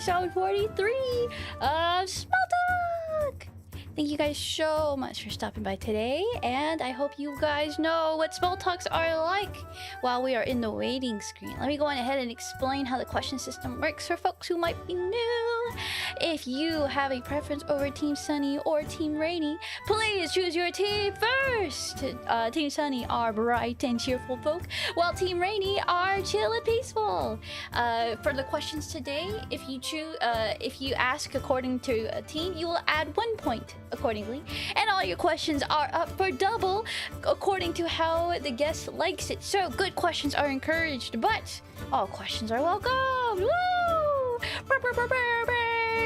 episode 43 of SmolTalk. Thank you guys so much for stopping by today, and I hope you guys know what small talks are like while we are in the waiting screen. Let me go on ahead and explain how the question system works for folks who might be new. If you have a preference over Team Sunny or Team Rainy, please choose your team first. Team Sunny are bright and cheerful folk, while Team Rainy are chill and peaceful. For the questions today, if you ask according to a team, you will add 1 point accordingly, and all your questions are up for double according to how the guest likes it. So good questions are encouraged, but all questions are welcome. Woo!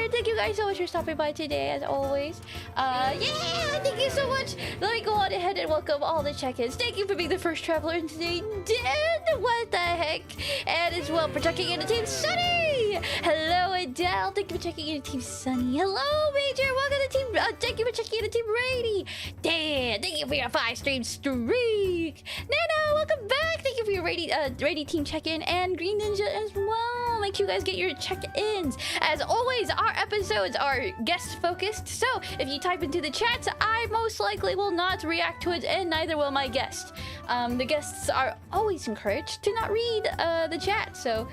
Thank you guys so much for stopping by today, as always. Yeah, thank you so much. Let me go on ahead and welcome all the check-ins. Thank you for being the first traveler in today. What the heck? And as well for checking in to Team Sunny. Hello, Adele. Thank you for checking in to Team Sunny. Hello, Major. Welcome to Team. Thank you for checking in to Team Rainy. Dan, thank you for your 5-stream streak. Nana, welcome back. Thank you for your Rainy team check-in, and Green Ninja as well. Make sure you guys get your check-ins. As always, our episodes are guest-focused, so if you type into the chat, I most likely will not react to it, and neither will my guest. The guests are always encouraged to not read the chat, so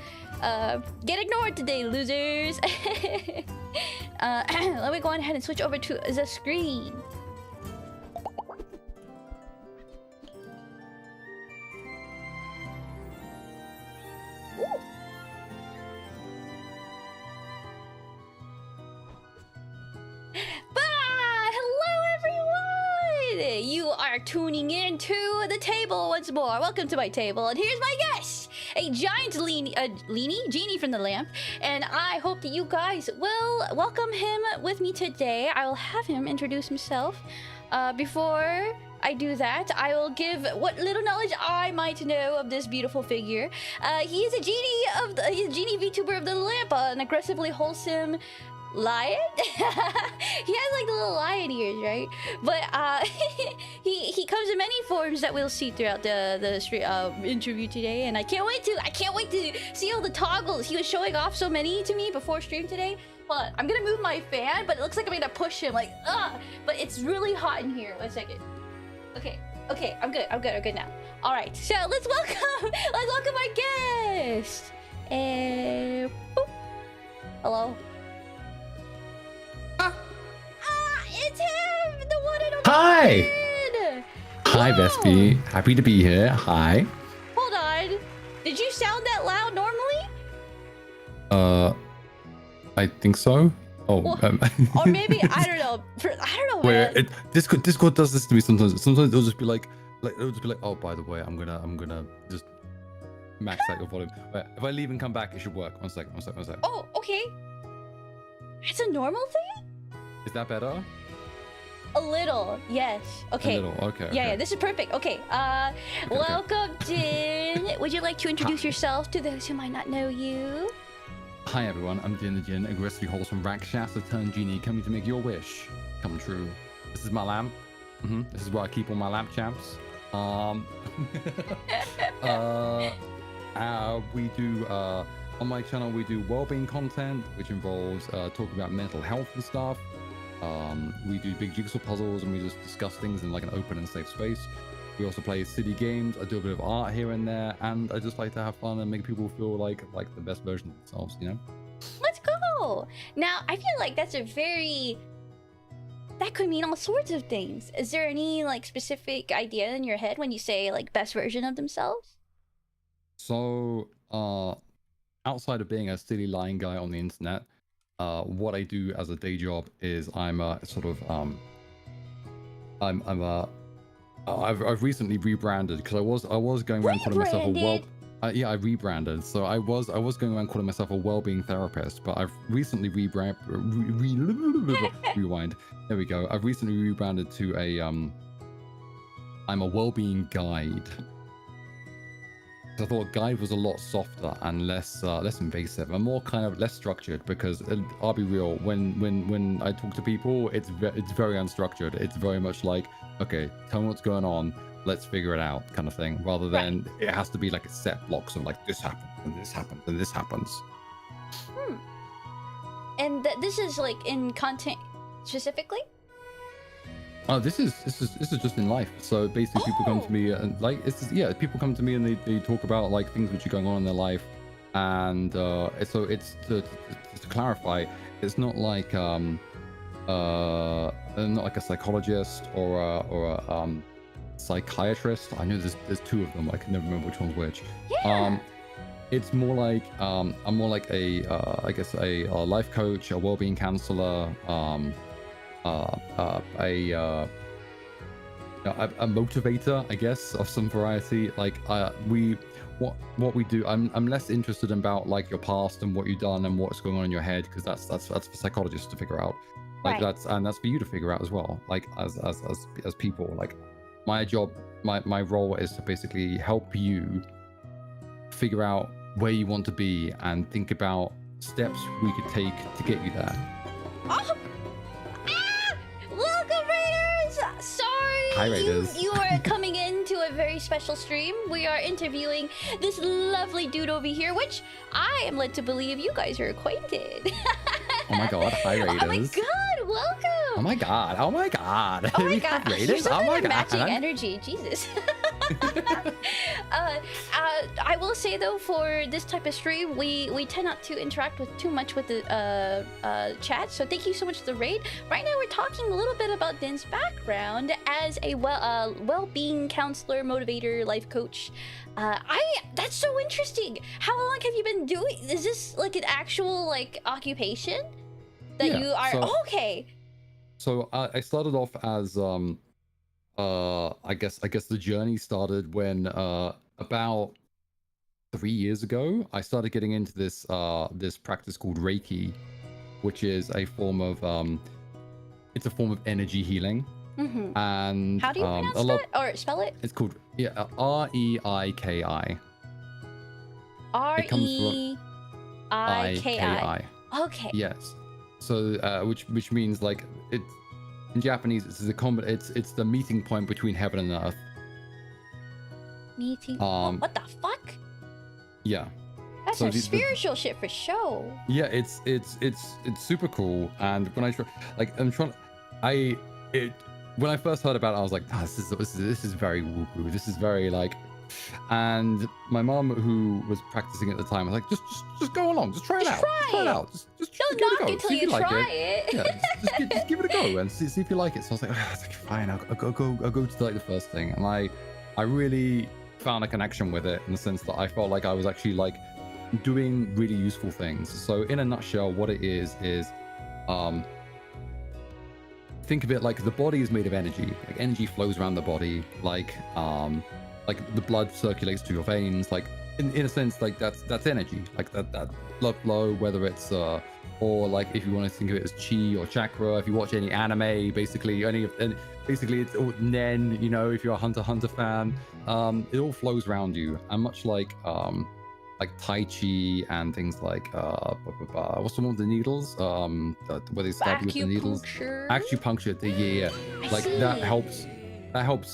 get ignored today, losers. Let me go on ahead and switch over to the screen. You are tuning in to the table once more. Welcome to my table, and here's my guest, a giant Genie from the lamp, and I hope that you guys will welcome him with me today. I will have him introduce himself. Before I do that, I will give what little knowledge I might know of this beautiful figure. He is a Genie VTuber of the lamp, an aggressively wholesome lion. He has like the little lion ears, right? But he comes in many forms that we'll see throughout the interview today, and I can't wait to see all the toggles. He was showing off so many to me before stream today. Hold on, I'm gonna move my fan, but it looks like I'm gonna push him, like but it's really hot in here. 1 second. Okay, I'm good now. All right, so let's welcome our guest. And boop. Hello. It's him, the one and only. Hi. Hi, Vespy. Happy to be here. Hi. Hold on. Did you sound that loud normally? I think so. Oh. Well, or maybe I don't know. Wait, Discord does this to me sometimes. Sometimes it'll just be like, oh, by the way, I'm gonna just max out your volume. Wait, if I leave and come back, it should work. One second. Oh, okay. That's a normal thing? Is that better? A little, yes. Okay. A little, okay. Yeah, this is perfect. Okay. Welcome, Jin. Would you like to introduce yourself to those who might not know you? Hi everyone, I'm Jin the Jin, aggressively wholesome Rakshas, a turned genie, coming to make your wish come true. This is my lamp. This is where I keep all my lamp champs. We do on my channel we do wellbeing content, which involves talking about mental health and stuff. We do big jigsaw puzzles, and we just discuss things in like an open and safe space. We also play city games. I do a bit of art here and there, and I just like to have fun and make people feel like the best version of themselves, you know? Let's go. Now, I feel like that could mean all sorts of things. Is there any like specific idea in your head when you say like best version of themselves? So, outside of being a silly lying guy on the internet, what I do as a day job is I'm I've recently rebranded, because I was going around calling myself I rebranded. So I was going around calling myself a well-being therapist, but I've recently rewind. There we go. I've recently rebranded to I'm a well-being guide. I thought guide was a lot softer and less invasive and more kind of less structured, because I'll be real, when I talk to people, it's very unstructured. It's very much like, okay, tell me what's going on, let's figure it out kind of thing, rather than it has to be like a set blocks of like this happens and this happens and this happens. And this is like in content specifically? Oh, this is just in life. So basically, people come to me and like people come to me and they talk about like things which are going on in their life, and so it's to clarify, it's not like not like a psychologist or a psychiatrist. I know there's two of them. I can never remember which one's which. Yeah. It's more like I'm more like a I guess a life coach, a well-being counselor, a motivator, I guess, of some variety. Like what we do, I'm less interested about like your past and what you've done and what's going on in your head, because that's for psychologists to figure out. Like Right. that's for you to figure out as well. Like as people, like my job, my role is to basically help you figure out where you want to be and think about steps we could take to get you there. Oh! Ah! Welcome, Raiders! Sorry, Hi, Raiders. You are coming into a very special stream. We are interviewing this lovely dude over here, which I am led to believe you guys are acquainted. Oh my god, hi Raiders. Oh my god, welcome! Oh my god, oh my god. Oh my We god, have Raiders? you're Oh my something matching god. energy, Jesus. I will say though, for this type of stream, we tend not to interact with too much with the chat. So thank you so much for the raid. Right now we're talking a little bit about Din's background as a well-being counselor, motivator, life coach. That's so interesting. How long have you been doing? Is this like an actual like occupation that Yeah, you are? so- Okay. So I started off as I guess the journey started when about 3 years ago I started getting into this this practice called Reiki, which is a form of it's a form of energy healing. Mm-hmm. And How do you pronounce that or spell it? it's called R-E-I-K-I. R-E-I-K-I. Okay. Yes. So which means like it in Japanese it's it's the meeting point between heaven and earth. Meeting. What the fuck? Yeah. That's So some the- spiritual shit for show. Yeah, it's super cool. And when when I first heard about it, I was like, this is very woo-woo. This is very like. And my mom, who was practicing at the time, was like, just go along, just try it out, try it. out, just Don't give it a knock go, it till see if you like try it. it. Yeah, just give it a go and see if you like it. So I was like, fine, I'll go to like the first thing, and I really found a connection with it in the sense that I felt like I was actually like doing really useful things. So in a nutshell, what it is think of it like the body is made of energy. Like energy flows around the body, like the blood circulates through your veins, like in a sense, like that's energy, like that blood flow, whether it's or like if you want to think of it as chi or chakra. If you watch any anime, basically it's all nen, you know, if you're a Hunter x fan, it all flows around you. And much like tai chi and things like what's the one with the needles, where they stab you with the needles, acupuncture. Yeah, like that helps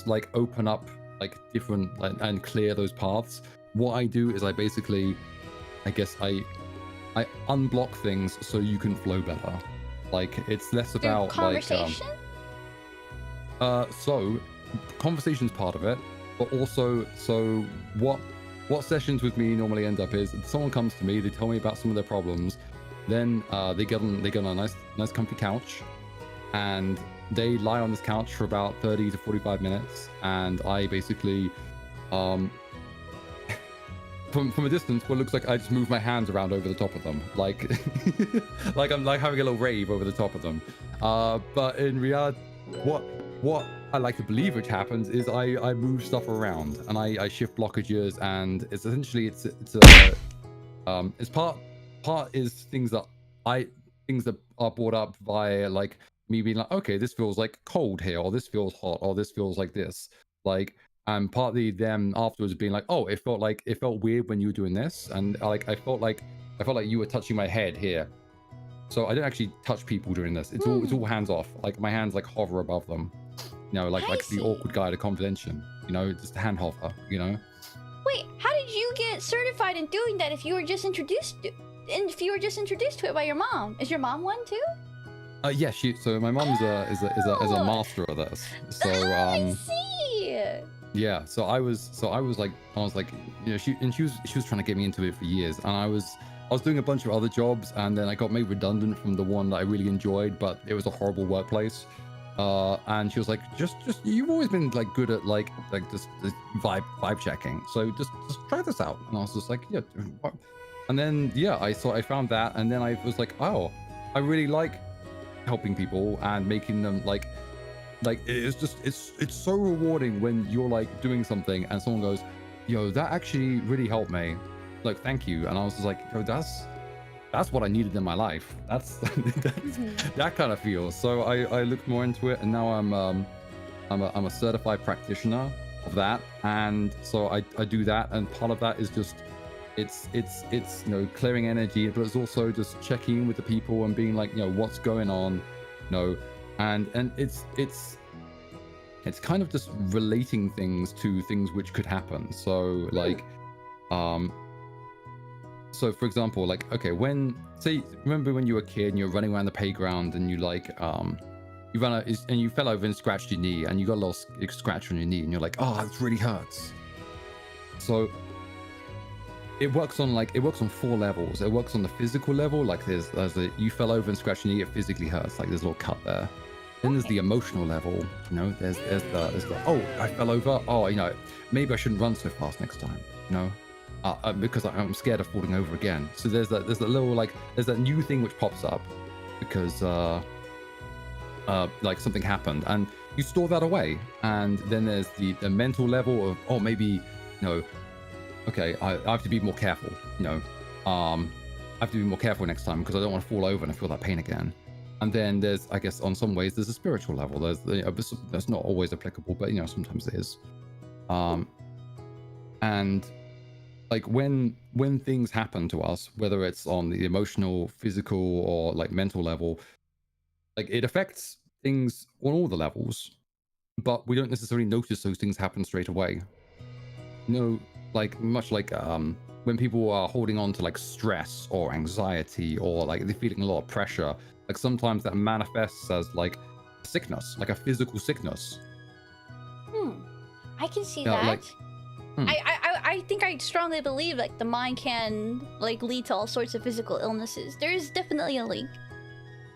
like open up like different and clear those paths. What I do is I basically, I guess I unblock things so you can flow better. Like it's less about conversation? So conversation's part of it, but also so what sessions with me normally end up is someone comes to me, they tell me about some of their problems, then they get on a nice comfy couch, and they lie on this couch for about 30 to 45 minutes, and I basically from a distance, what looks like I just move my hands around over the top of them, like like I'm like having a little rave over the top of them. But in reality, what I like to believe which happens is I move stuff around and I shift blockages, and it's essentially it's part is things that are brought up by like me being like, okay, this feels like cold here, or this feels hot, or this feels like this, like. And partly them afterwards being like, oh, it felt weird when you were doing this, and like I felt like you were touching my head here. So I don't actually touch people during this. It's all hands off. Like my hands like hover above them. You know, like the awkward guy at a convention. You know, just a hand hover. You know. Wait, how did you get certified in doing that if you were just introduced and if you were just introduced to it by your mom. Is your mom one too? Yeah, so my mom's is a master of this. So I see. yeah, so I was like, you know, she was trying to get me into it for years, and I was doing a bunch of other jobs, and then I got made redundant from the one that I really enjoyed, but it was a horrible workplace. And she was like, just you've always been like good at like this vibe checking, so just try this out. And I was just like, yeah. And then yeah, I found that, and then I was like, oh, I really like helping people and making them like it's so rewarding when you're like doing something and someone goes, yo, that actually really helped me, like, thank you. And I was just like, yo, that's what I needed in my life. That's that kind of feel. So I looked more into it, and now I'm a certified practitioner of that, and so I do that, and part of that is just it's you know, clearing energy, but it's also just checking in with the people and being like, you know, what's going on, you know, and it's kind of just relating things to things which could happen. So like so for example, like, okay, remember when you were a kid and you're running around the playground and you like you ran out and you fell over and scratched your knee, and you got a little scratch on your knee, and you're like, oh, that really hurts. So it works on 4 levels. It works on the physical level, like there's you fell over and scratched your knee, it physically hurts, like there's a little cut there. Then there's the emotional level, you know, there's the oh, I fell over, oh, you know, maybe I shouldn't run so fast next time, you know, because I'm scared of falling over again. So there's that little, like, there's that new thing which pops up because like something happened, and you store that away. And then there's the mental level of, oh, maybe, you know, okay, I have to be more careful, you know, I have to be more careful next time because I don't want to fall over and I feel that pain again. And then there's, I guess, on some ways, there's a spiritual level. That's not always applicable, but, you know, sometimes it is. And like when things happen to us, whether it's on the emotional, physical, or like mental level, like it affects things on all the levels, but we don't necessarily notice those things happen straight away. You know, like much like when people are holding on to like stress or anxiety, or like they're feeling a lot of pressure, like sometimes that manifests as like sickness, like a physical sickness. I can see Yeah, that. like, I think I strongly believe like the mind can like lead to all sorts of physical illnesses. There is definitely a link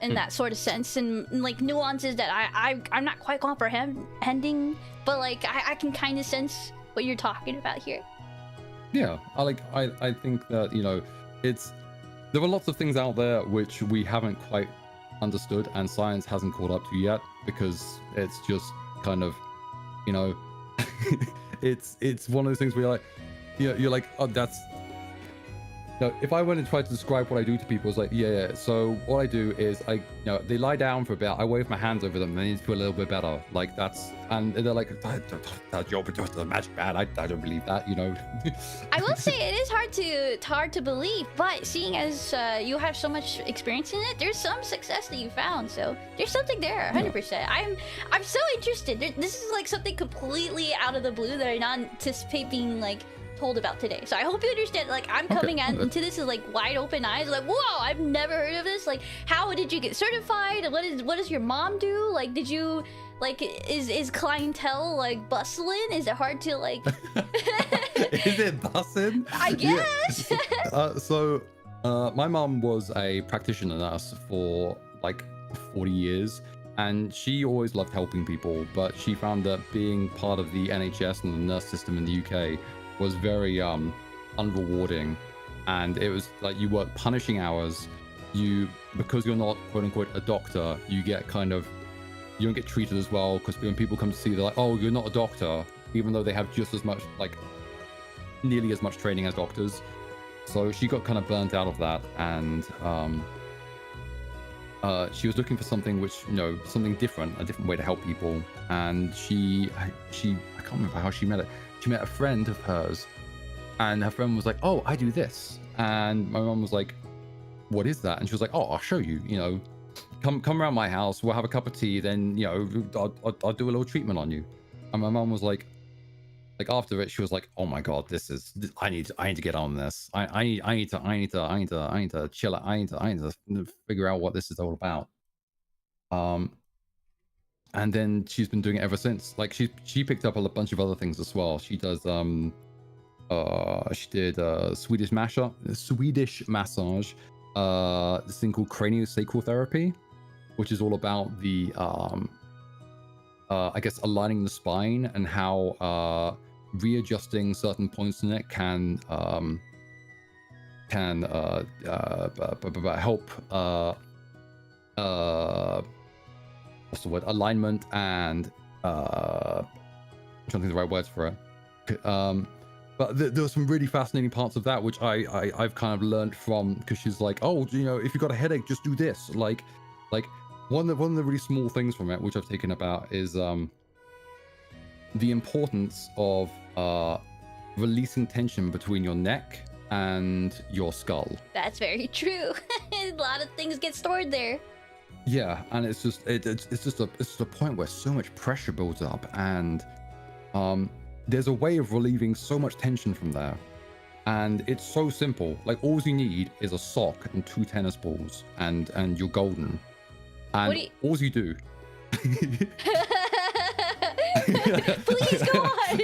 in that sort of sense, and like nuances that I'm not quite comprehending, but like I can kind of sense what you're talking about here. Yeah, I think that, you know, there are lots of things out there which we haven't quite understood and science hasn't caught up to yet, because it's just kind of, you know, it's one of those things where you're like, oh, that's, you know, if I went and tried to describe what I do to people, it's like, yeah. So what I do is they lie down for a bit, I wave my hands over them, and they need to feel a little bit better. Like and they're like, that's your magic man. I don't believe that, you know. I will say it is hard to believe, but seeing as you have so much experience in it, there's some success that you found. So there's something there, 100%. Yeah. I'm so interested. This is like something completely out of the blue that I not anticipate being like told about today. So I hope you understand, like, I'm coming into this with like wide open eyes, like, whoa, I've never heard of this. Like, how did you get certified? What does your mom do? Like, did you like, is clientele like bustling? Is it hard to like is it bustling? I guess. Yeah. My mom was a practitioner nurse for like 40 years, and she always loved helping people, but she found that being part of the NHS and the nurse system in the UK was very unrewarding, and it was like you work punishing hours. Because you're not quote unquote a doctor, you don't get treated as well, because when people come to see you, they're like, oh, you're not a doctor, even though they have just as much, like nearly as much training as doctors. So she got kind of burnt out of that, and she was looking for something which, you know, something different, a different way to help people. And she I can't remember how she met it. She met a friend of hers, and her friend was like, oh, I do this. And my mom was like, what is that? And she was like, oh, I'll show you, you know, come around my house, we'll have a cup of tea, then, you know, I'll do a little treatment on you. And my mom was like, like after it, she was like, "Oh my god, I need to get on this. I need to chill. I need to figure out what this is all about." And then she's been doing it ever since. Like she picked up a bunch of other things as well. She does she did Swedish massage, this thing called craniosacral therapy, which is all about the I guess aligning the spine and how readjusting certain points in it can help what's the word, alignment and I'm trying to think of the right words for it. But there were some really fascinating parts of that which I've kind of learned from, because she's like, oh, you know, if you've got a headache, just do this. Like one of the really small things from it which I've taken about is the importance of releasing tension between your neck and your skull. That's very true. A lot of things get stored there. Yeah, and it's just a point where so much pressure builds up, and there's a way of relieving so much tension from there, and it's so simple. Like all you need is a sock and 2 tennis balls, and you're golden. And all you do. Please go on.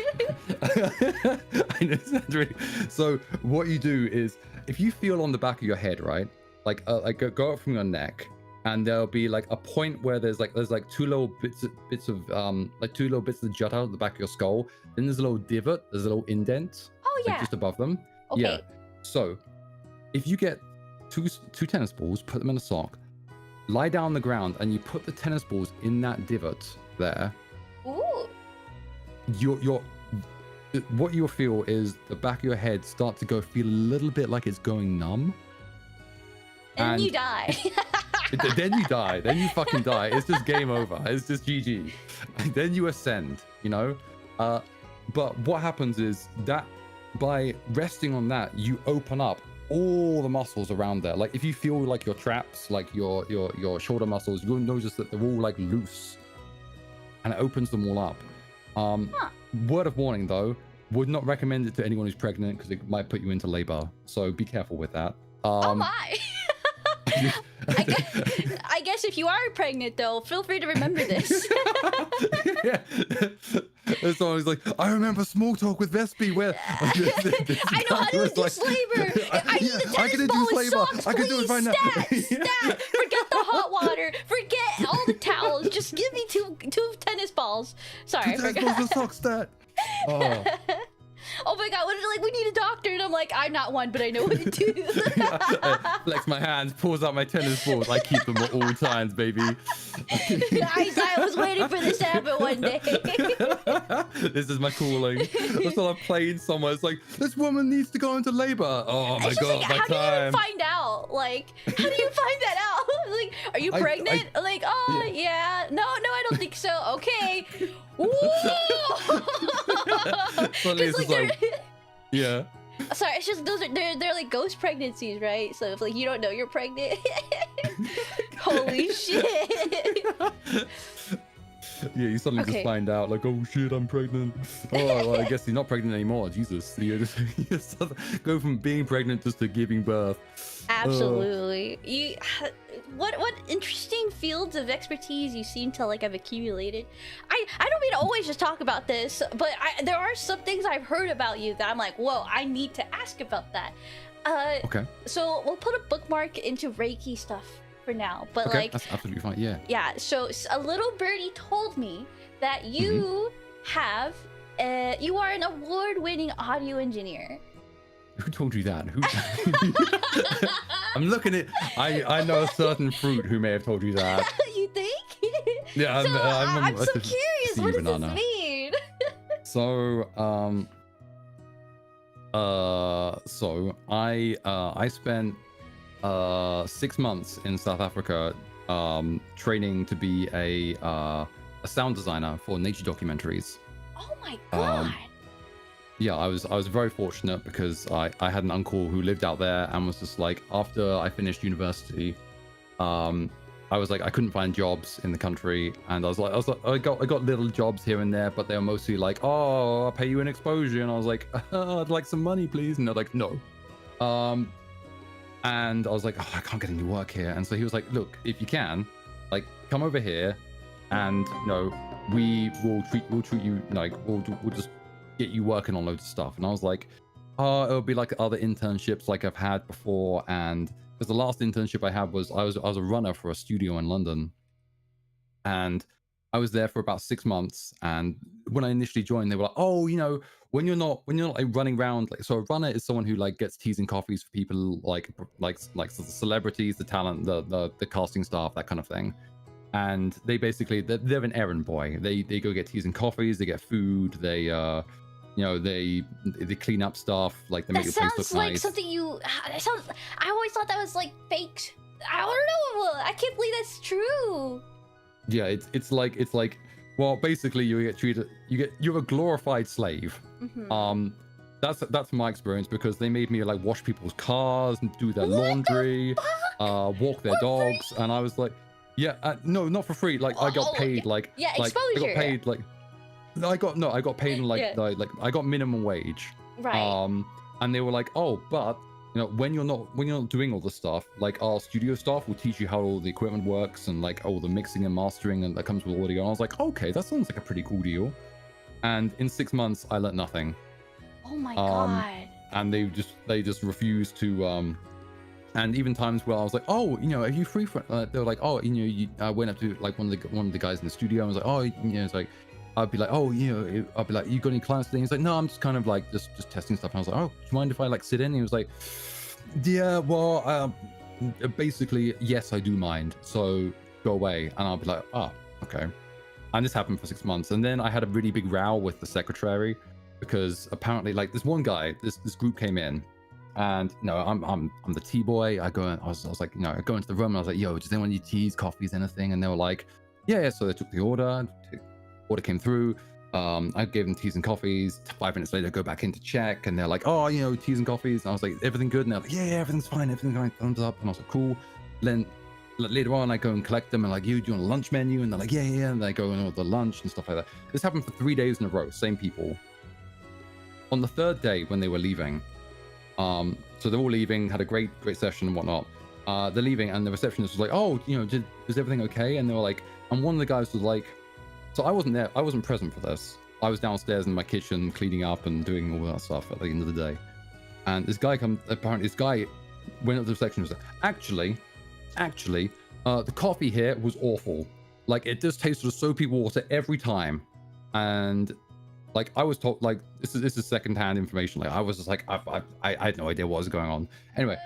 I know, really... So what you do is, if you feel on the back of your head, right, like go up from your neck. And there'll be like a point where there's like 2 little bits of like 2 little bits that jut out of the back of your skull. Then there's a little divot, there's a little indent. Oh yeah. Like just above them. Okay. Yeah. So if you get two tennis balls, put them in a sock, lie down on the ground, and you put the tennis balls in that divot there. Ooh. What you'll feel is the back of your head start to feel a little bit like it's going numb. And you die. Then you die. Then you fucking die. It's just game over. It's just GG. And then you ascend, you know? But what happens is that by resting on that, you open up all the muscles around there. Like if you feel like your traps, like your shoulder muscles, you'll notice that they're all like loose. And it opens them all up. Word of warning though, would not recommend it to anyone who's pregnant because it might put you into labor. So be careful with that. Oh my. I guess if you are pregnant though, feel free to remember this. Yeah. It's always like, I remember SmolTalk with Vespy where I know how to induce labor. I need a tennis ball with socks, I can do it right now. Stat. Forget the hot water. Forget all the towels. Just give me two tennis balls. Sorry, 2 tennis balls with socks, stat. Oh. Oh my god, we need a doctor, and I'm like, I'm not one, but I know what to do. Flex my hands, pulls out my tennis balls. I keep them at all times, baby. I was waiting for this to happen one day. This is my calling. That's all I'm playing somewhere. It's like, this woman needs to go into labor. Oh my god, like, my how time. do you even find out? Like, how do you find that out? Like, are you pregnant? Like, oh yeah. No, I don't think so. Okay. Suddenly it's just like, yeah. Sorry, it's just they're like ghost pregnancies, right? So if like you don't know you're pregnant, holy shit. Yeah, you suddenly just find out like, oh shit, I'm pregnant. Oh, well, I guess you're not pregnant anymore. Jesus, you just go from being pregnant just to giving birth. Absolutely. What interesting fields of expertise you seem to like have accumulated. I don't mean to always just talk about this, but there are some things I've heard about you that I'm like, whoa, I need to ask about that. Okay. So we'll put a bookmark into Reiki stuff for now, but okay, like that's absolutely fine. Yeah. Yeah. So a little birdie told me that you have you are an award-winning audio engineer. Who told you that? Who? I'm looking at. I know a certain fruit who may have told you that. You think? Yeah, I'm so curious. What does this mean? So, I spent 6 months in South Africa, training to be a sound designer for nature documentaries. Oh my god. Yeah, I was very fortunate because I had an uncle who lived out there and was just like, after I finished university, I couldn't find jobs in the country, and I got little jobs here and there, but they were mostly like, oh, I'll pay you an exposure, and I was like, I'd like some money, please, and they're like, no. And I was like, oh, I can't get any work here, and so he was like, look, if you can, like, come over here, and we'll treat you like we'll just get you working on loads of stuff. And I was like, oh, it'll be like other internships like I've had before, and because the last internship I had was I was a runner for a studio in London, and I was there for about 6 months. And when I initially joined, they were like, oh, when you're not like running around, like, so a runner is someone who like gets teas and coffees for people like the celebrities, the talent, the casting staff, that kind of thing. And they basically they're an errand boy. They go get teas and coffees, they get food, they they clean up stuff, like they make your place look nice. That sounds like something I always thought that was like fake. I don't know. I can't believe that's true. Yeah, it's like well, basically you're a glorified slave. Mm-hmm. That's my experience, because they made me like wash people's cars and do their laundry, walk their dogs, and I was like, yeah, no, not for free. Like I got paid like exposure. I got paid like I got paid in like I got minimum wage. Right. And they were like, oh, but when you're not doing all the stuff, like our studio staff will teach you how all the equipment works and like all the mixing and mastering and that comes with audio. And I was like, okay, that sounds like a pretty cool deal. And in 6 months, I learned nothing. Oh my god. And they just refused to. And even times where I was like, oh, are you free for? They were like, oh, I went up to like one of the guys in the studio. And I was like, oh, it's like, I'd be like, oh, I'd be like, you got any clients today? He's like, no, I'm just kind of like just testing stuff. And I was like, oh, do you mind if I like sit in? And he was like, yeah, well, basically, yes, I do mind. So go away. And I'll be like, oh, okay. And this happened for 6 months. And then I had a really big row with the secretary, because apparently, like, this one guy, this group came in, and I'm the tea boy. I was like, I go into the room and I was like, yo, does anyone need teas, coffees, anything? And they were like, yeah. So they took the order. Order came through. I gave them teas and coffees. 5 minutes later, go back in to check, and they're like, oh, teas and coffees. And I was like, everything good? And they're like, yeah, everything's fine, everything's fine, thumbs up. And I was like, cool. Then later on, I go and collect them, and like, you on a lunch menu? And they're like, yeah. And they go and order lunch and stuff like that. This happened for 3 days in a row, same people. On the third day, when they were leaving, so they're all leaving, had a great session and whatnot. They're leaving, and the receptionist was like, oh, is everything okay? And they were like, and one of the guys was like, so I wasn't there, I wasn't present for this. I was downstairs in my kitchen cleaning up and doing all that stuff at the end of the day. And this guy went up to the reception and was like, actually, the coffee here was awful. Like, it just tasted of soapy water every time. And like, I was told, like, this is secondhand information. Like, I was just like, I had no idea what was going on. Anyway,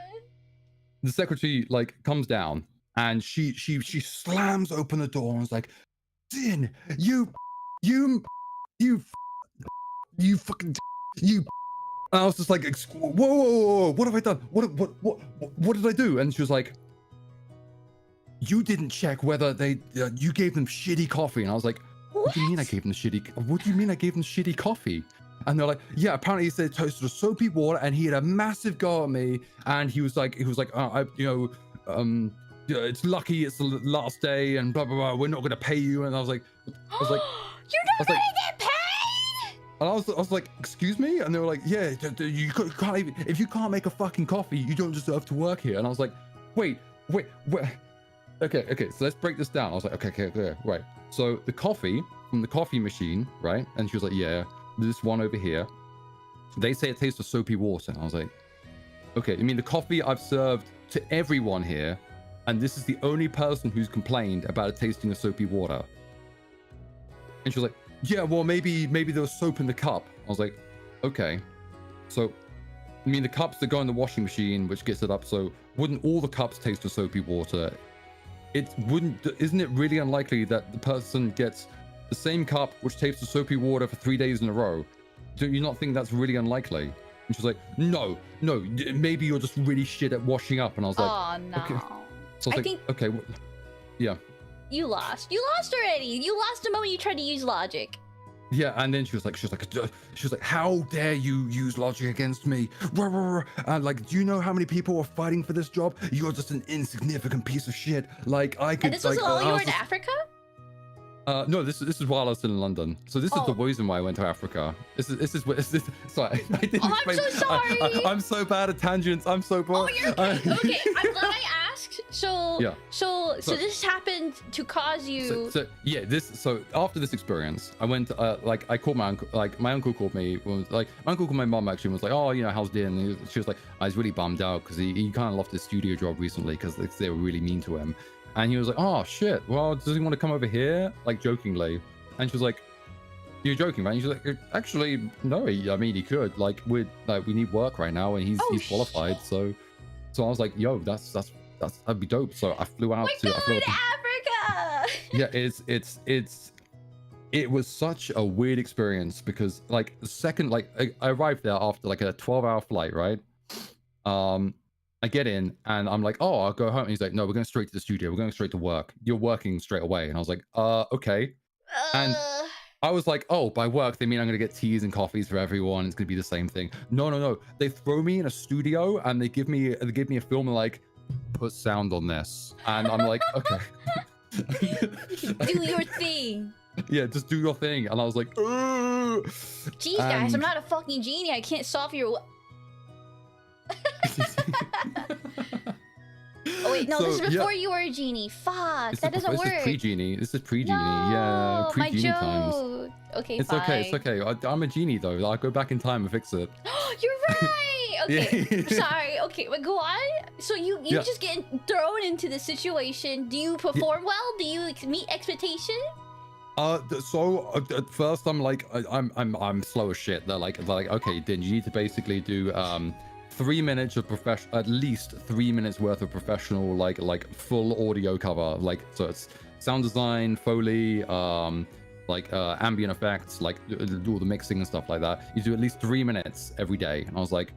the secretary like comes down, and she slams open the door and was like, Din, you fucking. And I was just like, whoa, what have I done? What did I do? And she was like, you didn't check whether you gave them shitty coffee. And I was like, what do you mean I gave them shitty coffee? And they're like, yeah, apparently he said toasted with soapy water, and he had a massive go at me, and he was like, it's lucky it's the last day, and blah blah blah, we're not gonna pay you. And I was like, you're not gonna get paid? And I was like, excuse me? And they were like, yeah, you can't even, if you can't make a fucking coffee, you don't deserve to work here. And I was like, wait. Okay, so let's break this down. I was like, okay, right. So the coffee from the coffee machine, right? And she was like, yeah, this one over here, they say it tastes of soapy water. And I was like, okay, you mean the coffee I've served to everyone here, and this is the only person who's complained about it tasting of soapy water? And she was like, yeah, well, maybe there was soap in the cup. I was like, okay. So, I mean, the cups that go in the washing machine, which gets it up, so wouldn't all the cups taste of soapy water? Isn't it really unlikely that the person gets the same cup which tastes of soapy water for 3 days in a row? Do you not think that's really unlikely? And she's like, no, maybe you're just really shit at washing up. And I was like, oh no. Okay. So I was like, okay, yeah. You lost already. You lost the moment you tried to use logic. Yeah, and then she was like, how dare you use logic against me? Rah, rah, rah. And like, do you know how many people are fighting for this job? You're just an insignificant piece of shit. Like, I could. And this was like, while you were in just, Africa? No, this is while I was still in London. So this is the reason why I went to Africa. This is sorry. I didn't I'm so sorry. I'm so bad at tangents. I'm so bad. Oh, you're okay. Okay, I'm glad I asked. So yeah. So this happened to cause you. So after this experience, I went like I called my uncle. Like my uncle called me. Like my uncle called my mom actually and was like, oh, you know, how's Din? She was like, I was really bummed out because he kind of lost his studio job recently because they were really mean to him. And he was like, oh shit, well, does he want to come over here? Like jokingly. And she was like, you're joking, right? And she's like, actually, no, I mean, he could. Like, we need work right now and he's qualified. So I was like, yo, that'd be dope. So I flew out to Africa. Yeah, it was such a weird experience because like the second, like I arrived there after like a 12-hour flight, right? I get in and I'm like, oh, I'll go home. And he's like, no, we're going straight to the studio. We're going straight to work. You're working straight away. And I was like, okay. And I was like, oh, by work, they mean I'm going to get teas and coffees for everyone. It's going to be the same thing. No. They throw me in a studio and they give me a film and like, put sound on this. And I'm like, okay. Do your thing. Yeah, just do your thing. And I was like, ugh. Jeez, guys, I'm not a fucking genie. I can't solve your... Oh wait, no, this is before you were a genie. Fuck, that doesn't work. This is pre-genie. This is pre-genie. Yeah, pre-genie times. Okay, it's fine. It's okay. I'm a genie though. I'll go back in time and fix it. You're right. Okay, sorry. Okay, but go on. So you just get thrown into the situation. Do you perform well? Do you meet expectation? So at first I'm like, I'm slow as shit. They're like, okay, then you need to basically do 3 minutes of at least 3 minutes worth of professional like full audio cover, like, so it's sound design, Foley, ambient effects, like do all the mixing and stuff like that. You do at least 3 minutes every day. And I was like,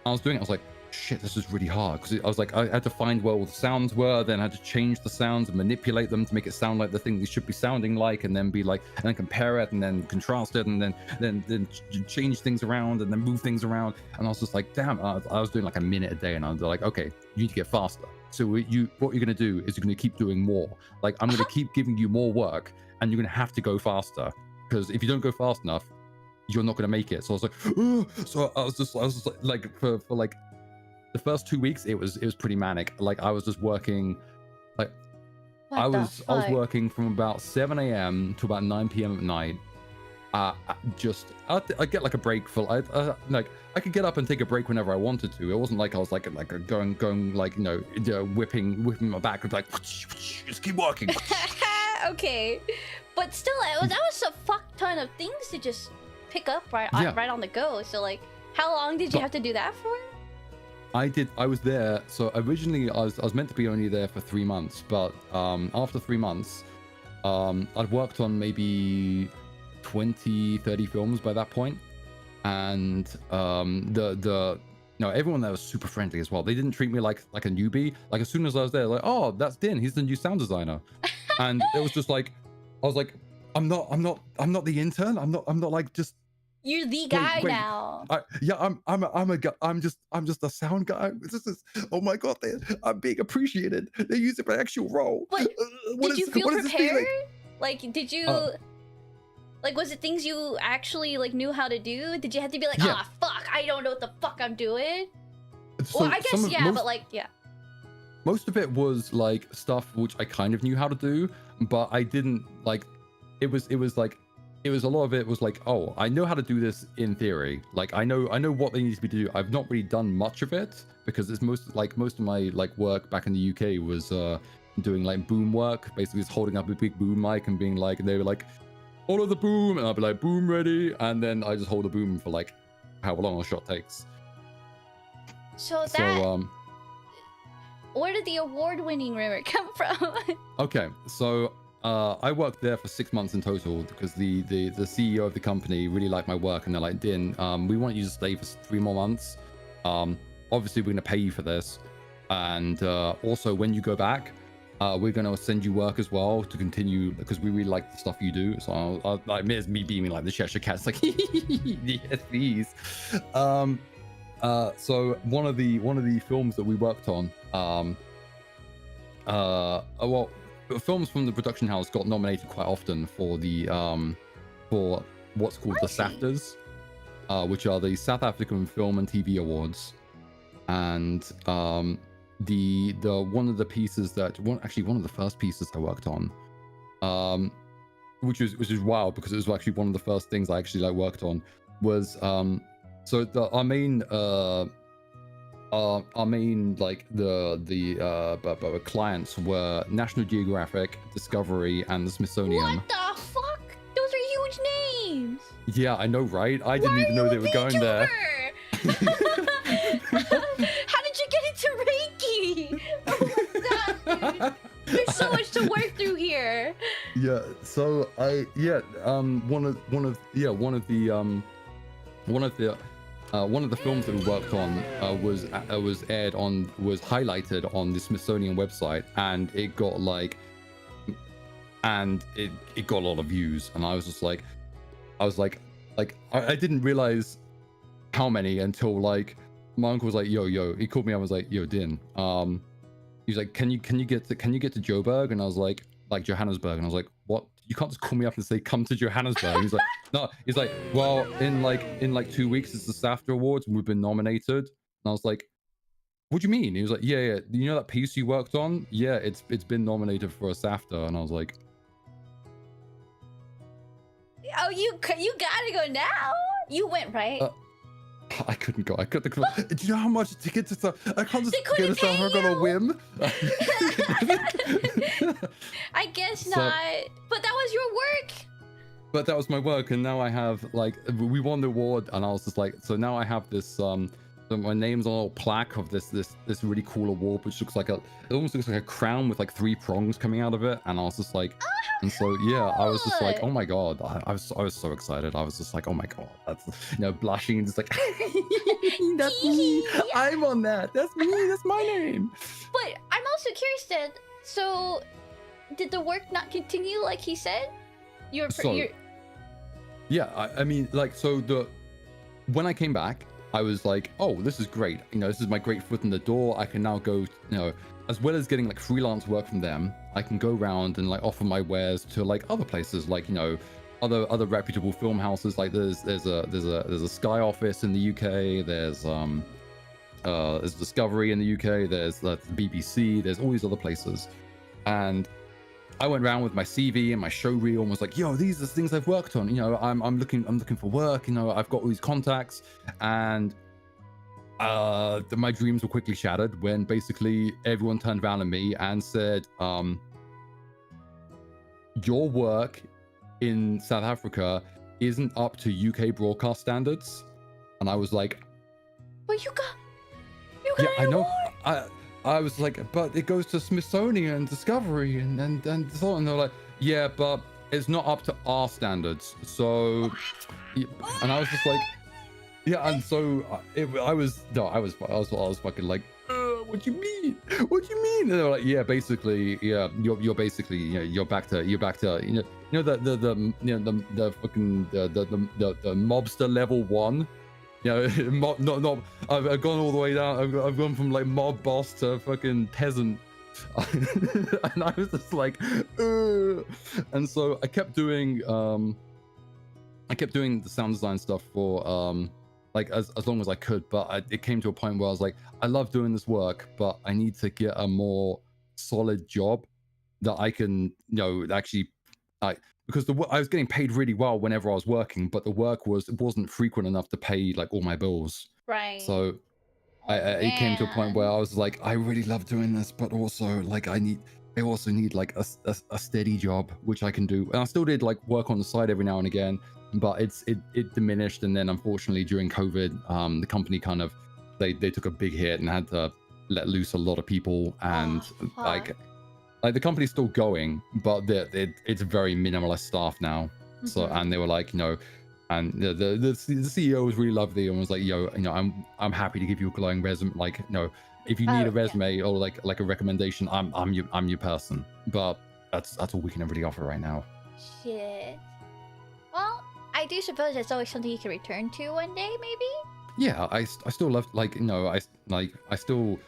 I was like, shit, this is really hard, because I was like, I had to find where all the sounds were, then I had to change the sounds and manipulate them to make it sound like the thing they should be sounding like, and then be like, and then compare it, and then contrast it, and then change things around, and then move things around. And I was just like, damn, I was doing like a minute a day, and I was like, okay, you need to get faster. So what you're gonna do is you're gonna keep doing more. Like, I'm gonna keep giving you more work, and you're gonna have to go faster, because if you don't go fast enough, you're not gonna make it. So I was like, oh. So I was just like for like the first 2 weeks, it was pretty manic. Like, I was just working, like, I was working from about 7 a.m. to about 9 p.m. at night. I get like a break for like I could get up and take a break whenever I wanted to. It wasn't like I was like going like, you know, whipping my back and like just keep working. Okay, but still, that was a fuck ton of things to just pick up right on the go. So like, how long did you have to do that for? I was there, so originally I was meant to be only there for 3 months, but after 3 months, I'd worked on maybe 20-30 films by that point, and everyone there was super friendly as well. They didn't treat me like a newbie. Like, as soon as I was there, like, oh, that's Din, he's the new sound designer. And it was just like, I was like, I'm not the intern. I'm not like just. You're the guy now. I'm just a sound guy. This is, oh my god, I'm being appreciated. They use it for actual role. But did you feel prepared? Like, did you like, was it things you actually like knew how to do? Did you have to be like, fuck, I don't know what the fuck I'm doing? So well, I guess but like, yeah. Most of it was like stuff which I kind of knew how to do, but I didn't like. It was a lot of it was like, oh, I know how to do this in theory. Like, I know what they need to be do. I've not really done much of it because it's most of my like work back in the UK was doing like boom work, basically just holding up a big boom mic and being like, they were like, follow the boom, and I'll be like, boom ready, and then I just hold the boom for like however long a shot takes. So where did the award-winning rumor come from? Okay, so I worked there for 6 months in total because the CEO of the company really liked my work, and they're like, Din, we want you to stay for 3 more months. Obviously, we're going to pay you for this. And also, when you go back, we're going to send you work as well to continue because we really like the stuff you do. So like, it's me beaming like the Cheshire Cat's like, yes, please. So one of the films that we worked on, well, films from the production house got nominated quite often for the for what's called the SAFTAs, which are the South African Film and TV Awards, and the one of the pieces that one of the first pieces I worked on, which is wild because it was actually one of the first things I actually like worked on was so our main like the clients were National Geographic, Discovery, and the Smithsonian. What the fuck? Those are huge names. Yeah, I know, right? I didn't even know they were going there. How did you get into Reiki? Oh my god, dude. There's so much to work through here. Yeah, so one of the films that we worked on was highlighted on the Smithsonian website, and it got it got a lot of views, and I was like I didn't realize how many until like my uncle was like, yo, he called me up and was like, yo, Din, he's like, can you get to Joburg? And I was like Johannesburg, and I was like, what? You can't just call me up and say come to Johannesburg. He's like, no. He's like, well, in 2 weeks it's the SAFTA Awards and we've been nominated. And I was like, what do you mean? He was like, yeah. You know that piece you worked on? Yeah, it's been nominated for a SAFTA. And I was like, oh, you gotta go now. You went, right? I couldn't go. Do you know how much tickets it's? I can't just get a stuff on a whim. I guess not. But that was your work. But that was my work, and now I have we won the award, and I was just like, so now I have this so my name's on a little plaque of this really cool award, which looks like it almost looks like a crown with like 3 prongs coming out of it, and I was just like. And so yeah, I was just like, oh my god, I was so excited. I was just like, oh my god, that's blushing and just like that's me. I'm on that. That's me. That's my name. But I'm also curious then. So, did the work not continue like he said? Yeah, I mean, when I came back, I was like, oh, this is great. This is my great foot in the door. I can now go, as well as getting like freelance work from them, I can go around and like offer my wares to like other places, like other reputable film houses. Like there's a Sky office in the UK. There's Discovery in the UK. There's the BBC. There's all these other places, and I went around with my CV and my show reel and was like, yo, these are the things I've worked on. I'm looking for work. I've got all these contacts, and my dreams were quickly shattered when basically everyone turned around at me and said, your work in South Africa isn't up to UK broadcast standards. And I was like, but you got yeah, I know. Award? I was like, but it goes to Smithsonian and Discovery and so on. And they're like, yeah, but it's not up to our standards. So, and I was just like, yeah, and so I was fucking like, what do you mean? What do you mean? And they were like, yeah, basically, yeah, you're basically, you're back to the fucking the mobster level 1. I've gone all the way down. I've gone from like mob boss to fucking peasant. And I was just like, ugh. And so I kept doing the sound design stuff for like as long as I could, but it came to a point where I was like, I love doing this work, but I need to get a more solid job that I can, actually, because I was getting paid really well whenever I was working, but the work wasn't frequent enough to pay like all my bills. Right. So it came to a point where I was like, I really love doing this, but also like I also need like a steady job, which I can do. And I still did like work on the side every now and again, but it diminished. And then unfortunately during COVID, the company kind of, they took a big hit and had to let loose a lot of people. And like the company's still going, but it's very minimalist staff now. Mm-hmm. So, and they were like, and the CEO was really lovely and was like, I'm happy to give you a glowing resume, like, if you need a yeah. resume or like a recommendation, I'm your person. But that's all we can really offer right now. Shit. Well, I do suppose that's always something you can return to one day, maybe. Yeah, I still love, like, you know, I still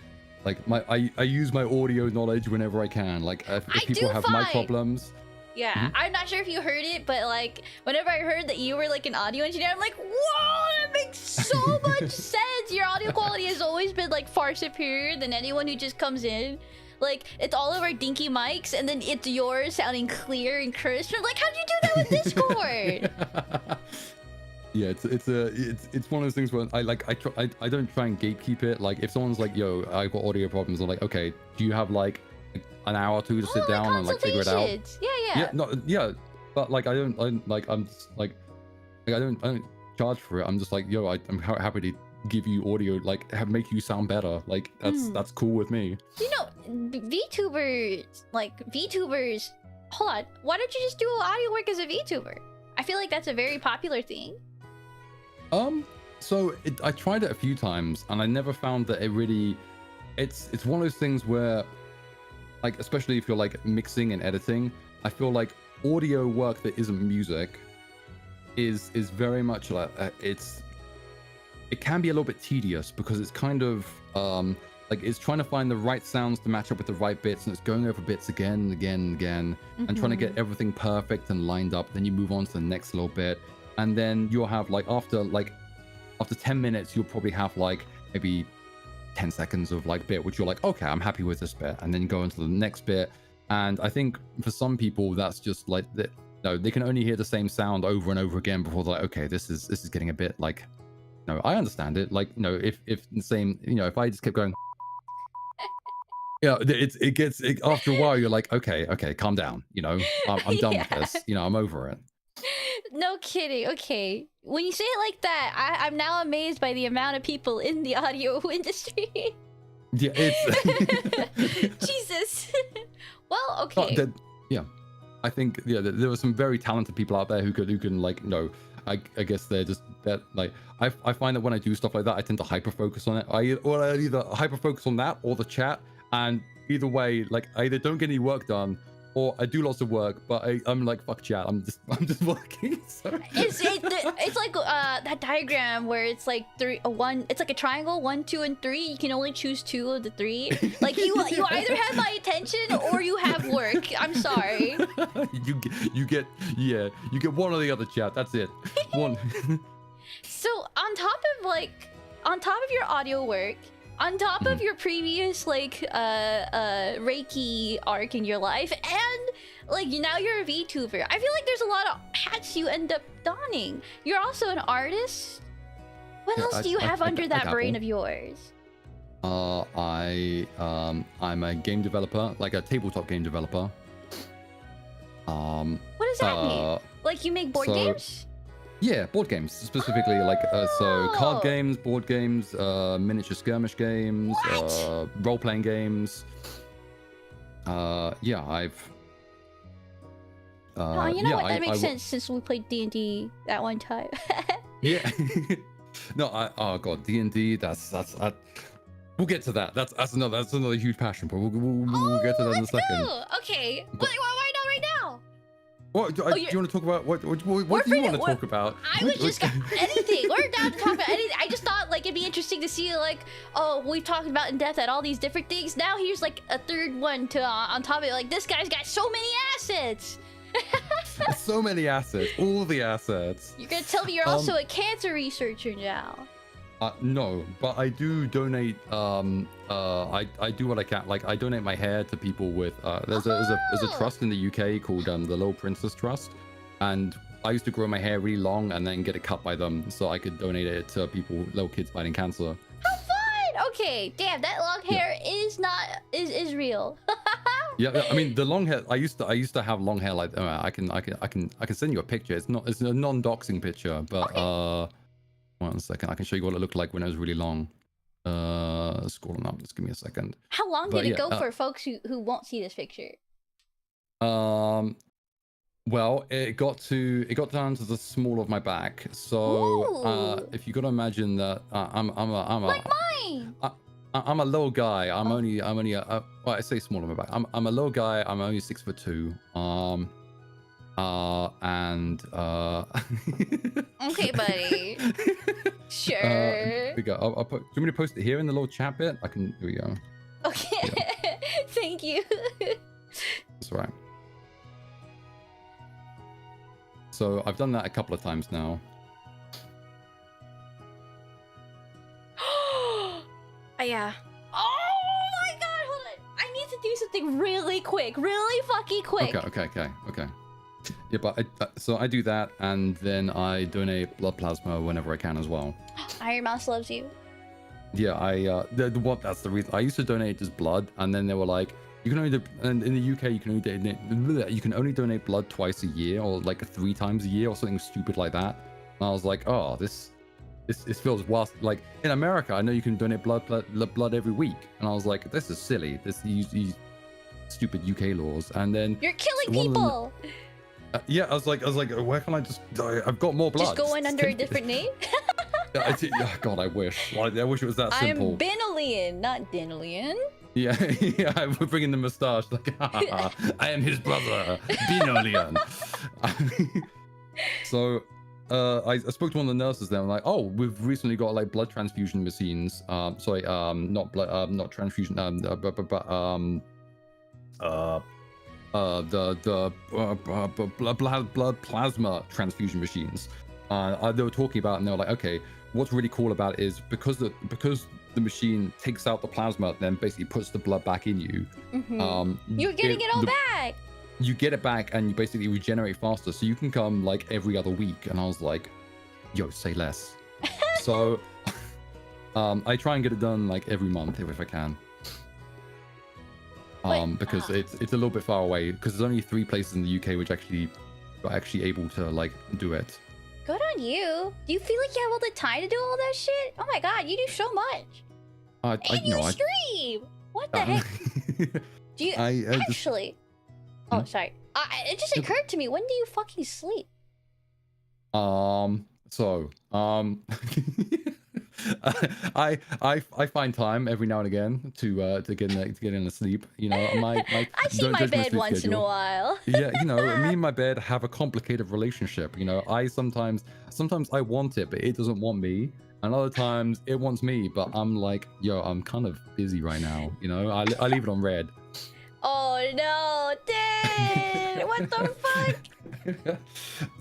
like I use my audio knowledge whenever I can. Like if people have mic problems. Yeah, I'm not sure if you heard it, but like whenever I heard that you were like an audio engineer, I'm like, whoa, that makes so much sense. Your audio quality has always been like far superior than anyone who just comes in. Like, it's all of our dinky mics, and then it's yours sounding clear and crisp. I'm like, how'd you do that with Discord? Yeah, it's one of those things where I don't try and gatekeep it. Like, if someone's like, yo, I've got audio problems, I'm like, okay, do you have like an hour or two to sit down and like figure it out? Yeah, but like I don't charge for it. I'm just like, yo, I'm happy to give you audio, like make you sound better. Like that's cool with me. You know, VTubers, hold on, why don't you just do audio work as a VTuber? I feel like that's a very popular thing. So I tried it a few times and I never found that it really, it's one of those things where, like, especially if you're like mixing and editing, I feel like audio work that isn't music is very much like it can be a little bit tedious because it's kind of like it's trying to find the right sounds to match up with the right bits, and it's going over bits again and again and again, and trying to get everything perfect and lined up. Then you move on to the next little bit, and then you'll have like after 10 minutes you'll probably have like maybe 10 seconds of like bit which you're like, okay, I'm happy with this bit, and then go into the next bit. And I think for some people that's just like no, they can only hear the same sound over and over again before they're like, okay, this is getting a bit like, no, I understand it. Like, you know, if the same, you know, if I just kept going, yeah, it gets after a while you're like, okay, calm down, you know, I'm done with this, you know, I'm over it. No kidding. Okay, when you say it like that, I'm now amazed by the amount of people in the audio industry. Yeah, it's Jesus. Well, okay. Yeah, I think there were some very talented people out there who can like, you know, I guess they're just that like I find that when I do stuff like that, I tend to hyper focus on it. I either hyper focus on that or the chat, and either way, like I either don't get any work done or I do lots of work, but I'm like, fuck chat, I'm just working. So. It's like that diagram where it's like it's like a triangle, 1, 2, and 3. You can only choose 2 of the 3. Like you either have my attention or you have work. I'm sorry. you get one or the other, chat. That's it. One. So on top of your audio work, on top of your previous like Reiki arc in your life, and like now you're a VTuber, I feel like there's a lot of hats you end up donning. You're also an artist. What else do you have under that brain of yours? I'm a game developer, like a tabletop game developer. What does that mean? Like you make board games? Yeah, board games specifically, like so card games, board games, miniature skirmish games, role-playing games. Yeah, I've. Oh, you know what? That makes sense since we played D&D that one time. Yeah. No, oh god, D&D. That's. We'll get to that. That's another huge passion, but we'll get to that in a second. Go. Okay, but why not right now? What do you want to talk about? What do you want to talk about? I was just anything. We're down to talk about anything. I just thought like it'd be interesting to see like, oh, we've talked about in depth at all these different things. Now here's like a third one to on top of it. Like this guy's got so many assets. So many assets, all the assets. You're gonna tell me you're also a cancer researcher now? No, but I do donate. I do what I can. Like I donate my hair to people with. There's a trust in the UK called the Little Princess Trust, and I used to grow my hair really long and then get it cut by them so I could donate it to people, little kids fighting cancer. How fun! Okay, damn, that long hair is real. Yeah, I mean the long hair. I used to have long hair like I can send you a picture. It's a non-doxing picture, but 1 second, I can show you what it looked like when it was really long. Scrolling up, just give me a second. How long did it go for folks who won't see this picture? Well, it got down to the small of my back. So if you got to imagine that I'm a like mine. I'm a little guy. I'm only well, I say small on my back. I'm a little guy. I'm only 6'2". And Okay, buddy. Sure. Here we go. I'll put. Do you want me to post it here in the little chat bit? I can. Here we go. Okay. Yeah. Thank you. That's right. So I've done that a couple of times now. Yeah. Oh my god, hold on. I need to do something really quick. Really fucking quick. Okay. Yeah, but so I do that, and then I donate blood plasma whenever I can as well. Iron Mouse loves you. Yeah, that's the reason. I used to donate just blood, and then they were like, you can only and in the UK you can only donate blood twice a year, or like 3 times a year, or something stupid like that. And I was like, oh, this feels wild. Like in America, I know you can donate blood every week, and I was like, this is silly. These stupid UK laws. And then you're killing people. Yeah, I was like, where can I just? I've got more blood. Just go in under a different name. God, I wish. I wish it was that simple. I'm Benalian, not Denalian. Yeah, we're bringing the moustache. Like, I am his brother, Benalian. So. I spoke to one of the nurses there. I'm like, oh, we've recently got like blood transfusion machines. Not blood, not transfusion. Blood plasma transfusion machines. They were talking about, and they were like, okay, what's really cool about it is because the machine takes out the plasma, then basically puts the blood back in you. Mm-hmm. You're getting it all back. You get it back and you basically regenerate faster, so you can come like every other week. And I was like, yo, say less. So I try and get it done like every month if I can, because it's a little bit far away, because there's only 3 places in the UK which are actually able to like do it. Good on you. Do you feel like you have all the time to do all that shit? Oh my god, you do so much. You stream. What the heck? Do you actually? Oh, sorry. It just occurred to me. When do you fucking sleep? I find time every now and again to get in the sleep. You know, I see my bed once in a while. Yeah, you know, me and my bed have a complicated relationship. You know, I sometimes I want it, but it doesn't want me. And other times it wants me, but I'm like, yo, I'm kind of busy right now. You know, I leave it on red. Oh no, Dan! What the fuck?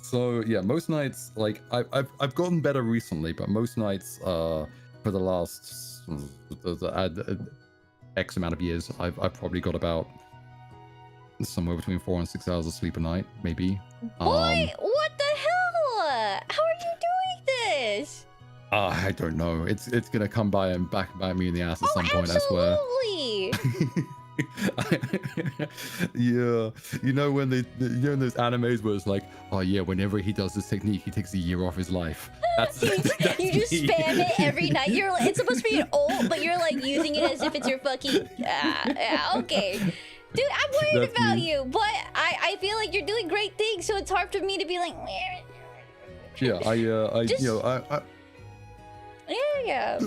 So yeah, most nights, like I've gotten better recently, but most nights for the last X amount of years, I've probably got about somewhere between 4 and 6 hours of sleep a night, maybe. Boy, what the hell? How are you doing this? I don't know. It's gonna come by and back bite me in the ass at some point, absolutely. I swear. Yeah, you know when in those animes where it's like, oh yeah, whenever he does this technique, he takes a year off his life. That's you just spam it every night. You're like, it's supposed to be an ult, but you're like using it as if it's your fucking. Okay, dude, I'm worried about you, but I feel like you're doing great things, so it's hard for me to be like. Yeah, Yeah.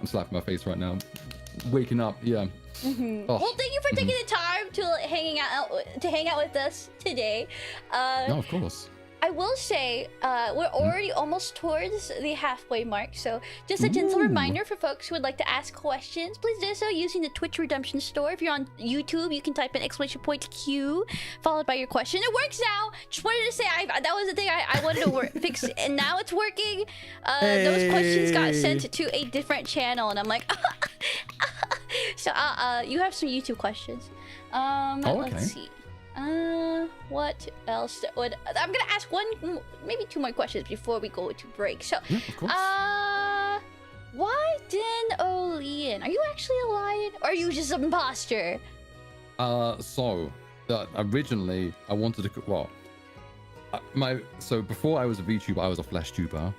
I'm slapping my face right now. Waking up, yeah. Mm-hmm. Oh. Well, thank you for taking the time to hang out with us today. No, of course. I will say we're already almost towards the halfway mark, so just a gentle reminder for folks who would like to ask questions, please do so using the Twitch Redemption Store. If you're on YouTube, you can type in !Q followed by your question. It works now. Just wanted to say that was the thing I wanted to fix, and now it's working. Those questions got sent to a different channel, and I'm like, so you have some YouTube questions. Let's see. What else would I'm gonna ask maybe 2 more questions before we go to break. So yeah, of course. Why Denolian? Are you actually a lion, or are you just an imposter? Originally I wanted to before I was a VTuber, I was a Flash tuber,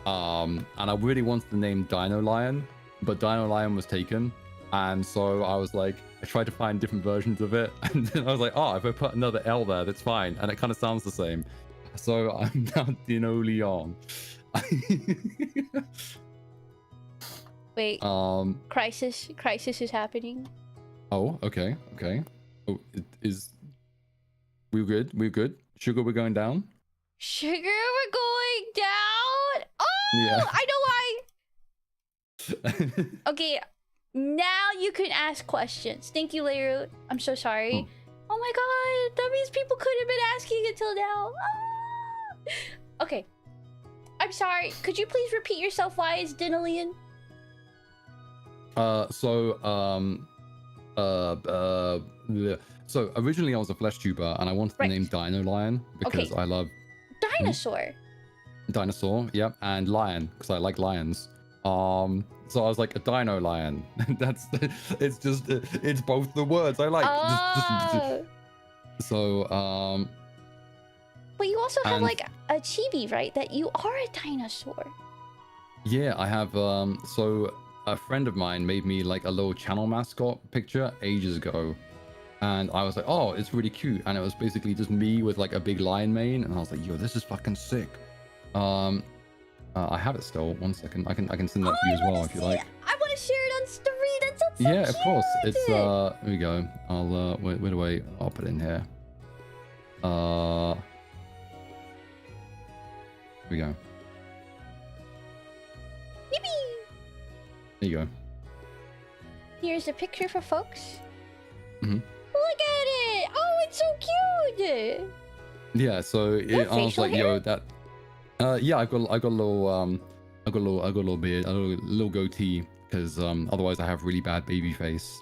and I really wanted the name Dino Lion, but Dino Lion was taken. And so I was like, I tried to find different versions of it, and then I was like, oh, if I put another L there, that's fine, and it kind of sounds the same. So I'm now Dino Leon. Wait. Crisis is happening. Oh, okay. Oh, we're good. Sugar, we're going down. Sugar, we're going down. Oh, Yeah. I know why. Okay, now you can ask questions. Thank you, Leru. I'm so sorry. Oh my god, that means people could have been asking until now. Ah! Okay, I'm sorry. Could you please repeat yourself? Why is Dinalian? So originally I was a flesh tuber and I wanted the name Dino Lion because I love dinosaur. Dinosaur, yep, and lion because I like lions. So I was like a Dino Lion. It's both the words I like. But you also have like a chibi, right? That you are a dinosaur. Yeah, I have. So a friend of mine made me like a little channel mascot picture ages ago, and I was like, oh, it's really cute, and it was basically just me with like a big lion mane, and I was like, yo, this is fucking sick. I have it still. 1 second, I can send that to you as well if you like. I want to share it on story. That sounds so yeah, cute. Of course. It's here we go. I'll where do I'll put it in here. Here we go. Yippee! There you go. Here's a picture for folks. Mm-hmm. Look at it! Oh, it's so cute! Yeah, so I was like, hair? yo, that. Yeah, I got a little beard, a little goatee, because otherwise I have really bad baby face.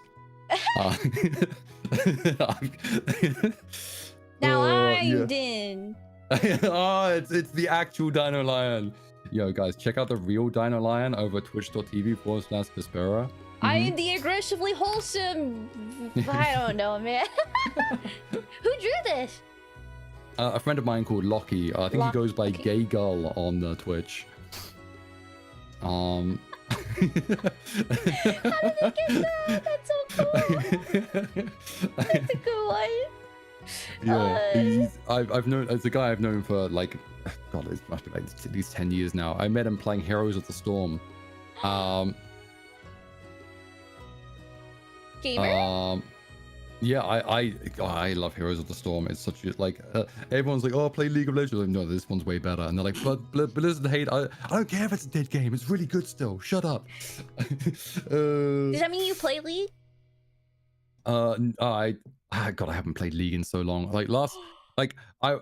Now I'm Din. Oh, it's the actual Dino Lion. Yo, guys, check out the real Dino Lion over twitch.tv/Vespera. I am the aggressively wholesome. I don't know, man. Who drew this? A friend of mine called Lockie. I think he goes by Gay Gull on Twitch. How did you get that? That's so cool. That's a good one. Yeah, I've known it's a guy I've known for like, God, it must be like at least 10 years now. I met him playing Heroes of the Storm. Gamer? Yeah, I love Heroes of the Storm. It's such a like everyone's like, oh, play League of Legends. Like, no, this one's way better. And they're like, but Blizzard hate. I don't care if it's a dead game. It's really good still. Shut up. Does that mean you play League? God, I haven't played League in so long. Like I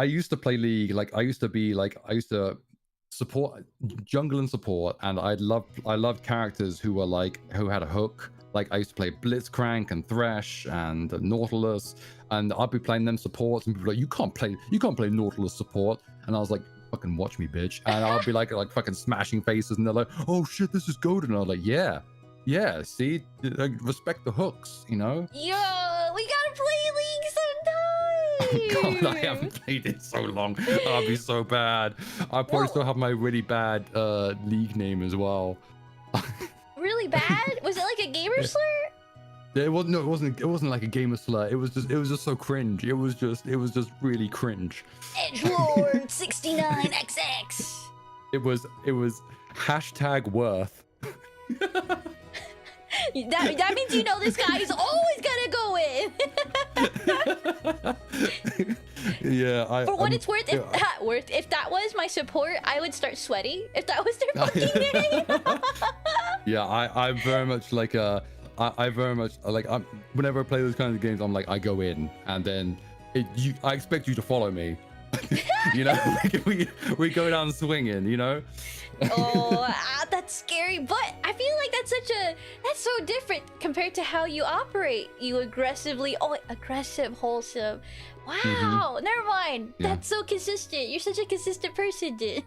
used to play League. Like I used to support jungle and support, and I loved characters who were like who had a hook. Like I used to play Blitzcrank and Thresh and Nautilus, and I'd be playing them supports, and people were like, you can't play Nautilus support, and I was like, fucking watch me, bitch, and I'd be like fucking smashing faces, and they're like, oh shit, this is golden, and I was like, yeah, see, like, respect the hooks, you know. Yo, we gotta play League sometime. God, I haven't played it so long. I'll be so bad. I probably still have my really bad League name as well. Really bad? Was it like a gamer slur? It wasn't. No, it wasn't like a gamer slur. It was just so cringe. It was just really cringe. Edgelord 69XX. It was hashtag worth. that means you know this guy is always gonna go in. Yeah, for what it's worth, if that was my support, I would start sweating if that was their fucking name. Yeah, I'm very much like I very much like whenever I play those kinds of games, I'm like I go in and then I expect you to follow me. You know, like we go down swinging, you know. Oh, that's scary, but I feel like that's so different compared to how you operate. You aggressive, wholesome. Wow, never mind. Yeah. That's so consistent. You're such a consistent person, dude.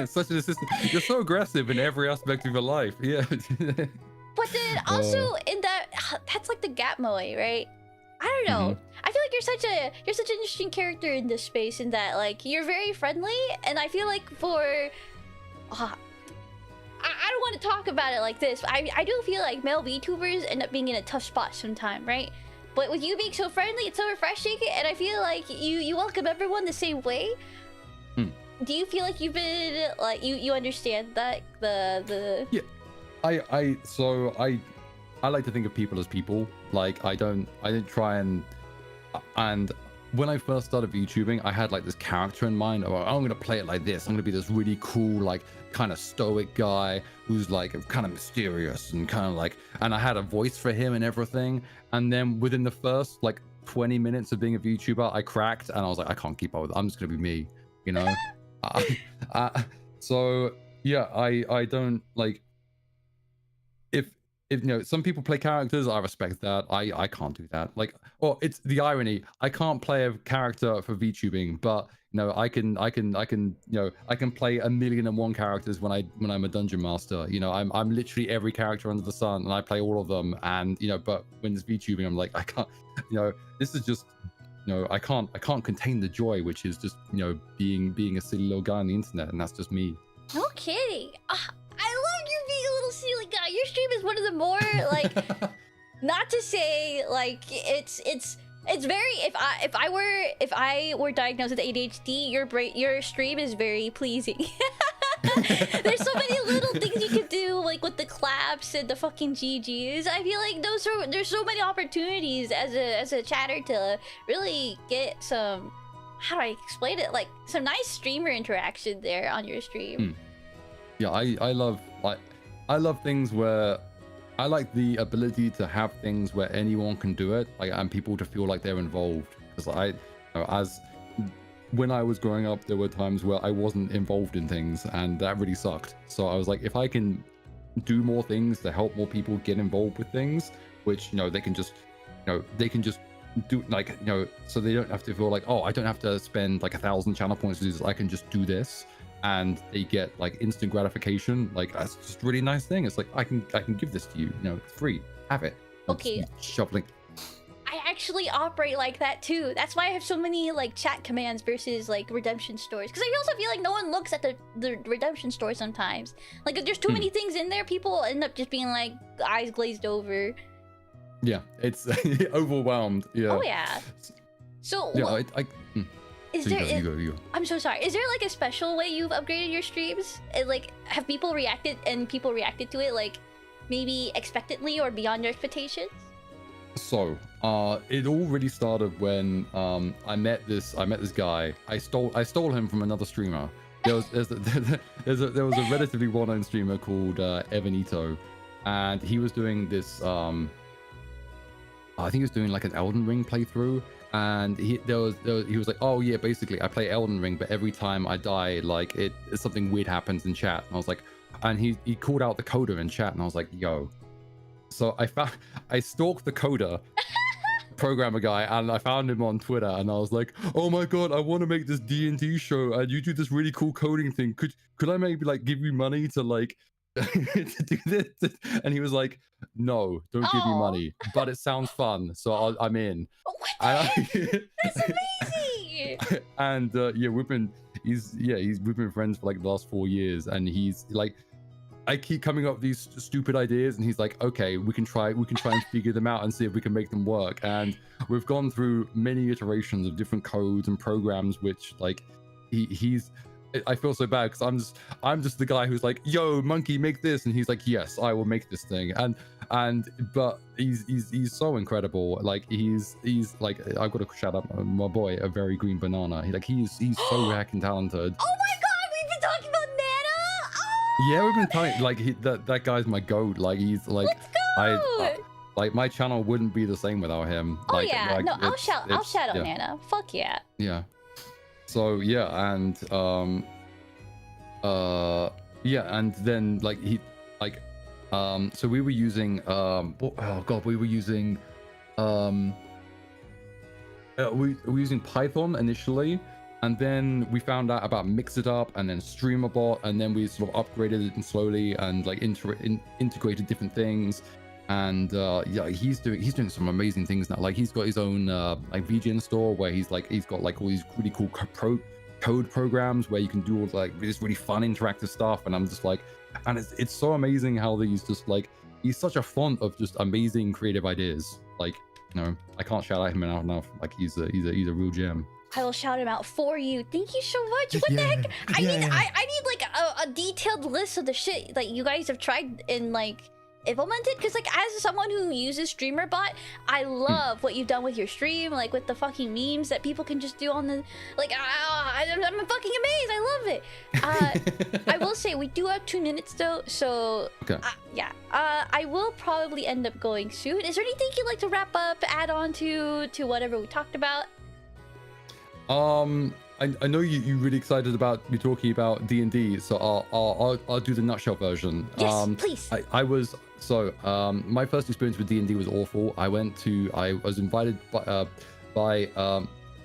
Such an assistant. You're so aggressive in every aspect of your life. Yeah. But then also in that's like the gap moe, right? I don't know. I feel like you're such an interesting character in this space, in that like you're very friendly, and I feel like for I don't want to talk about it like this, but I do feel like male VTubers end up being in a tough spot sometime, right? But with you being so friendly, it's so refreshing, and I feel like you welcome everyone the same way. Hmm. Do you feel like you've been like you understand that the Yeah. I like to think of people as people. Like I didn't try and when I first started YouTubing, I had like this character in mind. Oh, I'm gonna play it like this. I'm gonna be this really cool, like kind of stoic guy who's like kind of mysterious and kind of like, and I had a voice for him and everything. And then within the first like 20 minutes of being a VTuber, I cracked and I was like, I can't keep up with it. I'm just gonna be me, you know? So yeah, I don't like, if you know, some people play characters, I respect that. I can't do that. Like, well, it's the irony. I can't play a character for VTubing, but you know, I can you know, I can play 1,000,001 characters when I'm a dungeon master. You know, I'm literally every character under the sun, and I play all of them. And you know, but when it's VTubing, I'm like, I can't. You know, this is just, you know, I can't contain the joy, which is just, you know, being a silly little guy on the internet, and that's just me. No kidding. I love you being a little silly guy. Your stream is one of the more like, not to say like it's very, if I were diagnosed with ADHD, your stream is very pleasing. There's so many little things you could do, like with the claps and the fucking GGs. I feel like there's so many opportunities as a chatter to really get some, how do I explain it? Like some nice streamer interaction there on your stream. Yeah, I love things where I like the ability to have things where anyone can do it, like, and people to feel like they're involved. Because you know, when I was growing up, there were times where I wasn't involved in things, and that really sucked. So I was like, if I can do more things to help more people get involved with things, which, you know, they can just do, like, you know, so they don't have to feel like, oh, I don't have to spend like 1,000 channel points to do this. I can just do this, and they get like instant gratification. Like, that's just a really nice thing. It's like, I can give this to you, you know, it's free, have it. Okay. Shuffling. I actually operate like that too. That's why I have so many like chat commands versus like redemption stores. Because I also feel like no one looks at the redemption store sometimes. Like if there's too many things in there, people end up just being like eyes glazed over. Yeah, it's overwhelmed. Yeah. Oh yeah. So yeah, is so there? You go. I'm so sorry. Is there like a special way you've upgraded your streams? Like, have people reacted to it like maybe expectantly or beyond your expectations? So, it all really started when I met this guy. I stole him from another streamer. There was a relatively well-known streamer called Evanito, and he was doing this. I think he was doing like an Elden Ring playthrough, and he was like, oh yeah, basically I play Elden Ring, but every time I die, like something weird happens in chat. And I was like, and he called out the coder in chat, and I was like, yo. So I stalked the coder, programmer guy, and I found him on Twitter, and I was like, oh my god, I want to make this D&D show, and you do this really cool coding thing. Could I maybe like give you money to like to do this? And he was like, no, don't give me money, but it sounds fun, so I'm in. That's amazing. And yeah, we've been friends for like the last 4 years, and he's like, I keep coming up with these stupid ideas, and he's like, okay, we can try and figure them out and see if we can make them work. And we've gone through many iterations of different codes and programs, which like I feel so bad because I'm just the guy who's like, yo, monkey, make this, and he's like, yes, I will make this thing. But he's so incredible. Like he's like, I've got to shout out my boy, a very green banana. He's so hacking talented. Oh my god, we've been talking about Nana. Oh! Yeah, we've been talking like that guy's my goat. Like he's like, let's go. Like my channel wouldn't be the same without him. Oh like, yeah, like, no, I'll shout out yeah. Nana. Fuck yeah. Yeah. So yeah, and yeah, and then like so we were using we were using Python initially, and then we found out about Mixitup and then StreamerBot, and then we sort of upgraded it slowly and like integrated different things. And yeah, he's doing some amazing things now. Like he's got his own like VGN store where he's got like all these really cool code programs where you can do all like this really fun interactive stuff. And I'm just like, and it's so amazing how he's such a font of just amazing creative ideas. Like, you know, I can't shout out him enough. Like he's a real gem. I will shout him out for you. Thank you so much. What the heck? I need like a detailed list of the shit like you guys have tried and like implemented, because like as someone who uses StreamerBot, I love what you've done with your stream, like with the fucking memes that people can just do on the like. I'm fucking amazed. I love it. I will say we do have 2 minutes though, so okay. Yeah. I will probably end up going soon. Is there anything you'd like to wrap up, add on to whatever we talked about? I know you're really excited about me talking about D&D, so I'll do the nutshell version. Yes, please. I was my first experience with D&D was awful. I was invited by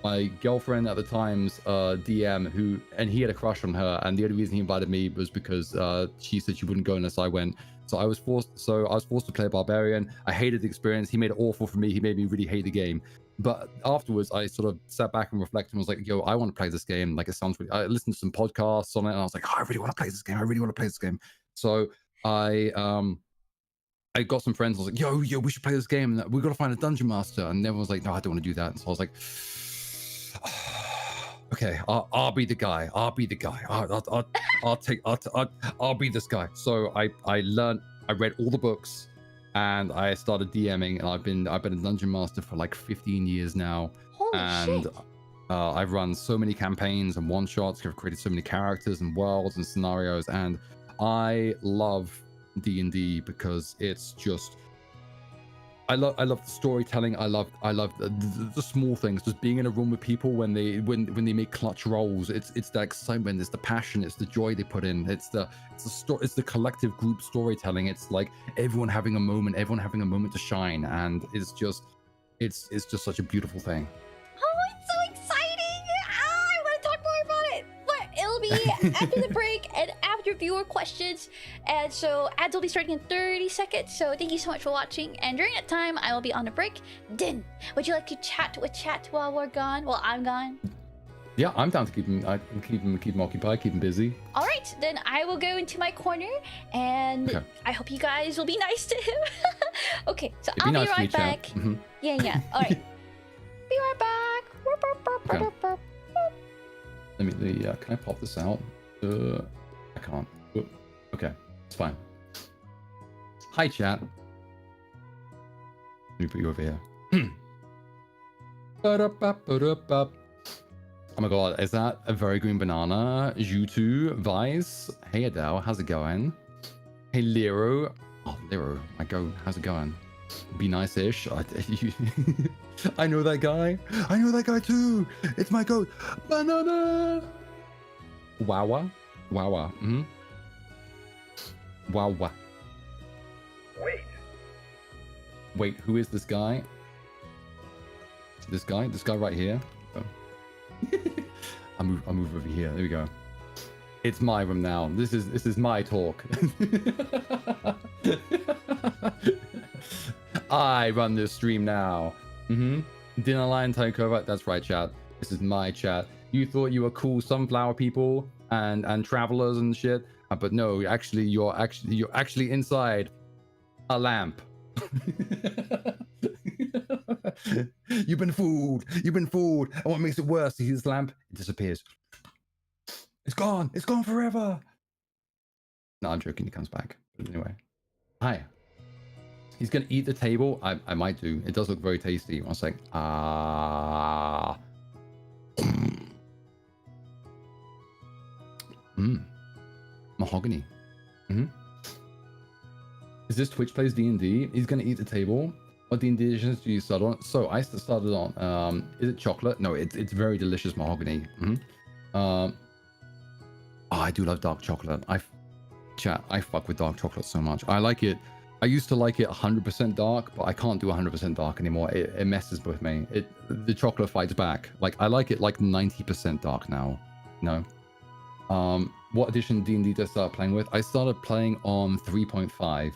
my girlfriend at the time's DM, and he had a crush on her, and the only reason he invited me was because she said she wouldn't go unless I went. So I was forced to play a barbarian. I hated the experience. He made it awful for me. He made me really hate the game. But afterwards, I sort of sat back and reflected and was like, yo, I want to play this game. Like, it sounds really... I listened to some podcasts on it, and I was like, oh, I really want to play this game. I really want to play this game. So I got some friends. I was like, yo, we should play this game. We got to find a dungeon master. And everyone was like, no, I don't want to do that. And so I was like, okay, I'll be the guy. I'll be the guy. I'll be this guy. So I read all the books, and I started DMing, and I've been a dungeon master for like 15 years now. Holy shit. I've run so many campaigns and one shots. I've created so many characters and worlds and scenarios, and I love D&D because it's just... I love the storytelling. I love the small things. Just being in a room with people when they make clutch rolls. It's the excitement. It's the passion. It's the joy they put in. It's the collective group storytelling. It's like everyone having a moment to shine, and it's just such a beautiful thing. Oh, it's so exciting! I want to talk more about it, but it'll be after the break and after viewer questions, and so ads will be starting in 30 seconds. So thank you so much for watching, and during that time I will be on a break. Din, would you like to chat while we're gone, while I'm gone? Yeah, I'm down to keep him occupied, keep him busy. All right, then I will go into my corner, and okay. I hope you guys will be nice to him. Okay, so I'll be right back. Mm-hmm. Yeah. All right, be right back. Okay. Let me. Can I pop this out? I can't. Okay, it's fine. Hi, chat. Let me put you over here. Oh my god, is that a very green banana? Jutu, Vice. Hey Adele, how's it going? Hey Lero. Oh, Lero, my goat, how's it going? Be nice-ish. I know that guy. I know that guy too. It's my goat. Banana. Wawa. Mm-hmm. Wawa. Wait, who is this guy? This guy right here. Oh. I'll move over here. There we go. It's my room now. This is my talk. I run this stream now. Dinner line takeover. That's right, chat. This is my chat. You thought you were cool sunflower people and travelers and shit, but no, actually you're actually inside a lamp. You've been fooled. And what makes it worse, you see this lamp, it disappears. It's gone forever. No, I'm joking, he comes back. But anyway. Hi. He's gonna eat the table. I might do. It does look very tasty. One sec. Mahogany. Is this Twitch Plays D&D? He's gonna eat the table. What D&D editions do you start on? So I started on, is it chocolate? No, it's very delicious mahogany. Oh, I do love dark chocolate. I fuck with dark chocolate so much. I like it. I used to like it 100% dark, but I can't do 100% dark anymore. It messes with me. The chocolate fights back. Like, I like it like 90% dark now. No. What edition D&D did I start playing with? I started playing on 3.5.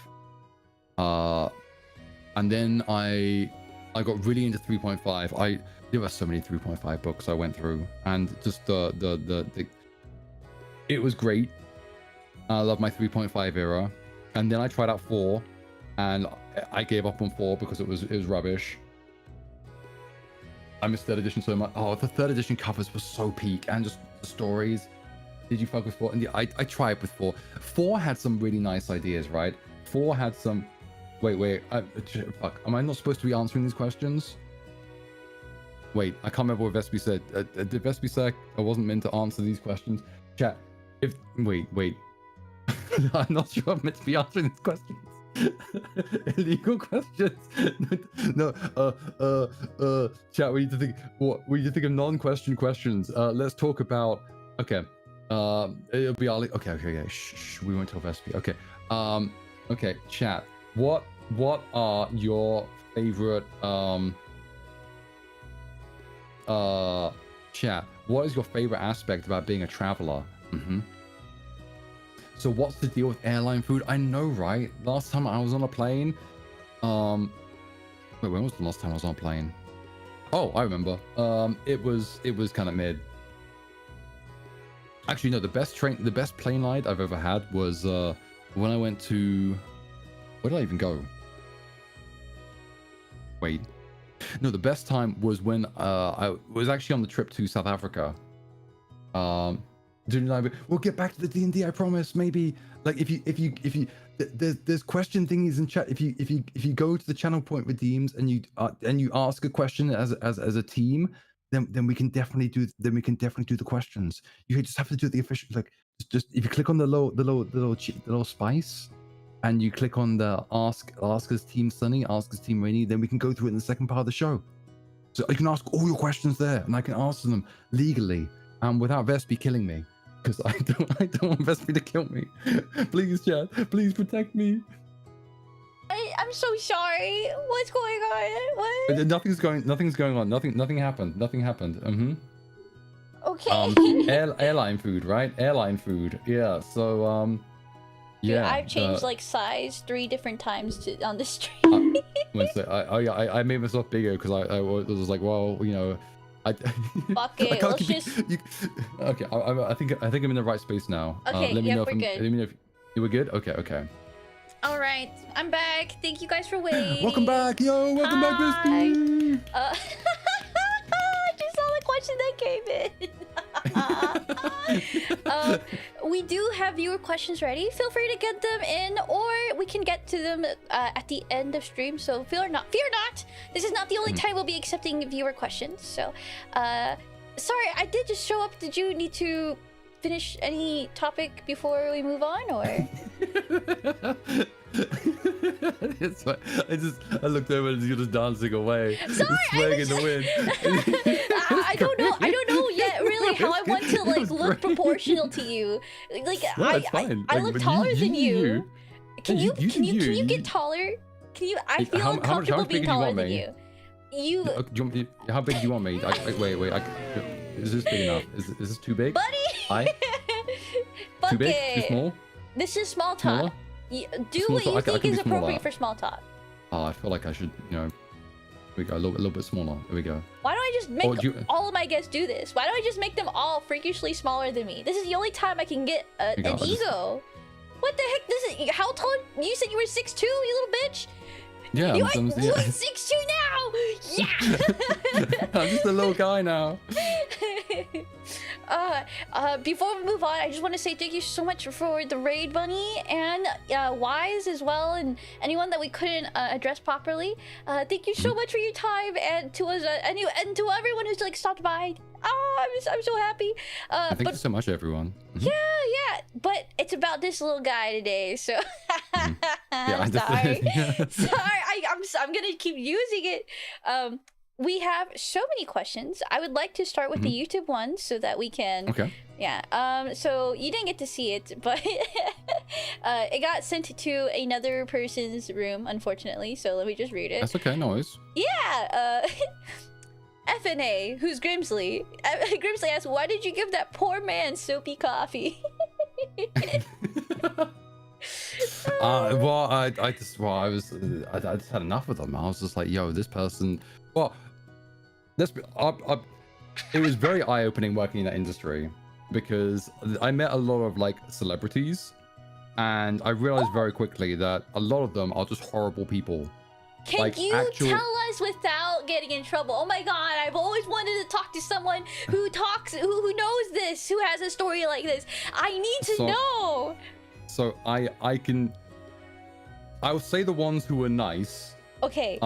And then I got really into 3.5. There were so many 3.5 books I went through, and just it was great. I love my 3.5 era. And then I tried out 4, and I gave up on 4 because it was rubbish. I miss third edition so much. Oh, the third edition covers were so peak, and just the stories. Did you fuck with 4? And yeah, I tried with 4. 4 had some really nice ideas, right? 4 had some. Wait. Fuck. Am I not supposed to be answering these questions? Wait, I can't remember what Vespy said. Did Vespy say I wasn't meant to answer these questions? Chat. Wait. I'm not sure I'm meant to be answering these questions. Illegal questions. No. Chat. We need to think. What? We need to think of non-question questions. Let's talk about. Okay. It'll be Ali. Okay. Shh. We won't tell Vespy. Okay. Okay. Chat. What are your favorite chat? What is your favorite aspect about being a traveler? So what's the deal with airline food? I know, right? Last time I was on a plane. Wait, when was the last time I was on a plane? Oh, I remember. It was kind of mid. Actually, no. The best plane ride I've ever had was when I went to. Where did I even go? Wait. No, the best time was when I was actually on the trip to South Africa. We'll get back to the D&D, I promise. Maybe like if you there's question thingies in chat. If you go to the channel point redeems and you ask a question as a team, then we can definitely do the questions. You just have to do the official, like just if you click on the little spice. And you click on the ask us Team Sunny, ask us Team Rainy, then we can go through it in the second part of the show. So you can ask all your questions there, and I can answer them legally and without Vespy killing me, because I don't want Vespy to kill me. Please, chat, please protect me. I'm so sorry. What's going on? What? Nothing's going on. Nothing happened. Okay. Airline food, right? Airline food. Yeah. So Dude, yeah, I've changed like size 3 different times on the stream. I made myself bigger because I was like, well, you know, Fuck it. Let's just. Okay, I think I'm in the right space now. Okay, let me yeah, know we're good. Let me know if you were good. Okay. All right, I'm back. Thank you guys for waiting. Welcome back, welcome back, Vespy. I just saw the question that came in. We do have viewer questions ready. Feel free to get them in, or we can get to them at the end of stream. So fear not. This is not the only time we'll be accepting viewer questions. So, sorry, I did just show up. Did you need to finish any topic before we move on, or? It's fine. I looked over and you're just dancing away. Sorry, swaying in the wind. I don't know yet really how I want to like look proportional to you. Like no, it's fine. I look taller than you. Can you you get taller? Can you? I feel uncomfortable being taller than you. How big do you want me? Wait. Is this big enough? Is this too big? Buddy. Too big? Too small? This is small talk. Do what you think is appropriate for small talk. I feel like I should, here we go, a little bit smaller. There we go. Why don't I just make all of my guests do this? Why don't I just make them all freakishly smaller than me? This is the only time I can get an ego. What the heck? This is how tall? You said you were 6'2", you little bitch. Yeah, you're 6'2" now. Yeah. I'm just a little guy now. Before we move on, I just want to say thank you so much for the raid, Bunny, and Wise as well, and anyone that we couldn't address properly. Thank you so much for your time, and to us, and to everyone who's like stopped by. Oh, I'm so happy. Thank you so much, everyone. Yeah. But it's about this little guy today, so yeah, sorry. I'm gonna keep using it. We have so many questions. I would like to start with the YouTube one so that we can. Okay. Yeah. So you didn't get to see it, but it got sent to another person's room, unfortunately. So let me just read it. That's okay. No worries. Yeah. FNA, who's Grimsley. Grimsley asks, "Why did you give that poor man soapy coffee?" Well, I just had enough of them. I was just like, yo, this person. Well, it was very eye-opening working in that industry because I met a lot of like celebrities, and I realized very quickly that a lot of them are just horrible people. Can like you tell us without getting in trouble? Oh my god, I've always wanted to talk to someone who knows this, who has a story like this. I need to know. So I would say the ones who were nice. Okay.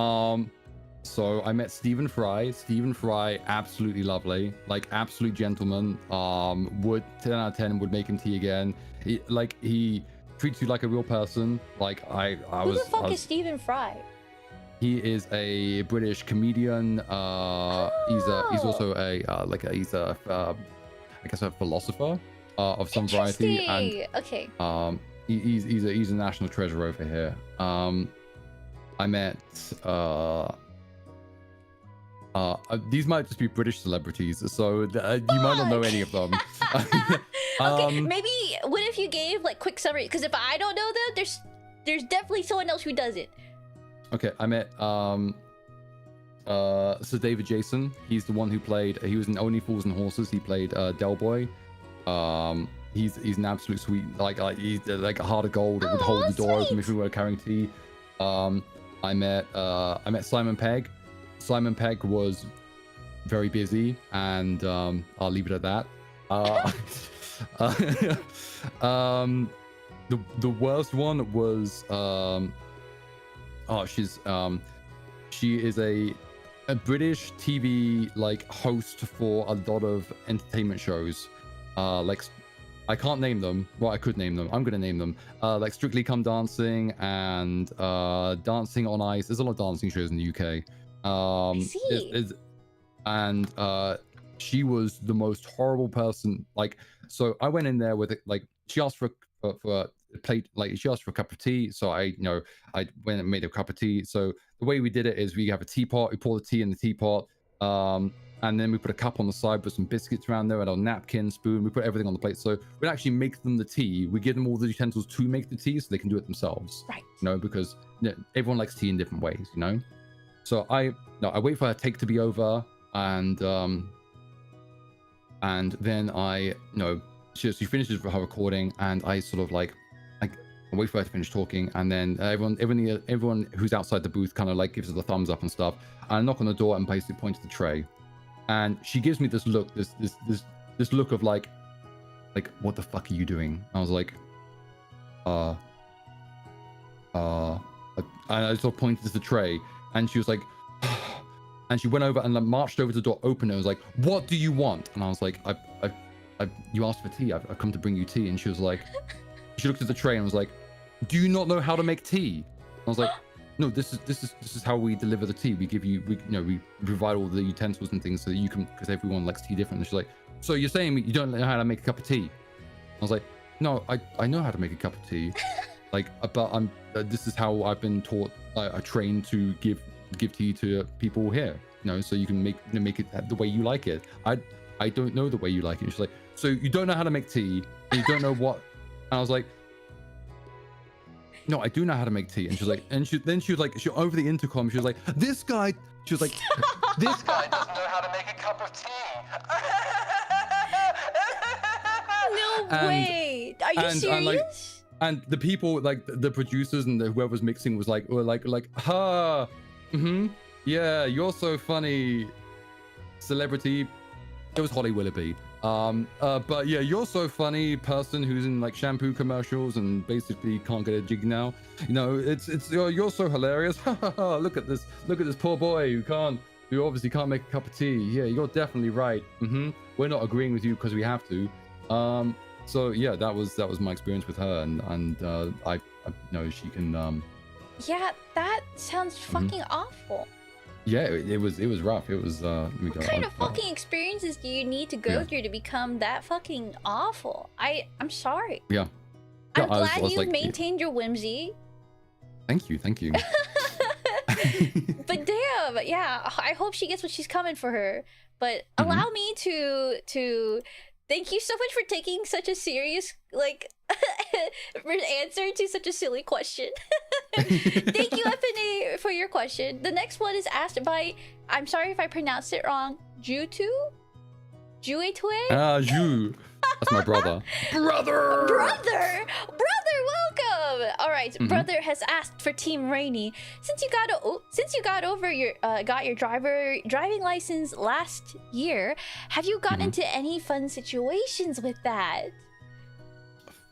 So I met Stephen Fry. Stephen Fry, absolutely lovely, like absolute gentleman. Would 10 out of 10 would make him tea again. He treats you like a real person. Like Who the fuck is Stephen Fry? He is a British comedian. He's also a I guess a philosopher of some variety. And okay. He's a national treasure over here. I met these might just be British celebrities, so you might not know any of them. Okay, maybe what if you gave like quick summary? Because if I don't know them, there's definitely someone else who does it. Okay, I met Sir David Jason. He's the one who played. He was in Only Fools and Horses. He played Del Boy. He's an absolute sweet. He's like a heart of gold. It would hold the door open if we were carrying tea. I met Simon Pegg. Simon Pegg was very busy, and I'll leave it at that. The worst one was she is a British TV like host for a lot of entertainment shows. I can't name them. Well, I could name them. I'm gonna name them. Like Strictly Come Dancing and Dancing on Ice. There's a lot of dancing shows in the UK. I see. And she was the most horrible person. Like, so I went in there with it. Like, she asked for a plate. Like, she asked for a cup of tea. So I went and made a cup of tea. So the way we did it is we have a teapot. We pour the tea in the teapot. And then we put a cup on the side with some biscuits around there and a napkin, spoon. We put everything on the plate. So we actually make them the tea. We give them all the utensils to make the tea so they can do it themselves. Right. You know, because everyone likes tea in different ways, you know? So I wait for her take to be over, and then she finishes her recording, and I sort of I wait for her to finish talking, and then everyone who's outside the booth kind of like gives her the thumbs up and stuff. I knock on the door and basically point to the tray. And she gives me this look, this look of like, what the fuck are you doing? I was like, and I sort of pointed to the tray, and she was like, and she went over and marched over to the door, opened it, and was like, what do you want? And I was like, you asked for tea. I've come to bring you tea. And she was like, she looked at the tray and was like, do you not know how to make tea? I was like, no, this is how we deliver the tea. We give you, we provide all the utensils and things so that you can, because everyone likes tea different. And she's like, so you're saying you don't know how to make a cup of tea? I was like, no, I know how to make a cup of tea. But this is how I've been taught. I trained to give tea to people here, so you can make it the way you like it. I don't know the way you like it. And she's like, so you don't know how to make tea, and you don't know what? And I was like, no, I do know how to make tea. And she's like, she was like, over the intercom, she was like, this guy doesn't know how to make a cup of tea. No way. Are you serious? And the people, like the producers and whoever's mixing was like, ha, yeah, you're so funny, celebrity. It was Holly Willoughby. But yeah, you're so funny, person who's in like shampoo commercials and basically can't get a jig now. It's you're so hilarious. Look at this poor boy who obviously can't make a cup of tea. Yeah, you're definitely right. We're not agreeing with you because we have to. So yeah, that was my experience with her, and I know she can. Yeah, that sounds fucking awful. Yeah, it was rough. It was. What kind of fucking experiences do you need to go through to become that fucking awful? I'm sorry. Yeah. I'm glad you maintained your whimsy. Thank you. But damn, yeah. I hope she gets what she's coming for her. But allow me to thank you so much for taking such a serious answer to such a silly question. Thank you, Ep43, for your question. The next one is asked by, I'm sorry if I pronounced it wrong, Juetue? Ju. That's my brother. Brother, welcome. All right. Brother has asked for Team Rainy. Since you got over your driving license last year, have you gotten into any fun situations with that?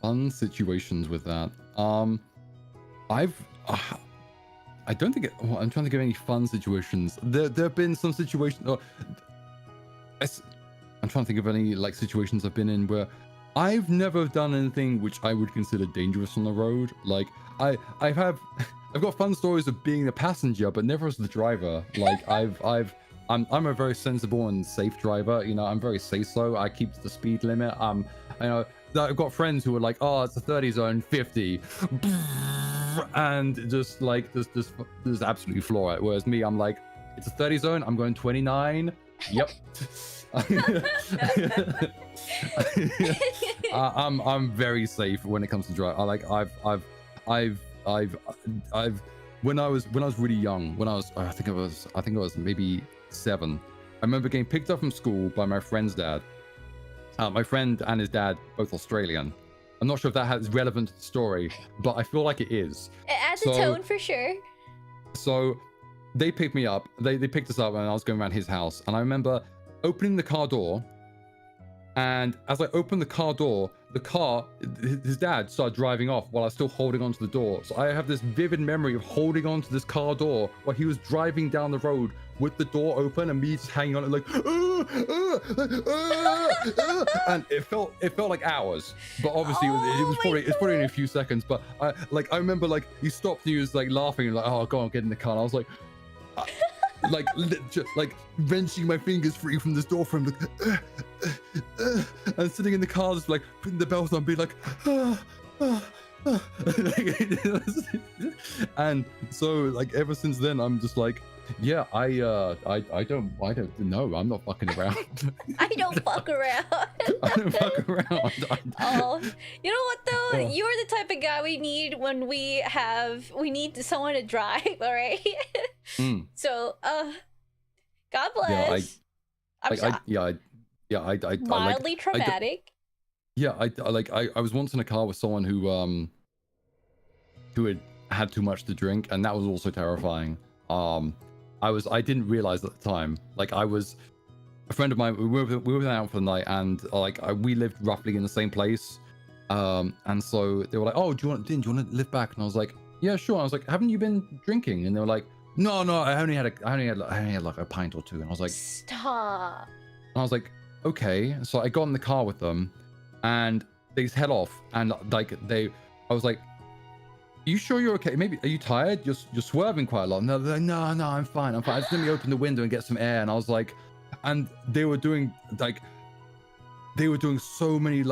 Fun situations with that. I don't think I'm trying to think of any fun situations. There have been some situations. I'm trying to think of any like situations I've been in where I've never done anything which I would consider dangerous on the road. Like I've got fun stories of being the passenger, but never as the driver. Like I'm a very sensible and safe driver. You know, I'm very say-so. I keep to the speed limit. You know, I've got friends who are like, oh, it's a 30 zone, 50, and just like just absolutely floor it. Whereas me, I'm like, it's a 30 zone. I'm going 29. Yep. I'm very safe when it comes to drive. I've when I was really young, I think I was maybe 7. I remember getting picked up from school by my friend's dad. My friend and his dad, both Australian. I'm not sure if that has relevant to the story, but I feel like it is. It adds a tone for sure. So they picked me up. They picked us up and I was going around his house. And I remember opening the car door. And as I opened the car door, his dad started driving off while I was still holding onto the door. So I have this vivid memory of holding onto this car door while he was driving down the road with the door open and me just hanging on it like, and it felt like hours. But obviously it was probably in a few seconds. But I remember like he stopped and he was like laughing and like, oh, go on, get in the car. And I was like, like wrenching my fingers free from this door frame, like, and sitting in the car just like putting the belt on, being like, and so like ever since then I'm just like, yeah, I don't know, I'm not fucking around. I don't fuck around. I don't fuck around. Oh, you know what though? Oh. You're the type of guy we need when we need someone to drive. All right. So, God bless. Mildly traumatic. I was once in a car with someone who had too much to drink, and that was also terrifying. I didn't realize at the time. Like I was a friend of mine. We were out for the night, and we lived roughly in the same place. And so they were like, "Oh, do you want to live back?" And I was like, "Yeah, sure." I was like, "Haven't you been drinking?" And they were like, "No, I only had like a pint or two." And I was like, "Stop." And I was like, "Okay." So I got in the car with them, and they just head off. And I was like, "You sure you're okay? Maybe are you tired? You're swerving quite a lot." And they're like, no, I'm fine. Just let me open the window and get some air. And I was like, and they were doing so many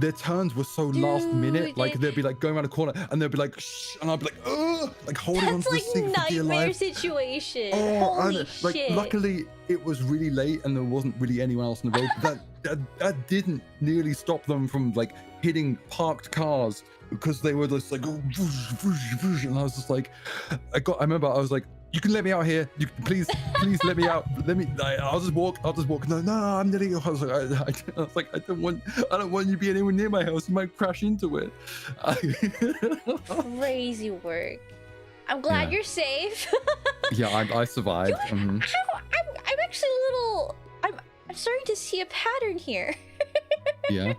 their turns were so last minute. Like they'd be like going around a corner and they'd be like, shh, and I'd be like, ugh, like holding onto the seat for dear life. That's like nightmare situation. Holy shit. Luckily it was really late and there wasn't really anyone else on the road. That didn't nearly stop them from like hitting parked cars, because they were just like, oh, whoosh, whoosh, whoosh. And I was just like, I remember I was like, "You can let me out here. You please let me out. I'll just walk. No, I'm letting you." I was like, I don't want you to be anywhere near my house. You might crash into it. Crazy work. I'm glad you're safe. Yeah, I survived. I'm actually a little. I'm starting to see a pattern here. Yeah.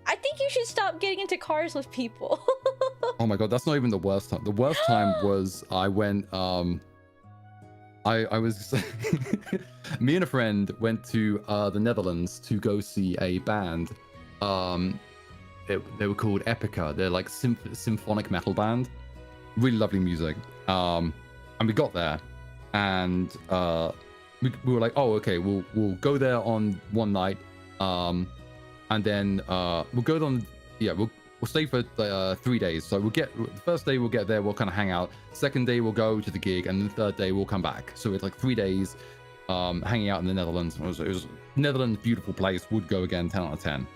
I think you should stop getting into cars with people. Oh my god, that's not even the worst time. The worst time was I went I was me and a friend went to the Netherlands to go see a band. They were called Epica. They're like symphonic metal band. Really lovely music. And we got there and we were like, "Oh, okay, we'll go there on one night. And then we'll go on. Yeah, we'll stay for 3 days. So the first day we'll get there, we'll kind of hang out. Second day we'll go to the gig, and the third day we'll come back. So it's like 3 days hanging out in the Netherlands. It was Netherlands, beautiful place. Would go again, 10 out of 10.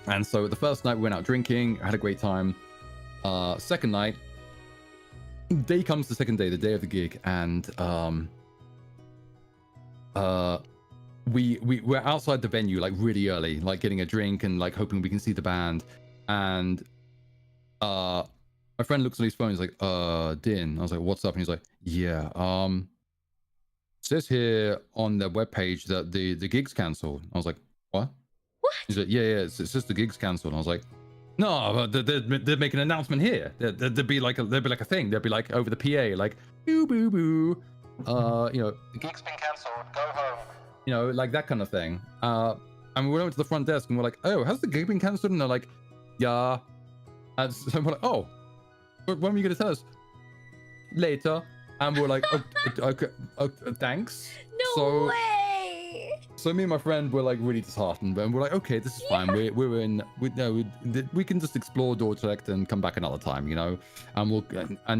And so the first night we went out drinking, had a great time. Second night, day comes the second day, the day of the gig, and we're outside the venue like really early, like getting a drink and like hoping we can see the band. And my friend looks at his phone. He's like, Din. I was like, what's up? And he's like, yeah, says here on their webpage that the gig's cancelled. I was like, what? What? He's like, yeah, it says the gig's cancelled. I was like, no, but they'd make an announcement here. There'd be like a thing. There'd be like over the PA, like, boo, boo, boo. You know, the gig's been cancelled. Go home. You know, like that kind of thing. And we went over to the front desk and we're like, oh, has the gig been cancelled? And they're like, yeah. And so we're like, oh, when were you going to tell us? Later. And we're like, okay, thanks. No way. So me and my friend were like really disheartened, and we're like, okay, this is fine. We can just explore Dortrecht and come back another time, you know. And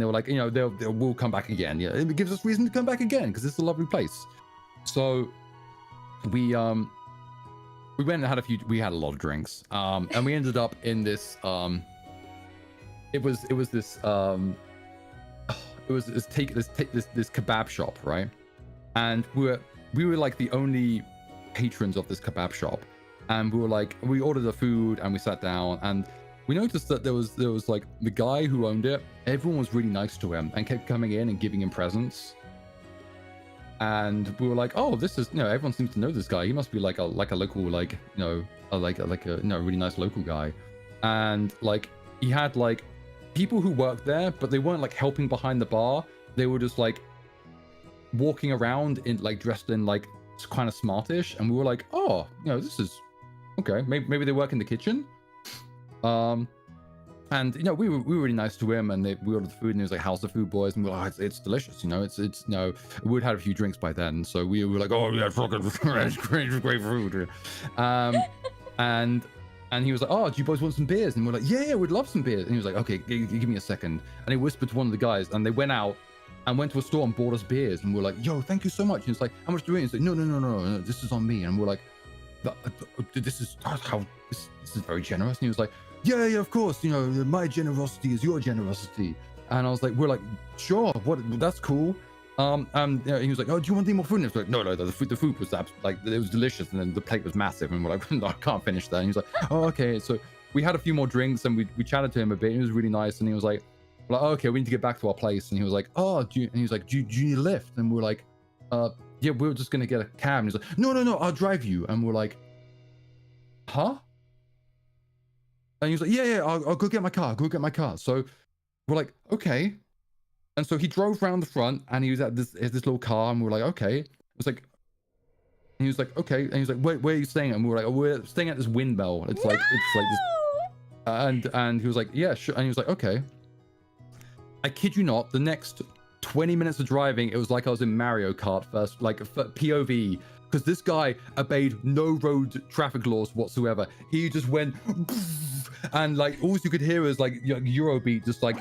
they were like, you know, we'll come back again. Yeah, it gives us reason to come back again because it's a lovely place. So we went and had a lot of drinks, and we ended up in this it was this kebab shop, right? And we were like the only patrons of this kebab shop, and we ordered the food and we sat down, and we noticed that there was like the guy who owned it. Everyone was really nice to him and kept coming in and giving him presents. And we were like, oh, this is, you know, everyone seems to know this guy. He must be like a local, like, you know, really nice local guy. And like he had like people who worked there, but they weren't like helping behind the bar. They were just like walking around in like dressed in like kind of smartish, and we were like, oh, you know, this is okay. Maybe they work in the kitchen. And you know, we were really nice to him, and we ordered the food, and he was like, how's the food, boys? And we were like, it's delicious, you know. It's you know, we'd had a few drinks by then, so we were like, oh yeah, fucking great food. And he was like, oh, do you boys want some beers? And we're like, yeah, we'd love some beers. And he was like, okay, give me a second. And he whispered to one of the guys, and they went out and went to a store and bought us beers. And we're like, yo, thank you so much. And it's like, how much do we need? He's like, no, this is on me. And we're like, this is very generous. And he was like, yeah, of course, you know, my generosity is your generosity. And I was like, we're like, sure, that's cool. And you know, he was like, oh, do you want any more food? And I was like, no, the food was like, it was delicious, and then the plate was massive, and we're like, no, I can't finish that. And he was like, oh, okay. So we had a few more drinks, and we chatted to him a bit. He was really nice, and he was like, oh, okay, we need to get back to our place. And he was like, oh, do you need a lift? And we're like, yeah, we were just gonna get a cab. And he's like, no, I'll drive you. And we're like, huh? And he was like, yeah, I'll go get my car. So we're like, okay. And so he drove around the front, and he was at this little car, and we were like, okay. It was like, and he was like, okay. And he was like, where are you staying at? And we were like, oh, we're staying at this windmill. It's like this. And he was like, yeah, sure. And he was like, okay. I kid you not, the next 20 minutes of driving, it was like I was in Mario Kart first, like POV, because this guy obeyed no road traffic laws whatsoever. He just went, and like all you could hear was like Eurobeat, just like.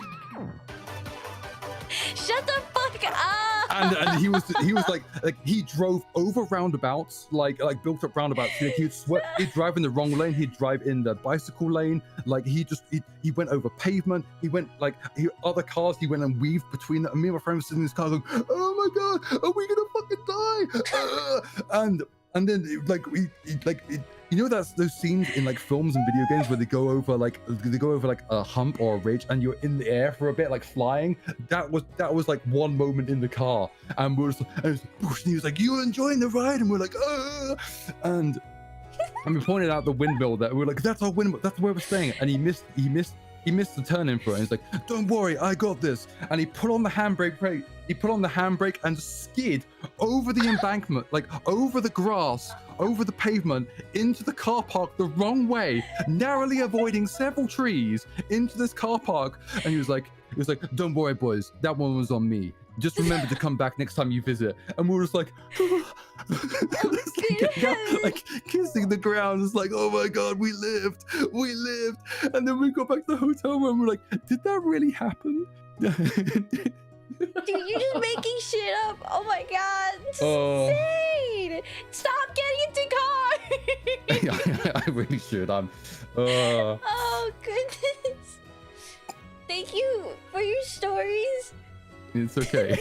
Shut the fuck up! And he was like he drove over roundabouts, like built up roundabouts. Like he'd drive in the wrong lane. He'd drive in the bicycle lane. Like he went over pavement. He went other cars. He went and weaved between them. And me and my friend were sitting in this car going, "Oh my god, are we gonna fucking die?" And then you know those scenes in like films and video games where they go over like a hump or a ridge, and you're in the air for a bit, like flying. That was like one moment in the car, and he was like, "You enjoying the ride?" And we're like, and we pointed out the windmill that we're like, "That's our windmill. That's where we're staying." And he missed the turn in for it. And he's like, "Don't worry, I got this." And he put on the handbrake. He put on the handbrake and skid over the embankment, like over the grass, over the pavement, into the car park the wrong way, narrowly avoiding several trees into this car park. And he was like, "Don't worry, boys, that one was on me. Just remember to come back next time you visit." And we were just like, like kissing the ground. It's like, oh my god, we lived. And then we got back to the hotel room. We're like, did that really happen? Dude, you're just making shit up. Oh my god, this is insane. Stop getting into car. I really should. Oh goodness. Thank you for your stories. It's okay.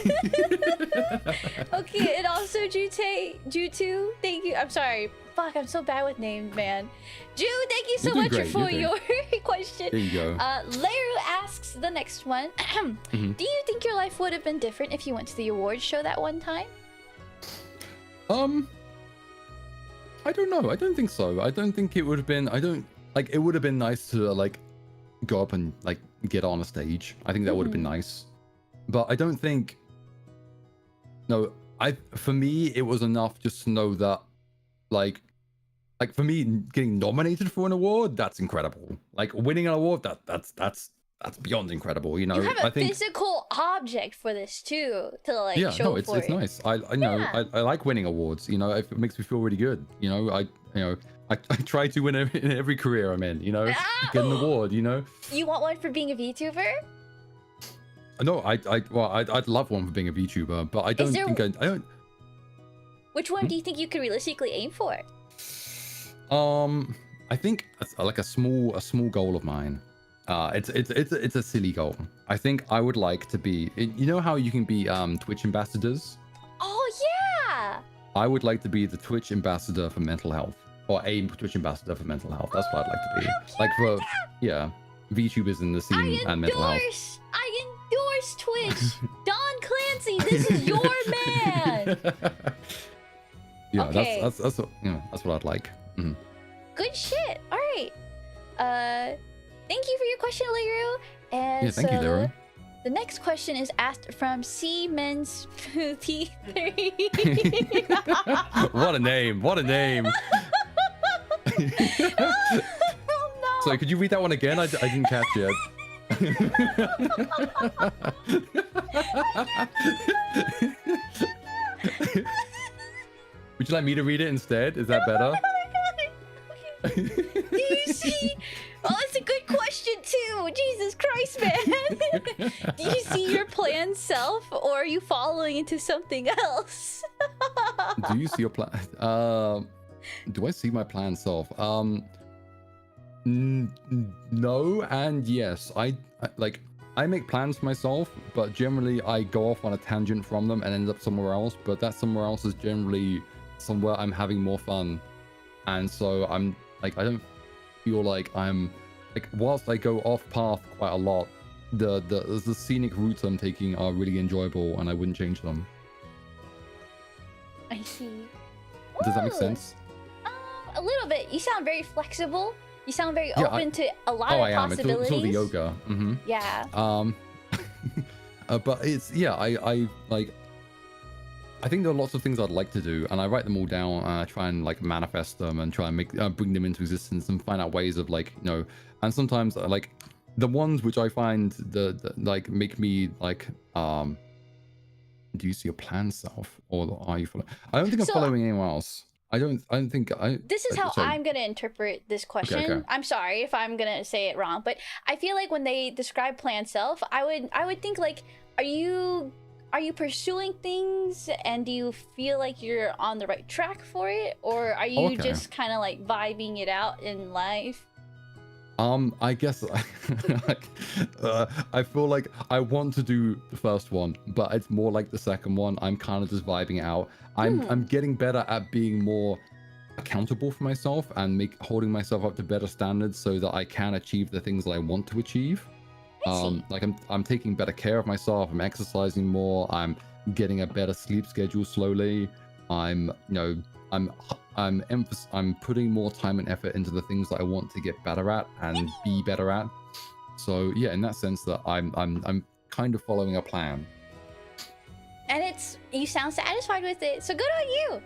Okay, and also Jutu, thank you. I'm sorry. Fuck, I'm so bad with names, man. Ju, thank you so You're doing much great, for you're your question. There you go. Leru asks the next one. Do you think your life would have been different if you went to the awards show that one time? I don't know. I don't think so. I don't think it would have been. I don't like. It would have been nice to like go up and like get on a stage. I think that would have been nice. But I don't think. No, for me it was enough just to know that, like for me getting nominated for an award, that's incredible. Like winning an award, that's beyond incredible. You know, You have a I think, physical object for this too to like yeah, show no, it's for it. nice. I know Yeah. I like winning awards. You know, it makes me feel really good. You know, I try to win in every career I'm in. You know, get an award. You know. You want one for being a VTuber? No, I'd love one for being a VTuber, but I don't think I don't. Which one do you think you could realistically aim for? I think like a small goal of mine. It's a silly goal. I think I would like to be. You know how you can be Twitch ambassadors? Oh yeah. I would like to be the Twitch ambassador for mental health, or a Twitch ambassador for mental health. That's what I'd like to be. Like for VTubers in the scene and mental health. I endorse Twitch. Don Clancy, this is your man. Yeah, Okay. that's what, that's what I'd like. Good shit. All right. Thank you for your question, Leru. And Yeah, thank you, Leru. The next question is asked from Siemens P3. What a name! What a name! Oh no. Sorry, could you read that one again? I didn't catch it. Would you like me to read it instead? Is that better? Do you see? Oh, that's a good question too. Jesus Christ, man. Do you see your planned self, or are you falling into something else? Do you see your plan? Do I see my planned self? No and yes. I make plans for myself, but generally I go off on a tangent from them and end up somewhere else. But that somewhere else is generally somewhere I'm having more fun, and so I'm like, I don't feel like I'm like, whilst I go off path quite a lot, the scenic routes I'm taking are really enjoyable, and I wouldn't change them. I see. Does that make Ooh. sense? A little bit. You sound very flexible. You sound very open to a lot of I am. possibilities. It's all the yoga. Yeah. But it's I think there are lots of things I'd like to do, and I write them all down, and I try and like manifest them and try and make bring them into existence and find out ways of like, you know, and sometimes like the ones which I find the like make me like do you see your planned self, or are you following? I don't think I'm following anyone else. I don't think I. This is how I'm gonna interpret this question. Okay. I'm sorry if I'm gonna say it wrong, but I feel like when they describe planned self, I would think like, are you pursuing things, and do you feel like you're on the right track for it, or are you just kind of like vibing it out in life? I guess I feel like I want to do the first one, but it's more like the second one. I'm kind of just vibing it out. I'm getting better at being more accountable for myself and holding myself up to better standards so that I can achieve the things that I want to achieve. Like I'm taking better care of myself. I'm exercising more. I'm getting a better sleep schedule slowly. I'm putting more time and effort into the things that I want to get better at and be better at. So yeah, in that sense, that I'm kind of following a plan. And you sound satisfied with it, so good on you.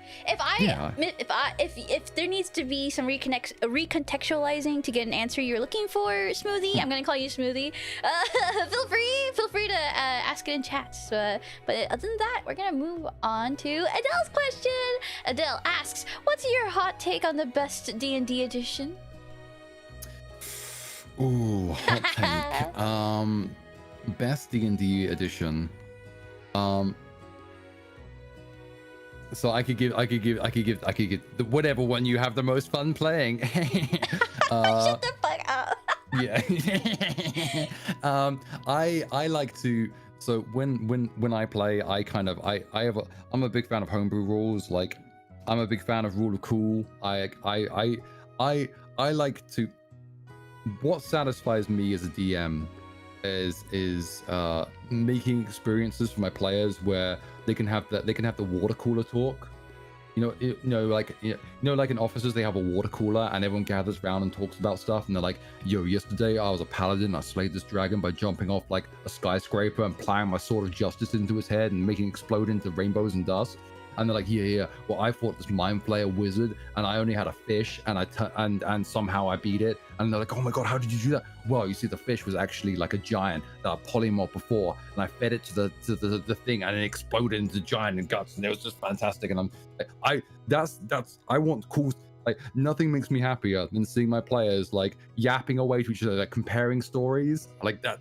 If there needs to be some recontextualizing to get an answer you're looking for, Smoothie, I'm gonna call you Smoothie. Feel free to ask it in chats. But other than that, we're gonna move on to Adele's question. Adele asks, "What's your hot take on the best D&D edition?" Ooh, hot take. Best D&D edition. So I could give whatever one you have the most fun playing. Shut the fuck up. Yeah. I like to So when I play, I'm a big fan of homebrew rules. Like, I'm a big fan of rule of cool. I like to. What satisfies me as a DM is making experiences for my players where they can have the water cooler talk. Like in offices they have a water cooler and everyone gathers around and talks about stuff, and they're like, yo, yesterday I was a paladin, I slayed this dragon by jumping off like a skyscraper and plowing my sword of justice into his head and making it explode into rainbows and dust. And they're like, yeah, well, I fought this mind flayer wizard and I only had a fish and somehow I beat it. And they're like, oh my god, how did you do that? Well, you see, the fish was actually like a giant that I polymorphed before, and I fed it to the thing and it exploded into giant and guts, and it was just fantastic. And I want cool. Like, nothing makes me happier than seeing my players like yapping away to each other, like comparing stories. Like that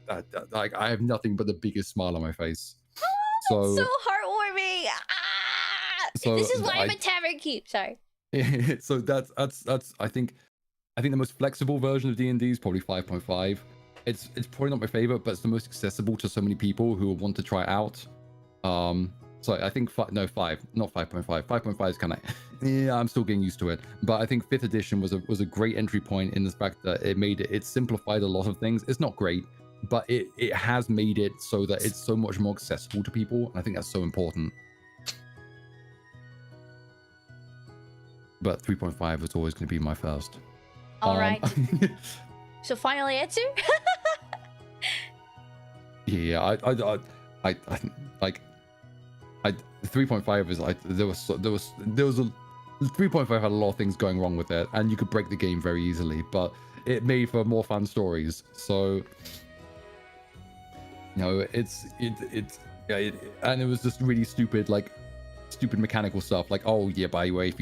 like, I have nothing but the biggest smile on my face. So heartwarming. So this is why I'm a tavern keep. Sorry. So that's I think the most flexible version of D&D is probably 5.5. It's probably not my favorite, but it's the most accessible to so many people who want to try it out. So I think 5, not 5.5. 5.5 is kind of, yeah, I'm still getting used to it. But I think 5th edition was a great entry point in the fact that it simplified a lot of things. It's not great, but it has made it so that it's so much more accessible to people, and I think that's so important. But 3.5 was always going to be my first. All right. So final answer? Yeah, I 3.5 is like there was a 3.5 had a lot of things going wrong with it, and you could break the game very easily, but it made for more fun stories. So and it was just really stupid mechanical stuff, like, oh yeah, by the way, if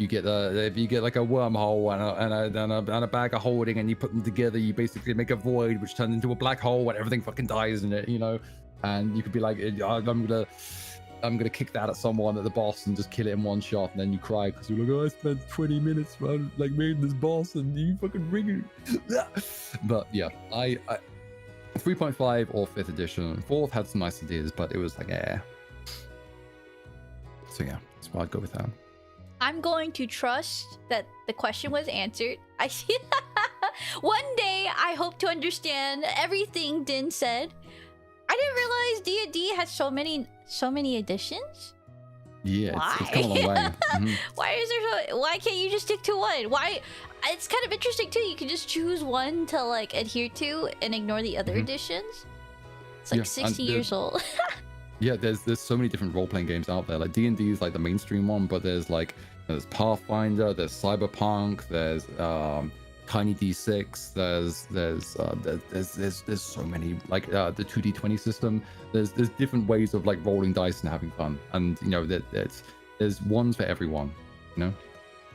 you get like a wormhole and a bag of holding and you put them together, you basically make a void which turns into a black hole and everything fucking dies in it, and you could be like, I'm gonna kick that at someone at the boss and just kill it in one shot, and then you cry because you're like, oh, I spent 20 minutes like making this boss and you fucking ring it. But yeah, I 3.5 or 5th edition. 4th had some nice ideas, but it was like, so yeah, that's why I'd go with that. I'm going to trust that the question was answered. I see. One day, I hope to understand everything Din said. I didn't realize D&D has so many editions. Yeah, it's come a long way. Mm-hmm. Why can't you just stick to one? Why? It's kind of interesting too. You can just choose one to like adhere to and ignore the other editions. It's like 60 years old. Yeah, there's so many different role-playing games out there. Like D&D is like the mainstream one, but there's Pathfinder, there's Cyberpunk, there's Tiny D6, there's so many, like the 2D20 system. There's different ways of like rolling dice and having fun, and there's ones for everyone.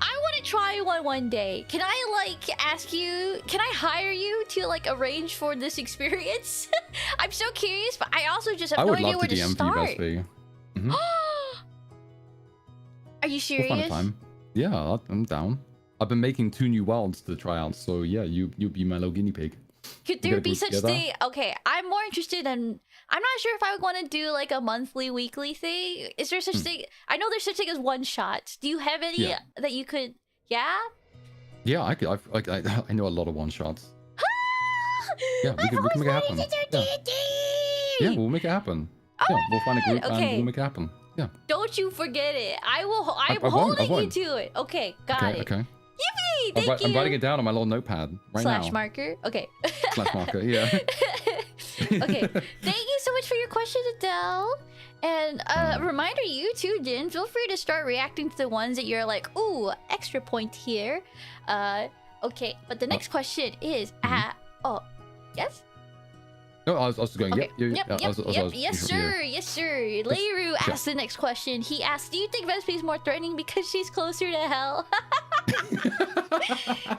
I want to try one day. Can I ask you? Can I hire you to like arrange for this experience? I'm so curious, but I also just have no idea where to start. I would love to DM for you, Vespy. Mm-hmm. Are you serious? We'll find a time. Yeah, I'm down. I've been making 2 new worlds to try out, so yeah, you'll be my little guinea pig. Could there be such thing? Okay, I'm more interested in. I'm not sure if I would want to do like a monthly, weekly thing. Is there such thing? I know there's such thing as one shots. Do you have any that you could? Yeah. Yeah, I know a lot of one shots. Yeah, we can make it happen. Yeah, we'll make it happen. Yeah, we'll find a group and we'll make it happen. Yeah. Don't you forget it. I'm holding you to it. Okay, got it. Okay. Yippee! Thank you. I'm writing it down on my little notepad right now. Slash marker. Okay. Slash marker. Yeah. Okay. Thank you so much for your question, Adele. And reminder, you too, Din. Feel free to start reacting to the ones that you're like, ooh, extra point here. Okay. But the next question is, oh, yes. No, I was just going. Okay. Yep. Yes, sir. Leiru asked the next question. He asked, "Do you think Vespy is more threatening because she's closer to hell?"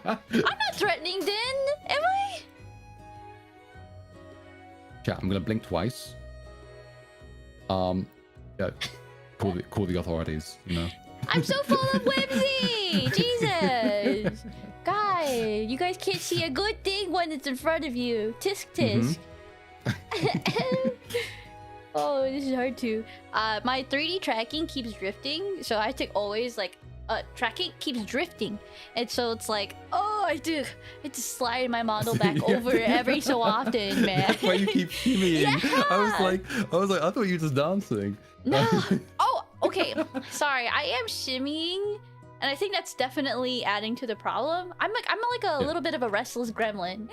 I'm not threatening, Din. Am I? Chat. I'm gonna blink twice. Yeah. Call the authorities. I'm so full of whimsy. Jesus, guys, you guys can't see a good thing when it's in front of you. Tisk tisk. Oh, this is hard too. My 3D tracking keeps drifting, so I have to always like tracking keeps drifting, and so it's like, oh, I have to slide my model back over every so often, man. That's why you keep shimmying. Yeah. I was like, I thought you were just dancing. No. Oh, okay. Sorry, I am shimmying, and I think that's definitely adding to the problem. I'm like a little bit of a restless gremlin.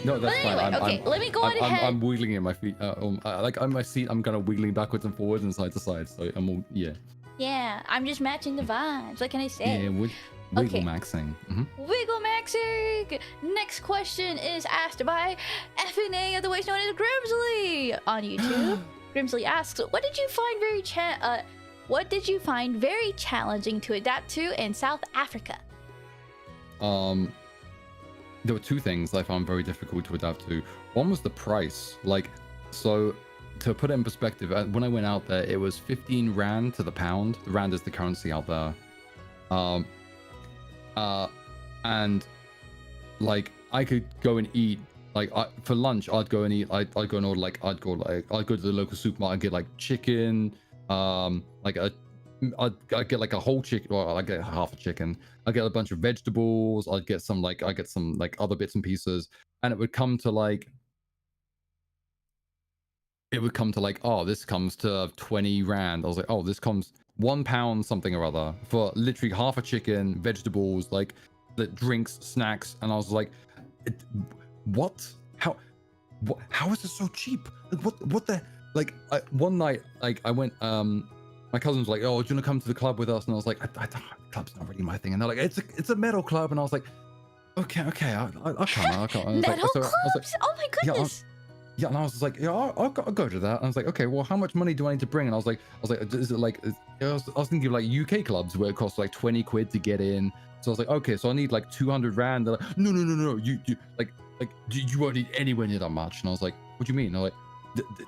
No, that's But anyway, fine. okay, let me go ahead. I'm wiggling in my feet. Like on my seat, I'm kind of wiggling backwards and forwards and side to side. So I'm all, yeah. Yeah, I'm just matching the vibes. What can I say? Yeah, wiggle maxing. Wiggle maxing! Next question is asked by FNA, otherwise known as Grimsley, on YouTube. Grimsley asks, what did you find very challenging to adapt to in South Africa? There were two things I found very difficult to adapt to. One was the price. Like, so to put it in perspective, when I went out there, it was 15 rand to the pound. The rand is the currency out there. And like I could go and eat, like for lunch I'd go and eat, I'd go and order, like I'd go to the local supermarket and get like chicken, like I'd get like a whole chicken, or I'd get half a chicken. I'd get a bunch of vegetables. I'd get some like other bits and pieces, and it would come to like oh, this comes to 20 rand. I was like, oh, this comes £1 something or other for literally half a chicken, vegetables, like the drinks, snacks, and I was like, what? How is this so cheap? Like, what the, like one night, like I went, my cousin was like, oh, do you want to come to the club with us? And I was like, I don't, club's not really my thing. And they're like, it's a metal club. And I was like, okay, I'll come. Metal clubs? Oh my goodness. Yeah, and I was just like, yeah, I'll go to that. And I was like, okay, well, how much money do I need to bring? And I was like, is it like, I was thinking of like UK clubs where it costs like 20 quid to get in. So I was like, okay, so I need like 200 rand. They're like, no, you you won't need anywhere near that much. And I was like, what do you mean? And they're like,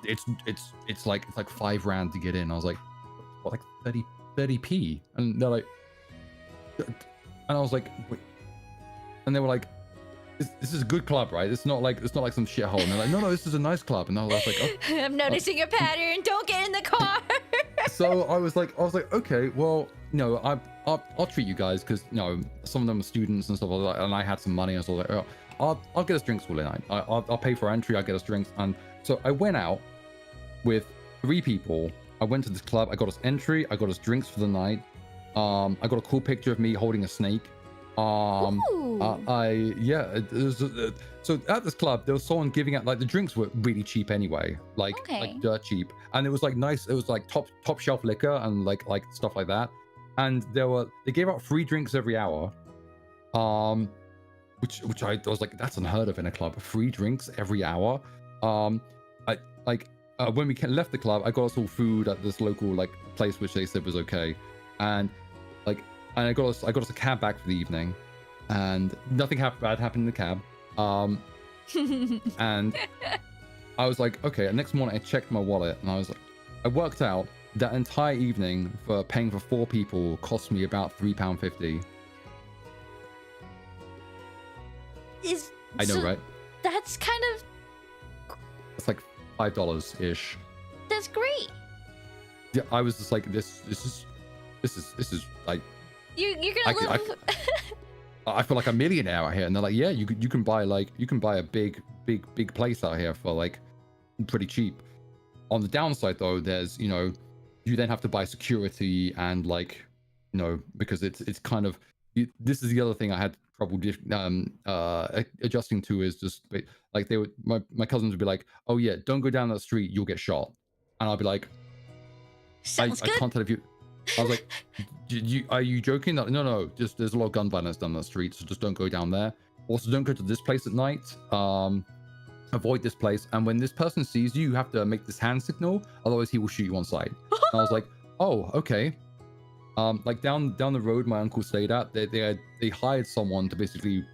it's like 5 rand to get in. I was like, what, like 30p? And they're like, and I was like, wait. And they were like, this is a good club, right? It's not like some shithole. And they're like, no, this is a nice club. And I was like, oh. I'm noticing a pattern. Don't get in the car. So I was like, okay, well, no, I'll treat you guys, because some of them are students and stuff like that, and I had some money, and so I was like, oh, I'll get us drinks all night. I'll pay for entry. I'll get us drinks. And so I went out with 3 people. I went to this club. I got us entry. I got us drinks for the night. I got a cool picture of me holding a snake. So at this club there was someone giving out, like, the drinks were really cheap anyway, like dirt cheap, and it was like nice, it was like top shelf liquor and like stuff like that, and they gave out free drinks every hour, which I was like, that's unheard of in a club, free drinks every hour. When we left the club, I got us all food at this local like place which they said was okay, and I got us a cab back for the evening, and nothing bad happened in the cab. And I was like, okay. Next morning, I checked my wallet, and I worked out that entire evening for paying for 4 people cost me about £3.50. I know, right? That's kind of. It's like $5 ish. That's great. Yeah, I was just like, this is like. You're gonna live. I feel like a millionaire out here, and they're like, yeah, you can buy a big place out here for like pretty cheap. On the downside though, there's you then have to buy security, and like because it's kind of, this is the other thing I had trouble adjusting to, is just like my cousins would be like, oh yeah, don't go down that street, you'll get shot, and I'll be like, I can't tell if you. I was like, are you joking? No, just there's a lot of gun violence down that street, so just don't go down there. Also, don't go to this place at night. Avoid this place, and when this person sees you, you have to make this hand signal, otherwise he will shoot you on sight. And I was like, oh, okay. Like down the road my uncle stayed at, they hired someone to basically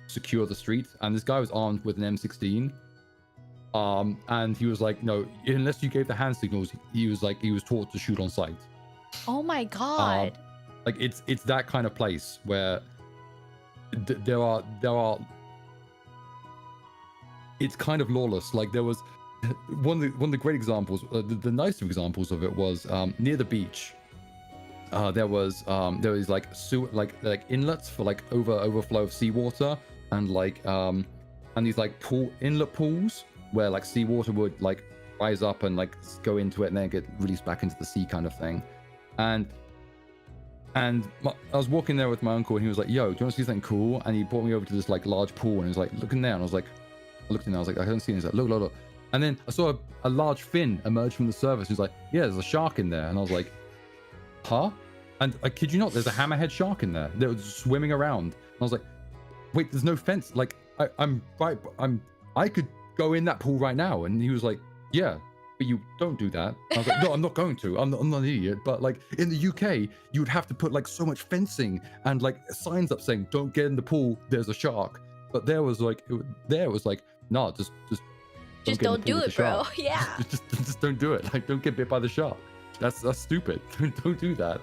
secure the street, and this guy was armed with an M16. And he was like, no, unless you gave the hand signals, he was taught to shoot on sight. Oh my god. Like it's that kind of place where there are it's kind of lawless. Like there was one of the great examples, the nicer examples of it was near the beach. There was like like inlets for like overflow of seawater, and like and these like inlet pools where like seawater would like rise up and like go into it and then get released back into the sea kind of thing. And I was walking there with my uncle, and he was like, "Yo, do you want to see something cool?" And he brought me over to this like large pool, and he was like, "Look in there." And I looked in there, I was like, "I don't see anything." He's like, "Look." And then I saw a large fin emerge from the surface. He was like, "Yeah, there's a shark in there." And I was like, "Huh?" And I kid you not, there's a hammerhead shark in there that was swimming around. And I was like, "Wait, there's no fence. Like, I could go in that pool right now." And he was like, "Yeah, but you don't do that." I was like, "No, I'm not going to. I'm not an idiot." But like in the UK, you would have to put like so much fencing and like signs up saying, "Don't get in the pool. There's a shark." But there was like, nah, just don't do it, bro. Yeah. just don't do it. Like, don't get bit by the shark. That's stupid. Don't do that.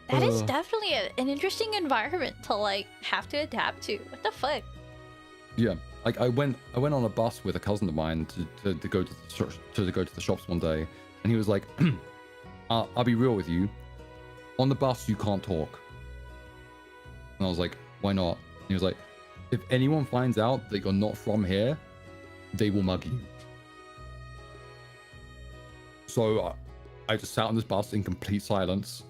That is definitely an interesting environment to like have to adapt to. What the fuck? Yeah, like I went on a bus with a cousin of mine to go to the shops one day, and he was like, "I'll be real with you. On the bus, you can't talk." And I was like, "Why not?" And he was like, "If anyone finds out that you're not from here, they will mug you." So I just sat on this bus in complete silence.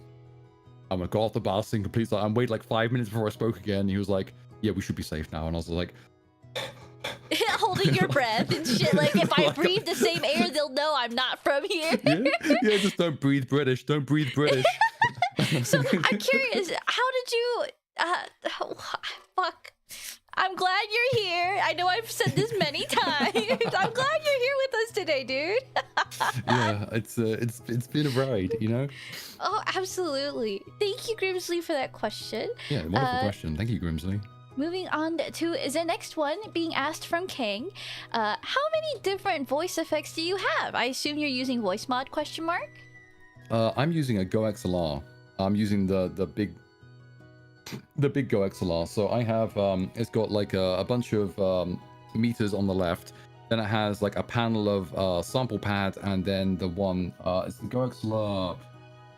I'm gonna go off the bus in complete silence. And waited like 5 minutes before I spoke again. He was like, "Yeah, we should be safe now." And I was like, holding your breath and shit. Like, if I breathe the same air, they'll know I'm not from here. Yeah, just don't breathe British. Don't breathe British. So I'm curious, how did you? Fuck. I'm glad you're here. I know I've said this many times. I'm glad you're here with us today, dude. Yeah, it's been a ride, you know. Oh, absolutely. Thank you, Grimsley, for that question. Yeah, wonderful question. Thank you, Grimsley. Moving on to the next one, being asked from King. How many different voice effects do you have? I assume you're using voice mod ? I'm using a Go XLR. I'm using the big Go XLR. So I have it's got like a bunch of meters on the left. Then it has like a panel of sample pad, and then the one it's the Go XLR.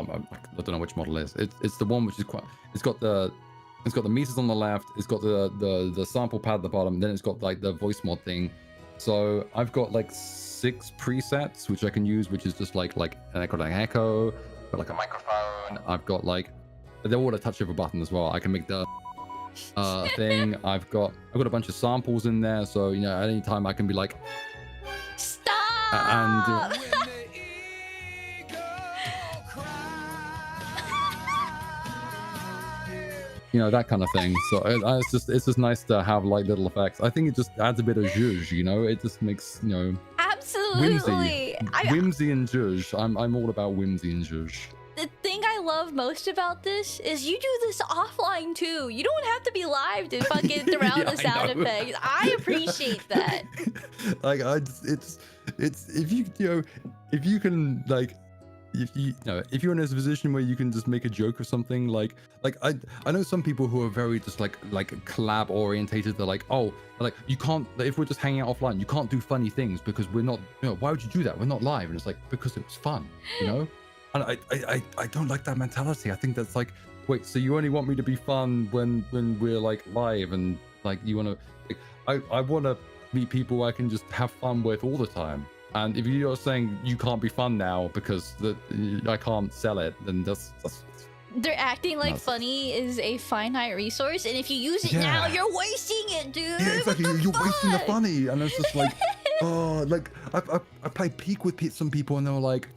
I don't know which model it is. It's the one which is quite. It's got the meters on the left. It's got the sample pad at the bottom. Then it's got like the voice mod thing. So I've got like 6 presets which I can use, which is just like and I got an echo, got like a microphone. I've got like they're all a touch of a button as well. I can make the thing. I've got a bunch of samples in there, so you know at any time I can be like, stop. And you know, that kind of thing. So it's just nice to have like little effects. I think it just adds a bit of zhuzh, you know. It just makes, you know, absolutely whimsy and zhuzh. I'm all about whimsy and zhuzh. The thing I love most about this is you do this offline too. You don't have to be live to fucking throw out the sound effects. I appreciate that. Like it's if you can like. If you're in a position where you can just make a joke or something, like I know some people who are very just like collab orientated. They're like, oh, like you can't, if we're just hanging out offline, you can't do funny things because we're not, you know, why would you do that? We're not live. And it's like, because it was fun, you know. And I don't like that mentality. I think that's like, wait, so you only want me to be fun when we're like live, and like you want to, like, I want to meet people I can just have fun with all the time. And if you're saying you can't be fun now because I can't sell it, then that's they're acting like funny is a finite resource, and if you use it now, you're wasting it, dude. Yeah, exactly. You're wasting the funny, and it's just like, oh, like I played Peak with some people, and they were like,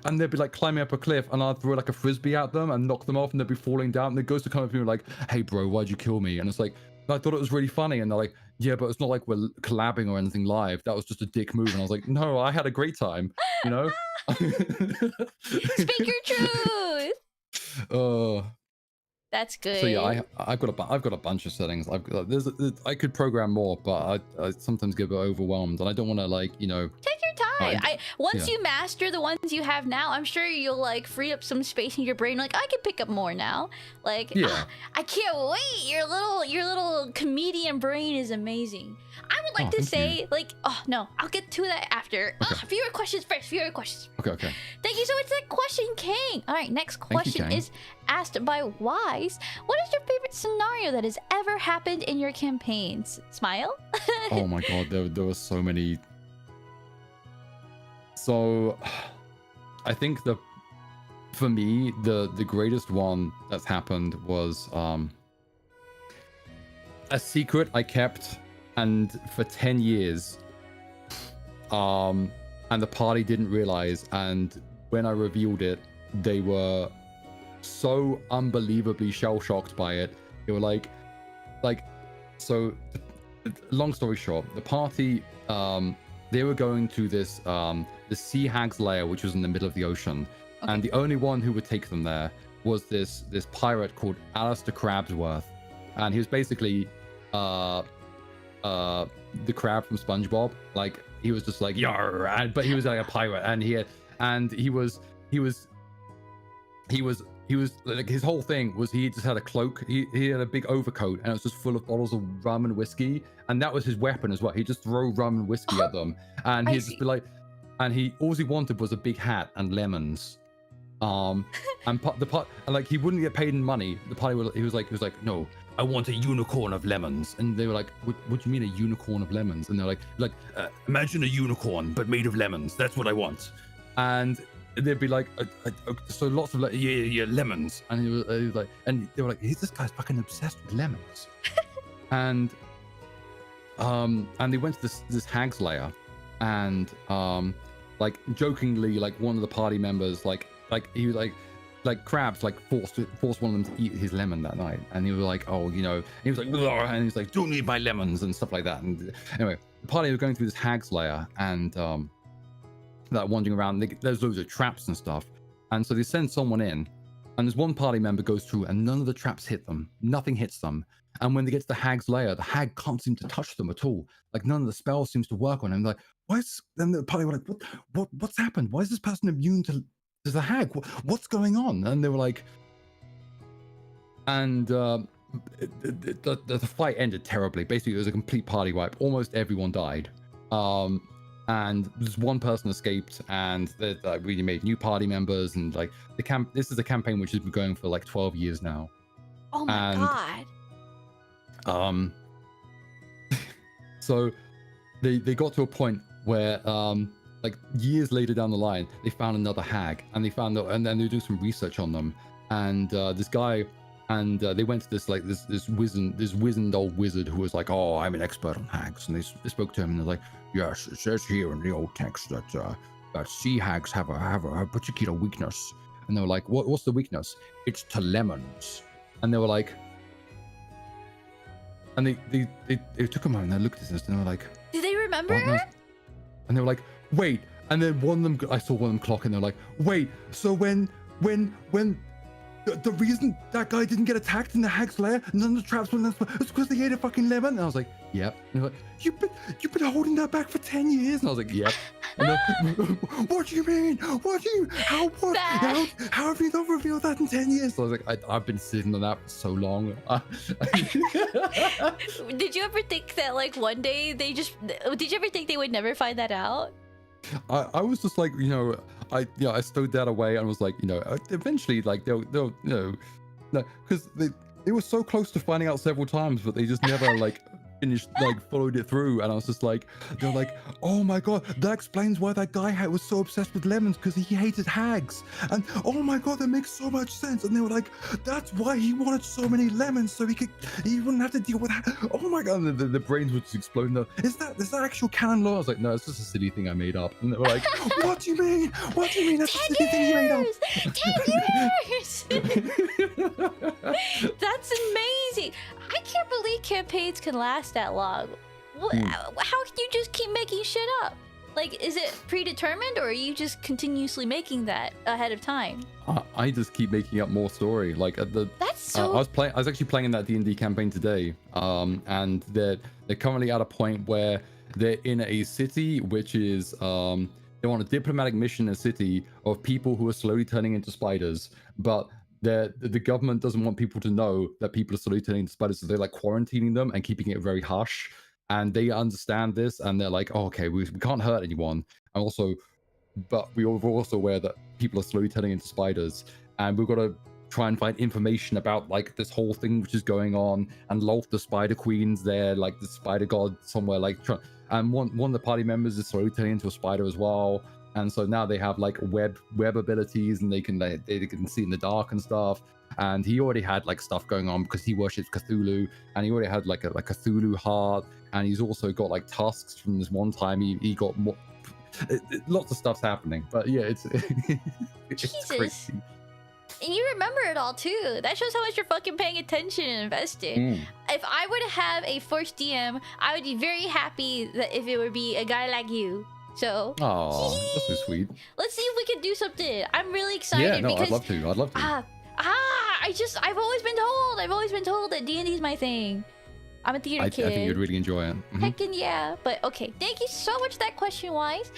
and they'd be like climbing up a cliff, and I'd throw like a frisbee at them and knock them off, and they'd be falling down. And it goes to come up to me like, hey, bro, why'd you kill me? And it's like, I thought it was really funny, and they're like, yeah, but it's not like we're collabing or anything live. That was just a dick move. And I was like, no, I had a great time, you know. Speak your truth. That's good. So yeah, I've got a bunch of settings. I could program more, but I sometimes get a bit overwhelmed, and I don't want to, like, you know. Take your Once Yeah. you master the ones you have now, I'm sure you'll like free up some space in your brain. Like I can pick up more now. Like Yeah. I can't wait. Your little comedian brain is amazing. I would like to thank say like oh no, I'll get to that after. Okay. Viewer questions first. Viewer questions. Okay. Thank you so much for that question, King. All right, next question King. is asked by Wise. What is your favorite scenario that has ever happened in your campaigns? Smile. Oh my god, there were so many. So, I think for me the greatest one that's happened was a secret I kept and for 10 years, and the party didn't realize, and when I revealed it, they were so unbelievably shell-shocked by it. They were like so long story short, the party they were going to this the sea hag's lair, which was in the middle of the ocean. Okay. And the only one who would take them there was this pirate called Alistair Crabsworth, and he was basically the crab from SpongeBob. Like he was just like yar, but he was like a pirate, and he was like, his whole thing was he just had a cloak, he had a big overcoat, and it was just full of bottles of rum and whiskey, and that was his weapon as well. He'd just throw rum and whiskey at them, and he'd just be like, and all he wanted was a big hat and lemons. And like he wouldn't get paid in money. The party he was like, no, I want a unicorn of lemons. And they were like, what do you mean a unicorn of lemons? And they're like imagine a unicorn but made of lemons. That's what I want. And they'd be like, so lots of yeah, lemons. And he was like, and they were like, this guy's fucking obsessed with lemons. and they went to this hag's lair, and like jokingly, like one of the party members, like he was like Crabs like forced one of them to eat his lemon that night, and he was like, oh, you know, he was like, and he was like, don't eat my lemons and stuff like that. And anyway, the party was going through this hag's lair, and that wandering around, there's loads of traps and stuff, and so they send someone in, and there's one party member goes through, and none of the traps hit them, nothing hits them. And when they get to the hag's lair, the hag can't seem to touch them at all. Like none of the spells seems to work on him. Like, then the party were like, what's happened? Why is this person immune to the hag? What's going on? And they were like, and the fight ended terribly. Basically, it was a complete party wipe. Almost everyone died. And just one person escaped, and we made new party members. And like this is a campaign which has been going for like 12 years now. Oh my god. So they got to a point where like years later down the line, they found another hag, and they found that, and then they were doing some research on them, and this guy, and they went to this wizened old wizard who was like, oh, I'm an expert on hags, and they spoke to him, and they're like, yes, it says here in the old text that sea hags have a particular weakness. And they were like, what's the weakness? It's to lemons. And they were like, and they took a moment, and they looked at this, and they were like, did they remember her? And they were like, wait. And then I saw one of them clock, and they're like, wait, so when the reason that guy didn't get attacked in the hag's lair, none of the traps were, it's because they ate a fucking lemon. And I was like, yep. And they're like, you've been holding that back for 10 years. And I was like, yep. And what do you mean? How have you not revealed that in 10 years? So I was like, I've been sitting on that for so long. Did you ever think that like one day did you ever think they would never find that out? I was just like, I stowed that away, and was like, eventually, like they'll because they were so close to finding out several times, but they just never like finished, like followed it through. And I was just like, they're like, oh my god, that explains why that guy was so obsessed with lemons, because he hated hags. And oh my god, that makes so much sense. And they were like, that's why he wanted so many lemons, so he wouldn't have to deal with that. Oh my god, and the brains would just explode. Is that actual canon lore? I was like, no, it's just a silly thing I made up. And they were like, what do you mean? That's a silly thing you made up. 10 years. That's amazing. I can't believe campaigns can last that long. How can you just keep making shit up? Like, is it predetermined, or are you just continuously making that ahead of time? I just keep making up more story. Like that's so. I was actually playing in that D&D campaign today, and they're currently at a point where they're in a city which is they're on a diplomatic mission in a city of people who are slowly turning into spiders, but the government doesn't want people to know that people are slowly turning into spiders, so they're like quarantining them and keeping it very hush. And they understand this, and they're like, oh, okay, we can't hurt anyone. And also, but we're also aware that people are slowly turning into spiders, and we've got to try and find information about like this whole thing which is going on. And Lolth, the Spider Queen's there, like the Spider God somewhere, like and one of the party members is slowly turning into a spider as well. And so now they have like web abilities, and they can see in the dark and stuff. And he already had like stuff going on because he worships Cthulhu, and he already had like a Cthulhu heart, and he's also got like tusks from this one time he got more. Lots of stuff's happening, but yeah, it's Jesus. crazy. And you remember it all too. That shows how much you're fucking paying attention and invested. If I were to have a first DM, I would be very happy that if it would be a guy like you. So, oh, that's so sweet. Let's see if we can do something. I'm really excited. Yeah, no, because, I'd love to. I've always been told that D&D is my thing. I'm a theater kid. I think you'd really enjoy it. Heckin' yeah. But okay, thank you so much for that question, Wise.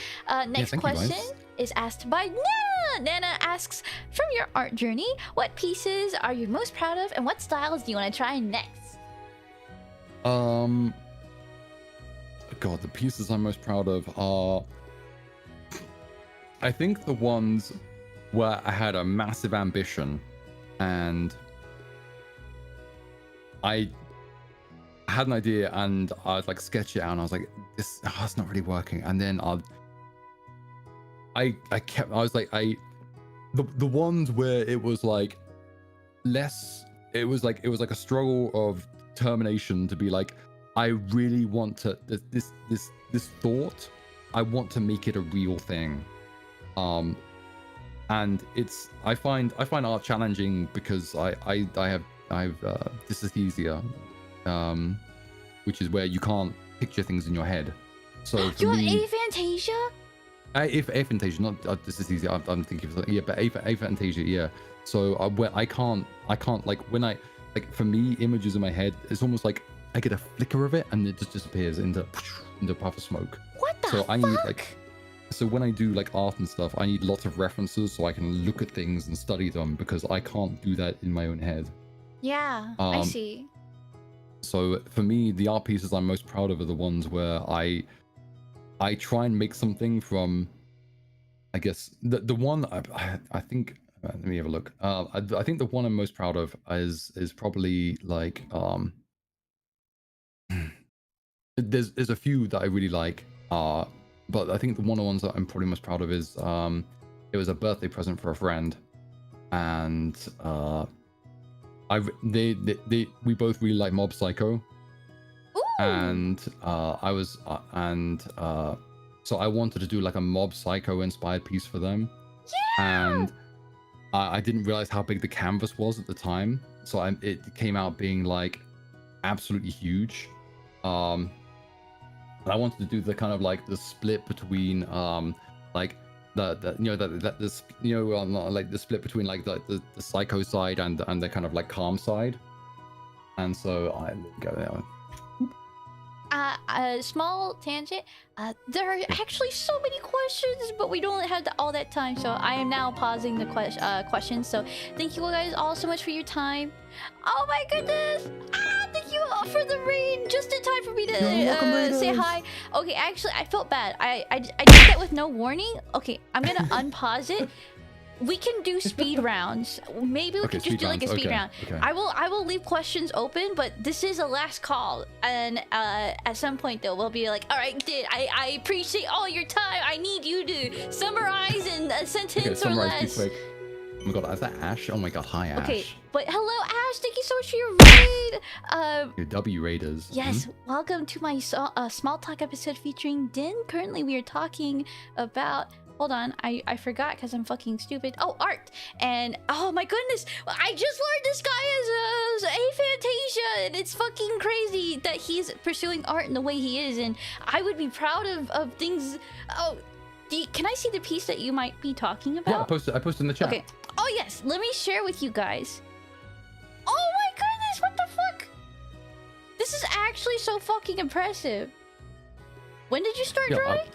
Next question is asked by Nana. Nana asks, from your art journey, what pieces are you most proud of, and what styles do you want to try next? God, the pieces I'm most proud of are, I think, the ones where I had a massive ambition and I had an idea and I'd like sketch it out and I was like, it's not really working. And then the ones where it was like it was like a struggle of determination to be like, I really want to this thought, I want to make it a real thing. And it's I find art challenging because I have dysesthesia, which is where you can't picture things in your head. So do you want aphantasia? Aphantasia, not dysesthesia. I'm thinking of something. Yeah, but aphantasia, yeah. So I can't like when I like, for me, images in my head, it's almost like I get a flicker of it and it just disappears into a puff of smoke. What the fuck? I need so when I do like art and stuff, I need lots of references so I can look at things and study them, because I can't do that in my own head. Yeah, I see. So for me, the art pieces I'm most proud of are the ones where I try and make something from, I guess, the one I think, let me have a look. I think the one I'm most proud of is probably like, there's a few that I really like, but I think one of the ones that I'm probably most proud of is it was a birthday present for a friend, and we both really like Mob Psycho. Ooh. And so I wanted to do like a Mob Psycho inspired piece for them. Yeah. And I didn't realize how big the canvas was at the time, so it came out being like absolutely huge. And I wanted to do the kind of like the split between like like the split between like the psycho side and the kind of like calm side. And so I go there. A small tangent. There are actually so many questions, but we don't have all that time, so I am now pausing the questions. So thank you guys all so much for your time. Oh my goodness! Thank you all for the rain, just in time for me to say hi. Okay, actually, I felt bad. I did that with no warning. Okay, I'm gonna unpause it. We can do speed rounds. Maybe we can just do like a speed round. Okay. I will leave questions open, but this is a last call, and at some point though we'll be like, all right, I appreciate all your time. I need you to summarize in a sentence or less. Be quick. Oh my god, is that Ash? Oh my god, hi Ash. Okay, but hello Ash, thank you so much for your raid. Your W raiders. Yes, welcome to my small talk episode featuring Din. Currently we are talking about, hold on, I forgot because I'm fucking stupid. Oh, art. And oh my goodness, I just learned this guy is aphantasia, and it's fucking crazy that he's pursuing art in the way he is, and I would be proud of things. Oh, can I see the piece that you might be talking about? Yeah, I posted in the chat. Okay. Oh yes, let me share with you guys. Oh my goodness, what the fuck? This is actually so fucking impressive. When did you start drawing?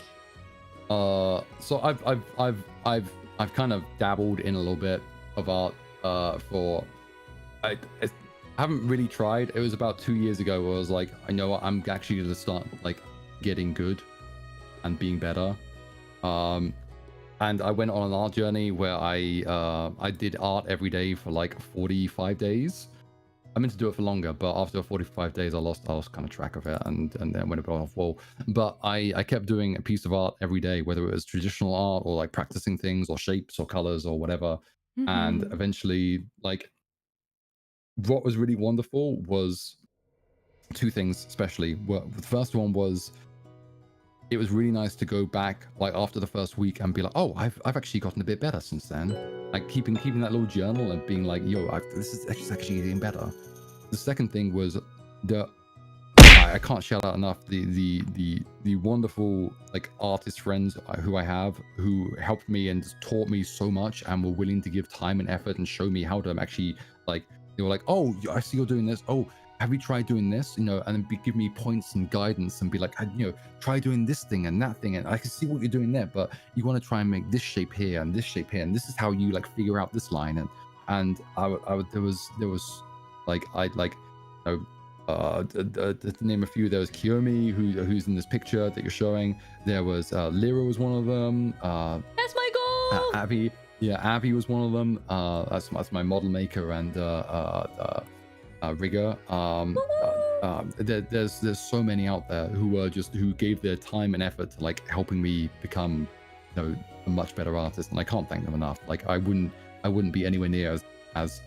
So I've kind of dabbled in a little bit of art. I haven't really tried. It was about 2 years ago where I was like, I know what, I'm actually gonna start like getting good and being better. And I went on an art journey where I did art every day for like 45 days. I meant to do it for longer, but after 45 days, I lost kind of track of it, and then went a bit off wall. But I kept doing a piece of art every day, whether it was traditional art or like practicing things or shapes or colors or whatever. And eventually, like, what was really wonderful was two things, especially. Well, the first one was it was really nice to go back like after the first week and be like, oh, I've actually gotten a bit better since then. Like keeping that little journal and being like, yo, this is actually getting better. The second thing was I can't shout out enough the wonderful like artist friends who I have who helped me and taught me so much and were willing to give time and effort and show me how to actually like, they were like, oh, I see you're doing this. Oh, have you tried doing this? You know, and then give me points and guidance and be like, you know, try doing this thing and that thing. And I can see what you're doing there, but you want to try and make this shape here and this shape here. And this is how you like figure out this line. And there was like, I'd like, you know, to name a few, there was Kiyomi, who's in this picture that you're showing. There was Lyra was one of them. That's my goal. Abby, yeah, Abby was one of them. That's my model maker and rigger. There's so many out there who gave their time and effort to like helping me become, you know, a much better artist, and I can't thank them enough. Like I wouldn't be anywhere near as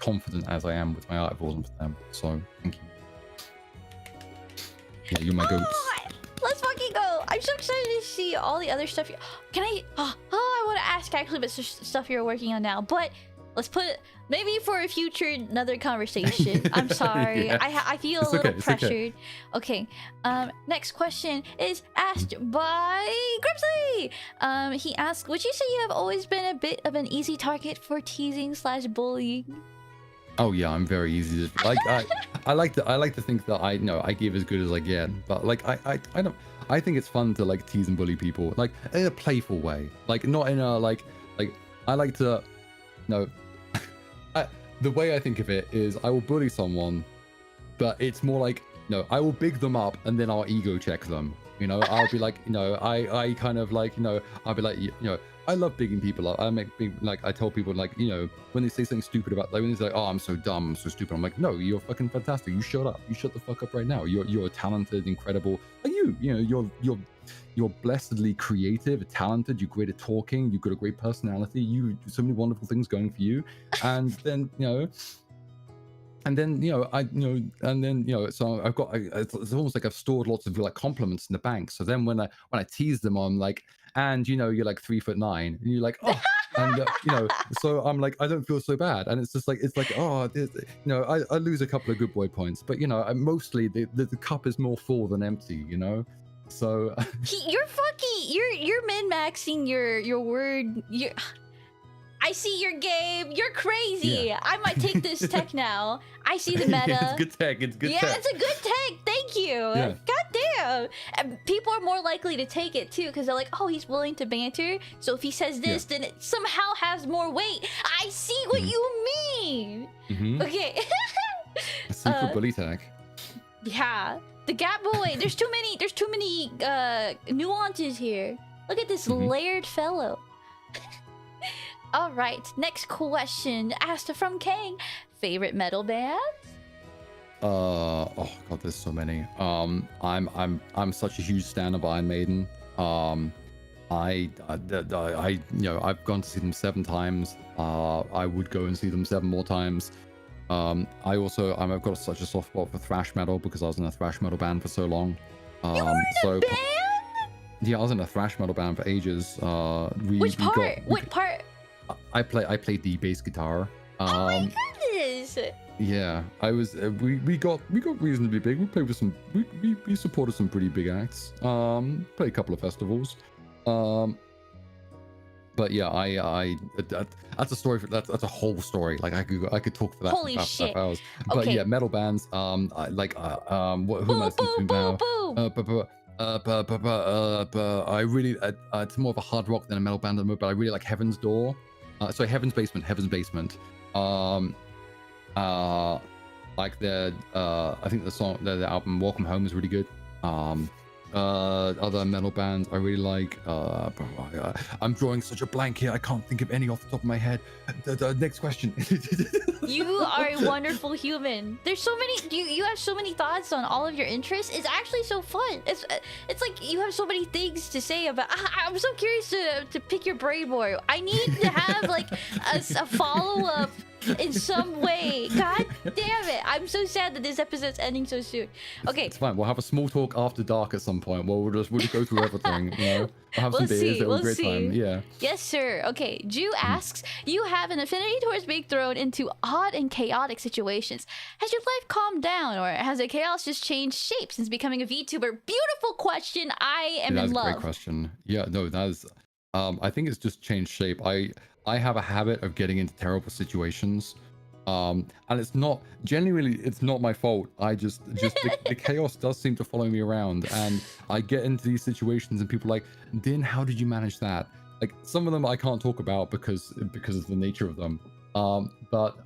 confident as I am with my art if it wasn't for them. So thank you. Yeah, you're my goats. Let's fucking go. I'm so excited to see all the other stuff. Can I? I want to ask actually about stuff you're working on now, but let's put it maybe for a future another conversation. I'm sorry. Yeah. I feel a little pressured. Okay. Next question is asked by Grimsley. He asked, would you say you have always been a bit of an easy target for teasing / bullying? Oh yeah, I'm very easy to like. I like to think that I give as good as I get, but like I think it's fun to like tease and bully people like in a playful way, like not in a like I like to the way I think of it is I will bully someone, but it's more like, no, I will big them up and then I'll ego check them. You know, I'll be like, you know, I kind of like, you know, I'll be like, you know, I love bigging people up. I tell people like, you know, when they say something stupid about, like when they say, oh, I'm so dumb, I'm so stupid. I'm like, no, you're fucking fantastic. You shut up. You shut the fuck up right now. You're talented, incredible. Like you know, you're blessedly creative, talented. You're great at talking. You've got a great personality. You do so many wonderful things going for you. And then, you know, so I've got, it's almost like I've stored lots of like compliments in the bank. So then when I tease them, I'm like, and you know, you're like 3'9", and you're like, oh, and you know, so I'm like, I don't feel so bad, and it's just like, oh, you know, I lose a couple of good boy points, but you know, mostly the cup is more full than empty, you know. So you're min-maxing your word. I see your game. You're crazy. Yeah. I might take this tech now. I see the meta. Yeah, it's good tech. It's good tech. Yeah, it's a good tech. Thank you. Yeah. God damn. And people are more likely to take it too because they're like, oh, he's willing to banter. So if he says this, then it somehow has more weight. I see what you mean. Okay. Super bully tech. Yeah. The Gap Boy. There's too many nuances here. Look at this layered fellow. All right, next question asked from Kang. Favorite metal bands? Oh god, there's so many. I'm such a huge stan of Iron Maiden. I you know, I've gone to see them 7 times. I would go and see them 7 more times. I've got such a soft spot for thrash metal because I was in a thrash metal band for so long. You were in a band? Yeah, I was in a thrash metal band for ages. Which part? What part? I played the bass guitar. Oh my goodness! Yeah, I was. We got reasonably big. We played with some. We supported some pretty big acts. Played a couple of festivals. But yeah, that's a story. That's a whole story. Like I could talk for that. Holy shit! For hours. But yeah, metal bands. Who am I listening to now? but I really it's more of a hard rock than a metal band at the moment, but I really like Heaven's Door. Sorry, Heaven's Basement. Like their I think the song, the album Welcome Home is really good. Other metal bands I really like. I'm drawing such a blank here. I can't think of any off the top of my head. The next question. You are a wonderful human. There's so many. You have so many thoughts on all of your interests. It's actually so fun. It's like you have so many things to say about. I'm so curious to pick your brain more. I need to have like a follow up in some way. God damn it! I'm so sad that this episode's ending so soon. Okay, it's fine. We'll have a small talk after dark at some point. Well, we'll just go through everything. You know, we'll have some beers. It'll be a great time. Yeah. Yes, sir. Okay. Ju asks, you have an affinity towards being thrown into odd and chaotic situations. Has your life calmed down, or has the chaos just changed shape since becoming a VTuber? Beautiful question. I am in love. That's a great question. Yeah. No, that is. I think it's just changed shape. I have a habit of getting into terrible situations, and it's not genuinely, it's not my fault. I just the chaos does seem to follow me around, and I get into these situations and people are like, Din, how did you manage that? Like some of them I can't talk about because of the nature of them. But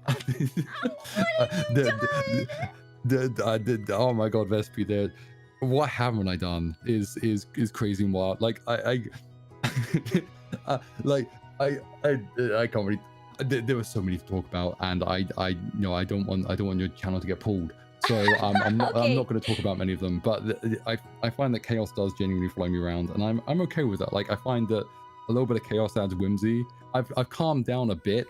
oh my god, Vespy, what haven't I done is crazy and wild. Like I can't really. There were so many to talk about, and I don't want your channel to get pulled. So I'm not Okay. I'm not going to talk about many of them. But I find that chaos does genuinely follow me around, and I'm okay with that. Like I find that a little bit of chaos adds whimsy. I've calmed down a bit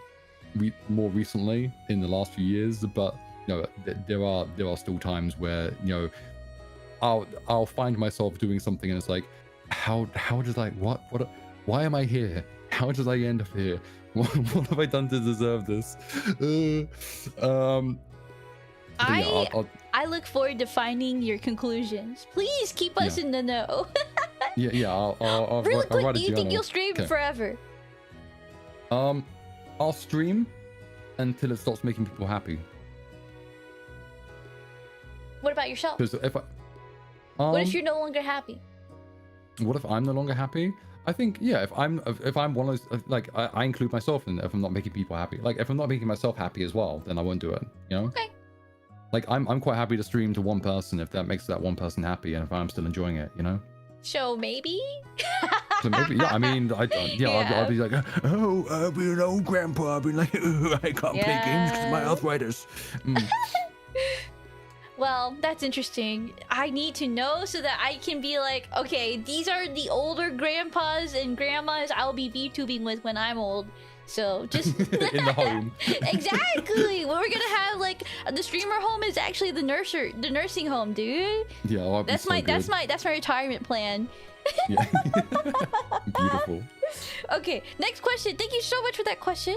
more recently in the last few years, but there are still times where I'll find myself doing something and it's like, how did I why am I here? How did I end up here? What have I done to deserve this? I look forward to finding your conclusions. Please keep us in the know. I'll Really I'll quick, write a do you think journal. you'll stream forever? I'll stream until it stops making people happy. What about yourself? Because if What if you're no longer happy? what if I'm no longer happy? I think if I'm one of those, like I include myself in if I'm not making people happy. Like if I'm not making myself happy as well, then I won't do it. Okay. Like I'm quite happy to stream to one person if that makes that one person happy, and if I'm still enjoying it. So maybe. So maybe I mean I'll be like, oh, I've been an old grandpa. I've been like, I can't play games because of my arthritis. Well, that's interesting. I need to know so that I can be like, okay, these are the older grandpas and grandmas I'll be VTubing with when I'm old. So just in the home. Exactly. We're gonna have like the streamer home is actually the nursing home, dude. Yeah, that's my retirement plan. Yeah. Beautiful. Okay, next question. Thank you so much for that question.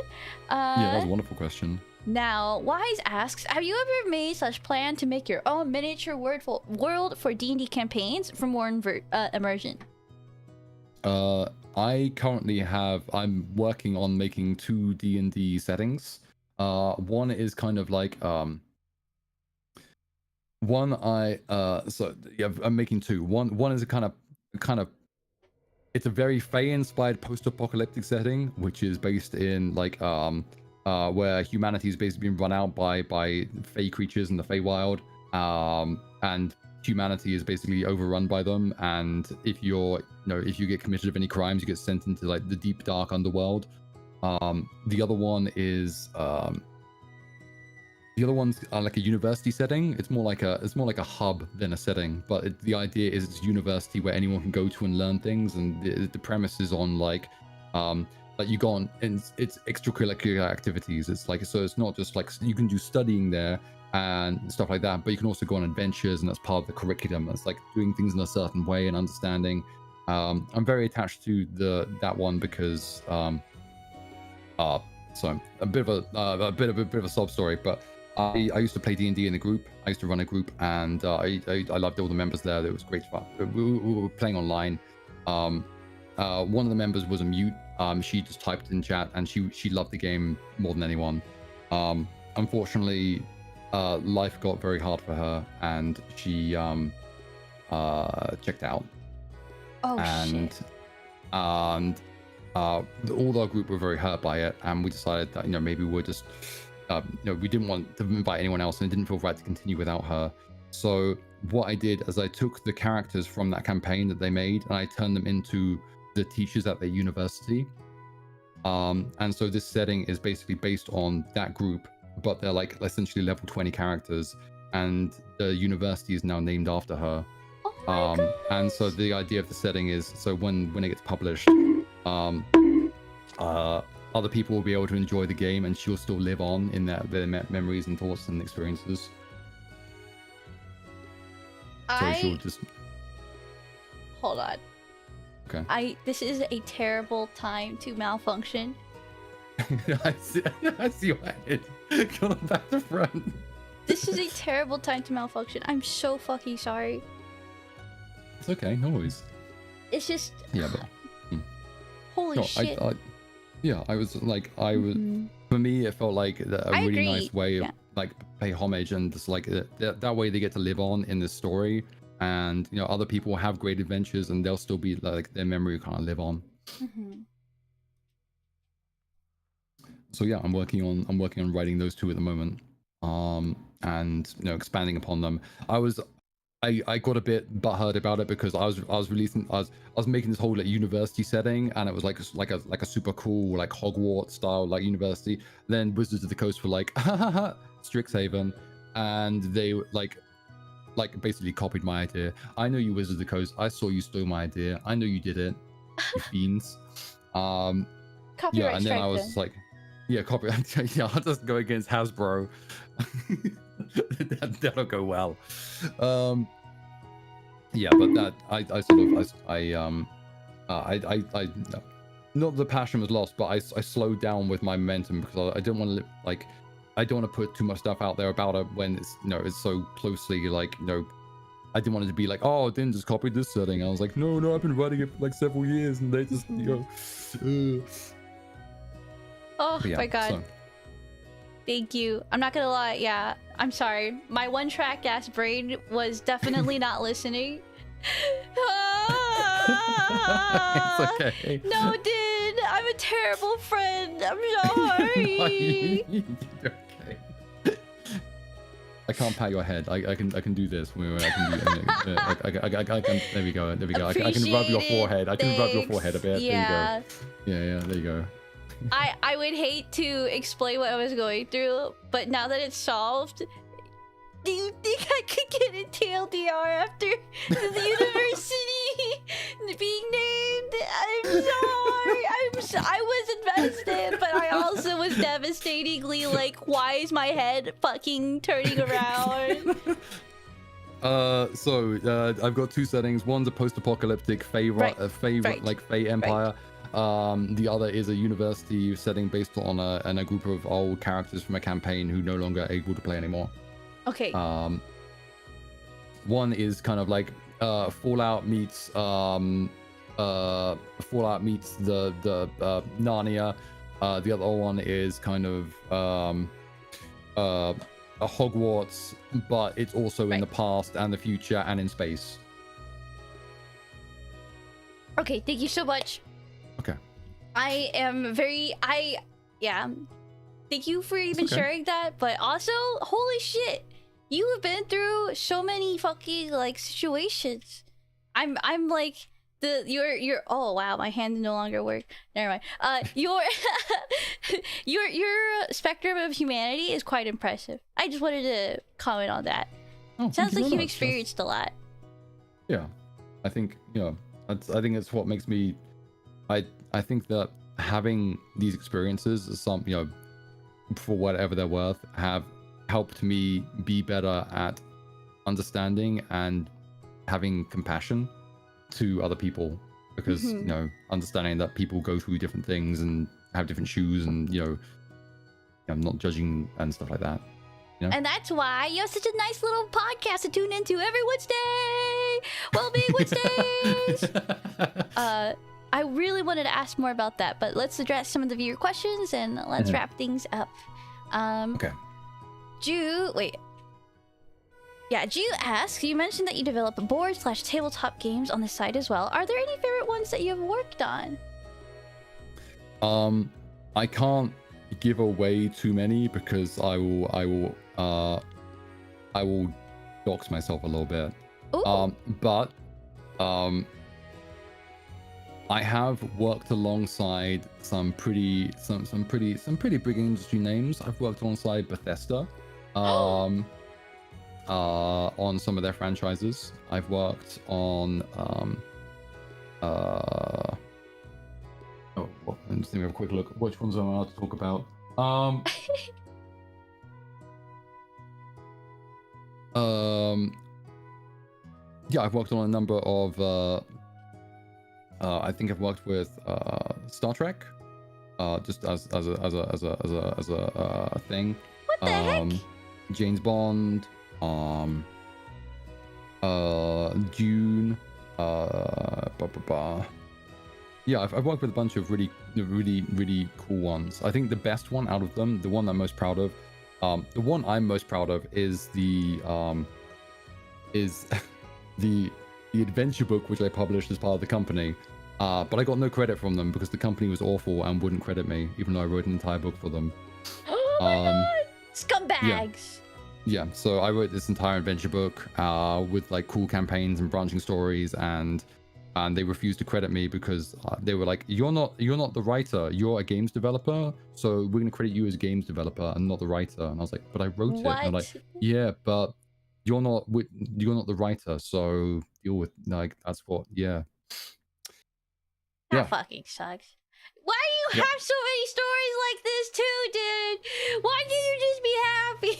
Yeah, that was a wonderful question. Now, Wise asks, have you ever made such plan to make your own miniature world for D&D campaigns for more immersion? I currently I'm working on making 2 D&D settings. One is kind of like I'm making 2. One is a kind of it's a very Fae-inspired post-apocalyptic setting, which is based in like where humanity is basically being run out by Fae creatures in the Feywild, and humanity is basically overrun by them. And if you get committed of any crimes, you get sent into like the deep dark underworld. The other one is the other one's like a university setting. It's more like a hub than a setting, but the idea is it's a university where anyone can go to and learn things, and the premise is on like you go on and it's extracurricular activities. It's like, so it's not just like you can do studying there and stuff like that, but you can also go on adventures, and that's part of the curriculum. It's like doing things in a certain way and understanding. I'm very attached to that one because so a bit of a sob story, but I used to play D&D in a group. I used to run a group, and I loved all the members there. It was great fun. We were playing online. One of the members was a mute. She just typed in chat, and she loved the game more than anyone. Unfortunately, life got very hard for her, and she checked out. Oh and shit. All our group were very hurt by it, and we decided that maybe we're just we didn't want to invite anyone else, and it didn't feel right to continue without her. So what I did is I took the characters from that campaign that they made and I turned them into the teachers at their university. And so this setting is basically based on that group, but they're like essentially level 20 characters, and the university is now named after her. Oh my and so the idea of the setting is, so when it gets published, other people will be able to enjoy the game, and she'll still live on in their memories and thoughts and experiences. So she'll just hold on. Okay. This is a terrible time to malfunction. I see what it is. Going back to front. This is a terrible time to malfunction. I'm so fucking sorry. It's okay, no worries. It's just yeah, but holy shit. I was like, for me, it felt like a really nice way of like pay homage, and just like that way they get to live on in this story, and other people have great adventures, and they'll still be like their memory kind of live on. So yeah, I'm working on writing those two at the moment, and expanding upon them. I got a bit butthurt about it because I was making this whole like university setting, and it was like a super cool like Hogwarts style like university. Then Wizards of the Coast were like Strixhaven, and they like basically copied my idea. I know you, Wizards of the Coast. I saw you stole my idea. I know you did it, you fiends. Copyright and then I was like, copyright. Yeah, I'll just go against Hasbro. That'll go well. But that I not the passion was lost, but I slowed down with my momentum because I don't want to I don't want to put too much stuff out there about it when it's it's so closely I didn't want it to be like, oh, Din just copied this setting. I was like, no, I've been writing it for like several years, and they just oh my god. So. Thank you. I'm not gonna lie, yeah. I'm sorry. My one-track ass brain was definitely not listening. It's okay. No, Din! I'm a terrible friend. I'm sorry. Okay. I can't pat your head. I can do this. I can. There we go. I can rub your forehead. I can rub your forehead a bit. Yeah. There you go. Yeah. There you go. I would hate to explain what I was going through, but now that it's solved, do you think I could get a TLDR after the university being named? I'm sorry. I was invested, but I also was devastatingly like, why is my head fucking turning around? I've got two settings. One's a post-apocalyptic Fae Empire. The other is a university setting based on a group of old characters from a campaign who no longer are able to play anymore. Okay. One is kind of like Fallout meets the Narnia. The other one is kind of a Hogwarts, but it's also in the past and the future and in space. Okay, thank you so much. Okay. I am thank you for even sharing that, but also holy shit, you have been through so many fucking like situations. I'm like your oh wow, my hand no longer work. Never mind. Your spectrum of humanity is quite impressive. I just wanted to comment on that. Sounds like you've experienced a lot. Yeah, I think I think it's what makes me. I think that having these experiences is some for whatever they're worth have helped me be better at understanding and having compassion to other people, because understanding that people go through different things and have different shoes, and I'm not judging and stuff like that. And that's why you have such a nice little podcast to tune into every Wednesday. Well-being Wednesdays. I really wanted to ask more about that, but let's address some of the viewer questions and let's wrap things up. Okay. Wait. Yeah, Ju asks, you mentioned that you develop board/tabletop games on the side as well. Are there any favorite ones that you have worked on? I can't give away too many because I will dox myself a little bit. Ooh. But I have worked alongside some pretty big industry names. I've worked alongside Bethesda on some of their franchises. I've worked on I'm just have a quick look. Which ones am I allowed to talk about? Yeah, I've worked on a number of I think I've worked with Star Trek, just as a thing. What the heck? James Bond, Dune, Yeah, I've worked with a bunch of really cool ones. I think the best one out of them, the one I'm most proud of, the one I'm most proud of is the adventure book which I published as part of the company. But I got no credit from them because the company was awful and wouldn't credit me, even though I wrote an entire book for them. Oh my god! Scumbags! Yeah, so I wrote this entire adventure book with like cool campaigns and branching stories, and they refused to credit me because they were like, you're not the writer, you're a games developer, so we're going to credit you as a games developer and not the writer. And I was like, but I wrote it. And they're like, yeah, but you're not the writer, so deal with, like, that's what. That fucking sucks. Why do you have so many stories like this too, dude? Why can't you just be happy?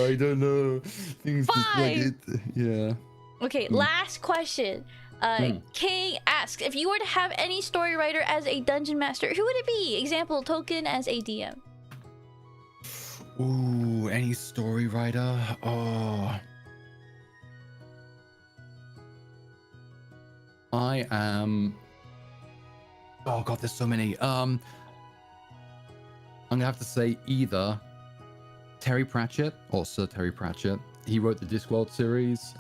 I don't know. Things just like it. Yeah. Okay, last question. King asks, if you were to have any story writer as a dungeon master, who would it be? Example, Token as a DM. Ooh, any story writer? Oh. I am... Oh god, there's so many. I'm gonna have to say either Terry Pratchett or Sir Terry Pratchett. He wrote the Discworld series.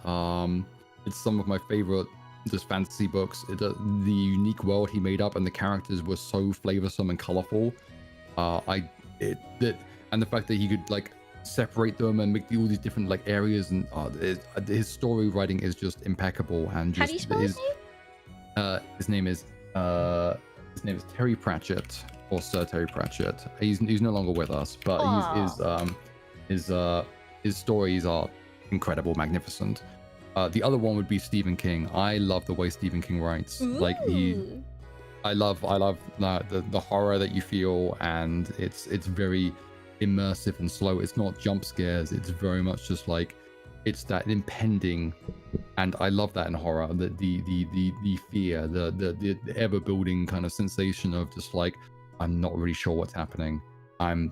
It's some of my favorite just fantasy books. The unique world he made up and the characters were so flavorsome and colorful. And the fact that he could like separate them and make all these different like areas, and his story writing is just impeccable. And just how do you spell his name? His name is Terry Pratchett, or Sir Terry Pratchett. He's no longer with us, but his stories are incredible, magnificent. The other one would be Stephen King. I love the way Stephen King writes. Ooh. Like I love the horror that you feel, and it's very immersive and slow. It's not jump scares. It's very much just like, it's that impending, and I love that in horror. The fear, the ever building kind of sensation of just like, I'm not really sure what's happening. I'm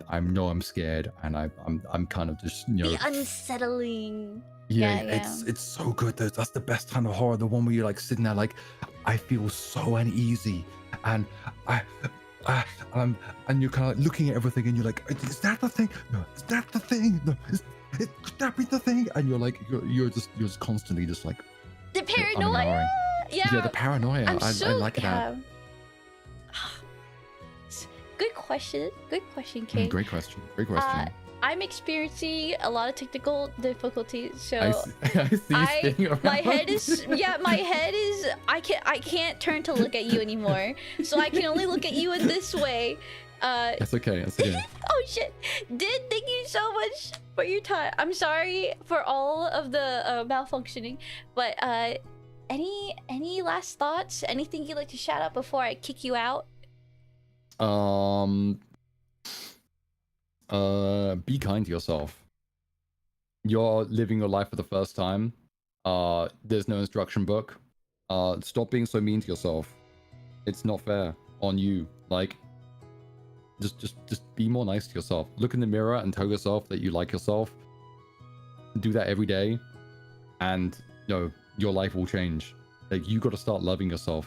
scared, and I'm kind of just, you know, the unsettling. Yeah, it's so good. That's the best kind of horror. The one where you're like sitting there like, I feel so uneasy, and and you're kind of like looking at everything, and you're like, is that the thing? No, is that the thing? No, could that be the thing? And you're like, you're just constantly just like the paranoia. Yeah, the paranoia. I like that. Good question, King. Great question. I'm experiencing a lot of technical difficulties, so I see my head is I can't turn to look at you anymore, so I can only look at you in this way. That's okay. Oh shit, thank you so much for your time. I'm sorry for all of the malfunctioning, but any last thoughts, anything you'd like to shout out before I kick you out? Be kind to yourself. You're living your life for the first time. There's no instruction book. Stop being so mean to yourself. It's not fair on you. Like, just be more nice to yourself. Look in the mirror and tell yourself that you like yourself. Do that every day, and your life will change. Like, you got to start loving yourself.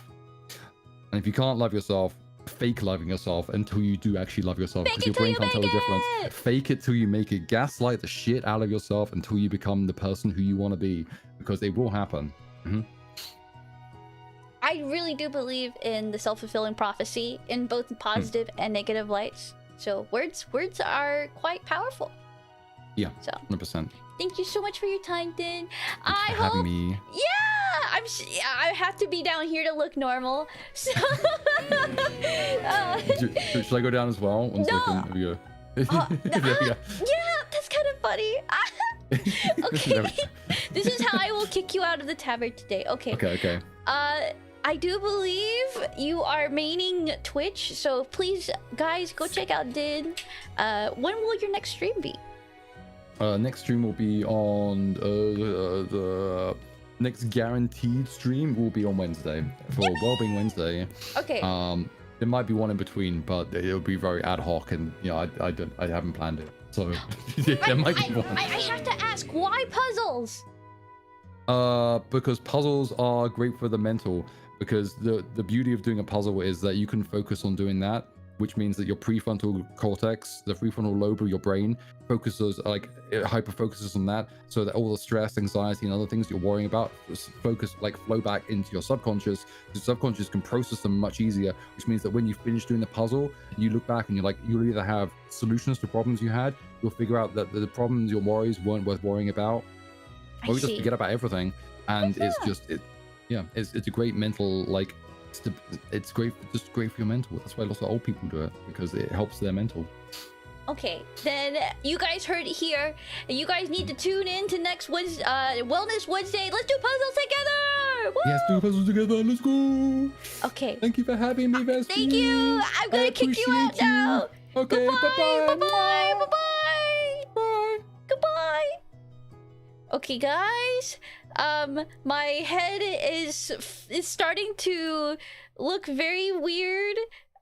And if you can't love yourself, fake loving yourself until you do actually love yourself, Fake because it your till brain you can't tell the make difference. it! Fake it till you make it. Gaslight the shit out of yourself until you become the person who you want to be, because it will happen. I really do believe in the self-fulfilling prophecy in both positive and negative lights. So words are quite powerful. Yeah, So 100%. thank you so much for your time, Din. Thanks for having me. Yeah, I have to be down here to look normal. So Should I go down as well? One second. There we go. There we go. Yeah, that's kind of funny. Okay, this is how I will kick you out of the tavern today. Okay. Okay. I do believe you are maining Twitch, so please, guys, go check out Din. When will your next stream be? Next stream will be on the next guaranteed stream will be on Wednesday for Wellbeing Wednesday. Okay. There might be one in between, but it'll be very ad hoc, and I haven't planned it, so there might be one. I have to ask, why puzzles? Because puzzles are great for the mental. Because the beauty of doing a puzzle is that you can focus on doing that, which means that your prefrontal cortex, the prefrontal lobe of your brain, focuses it hyper focuses on that, so that all the stress, anxiety, and other things you're worrying about flow back into your subconscious. The subconscious can process them much easier, which means that when you finish doing the puzzle, you look back and you'll either have solutions to problems you had, you'll figure out that the problems, your worries weren't worth worrying about, or you just forget about everything, and it's a great mental it's great for your mental. That's why lots of old people do it, because it helps their mental. Okay, then you guys heard it here. You guys need to tune in to next Wednesday, Wellness Wednesday. Let's do puzzles together. Woo! Yes, do puzzles together. Let's go. Okay. Thank you for having me, Vespy. Thank you. I'm gonna kick you out now. Okay. Bye-bye. Bye-bye. Bye-bye. Bye. Goodbye. Okay, guys. My head is starting to look very weird.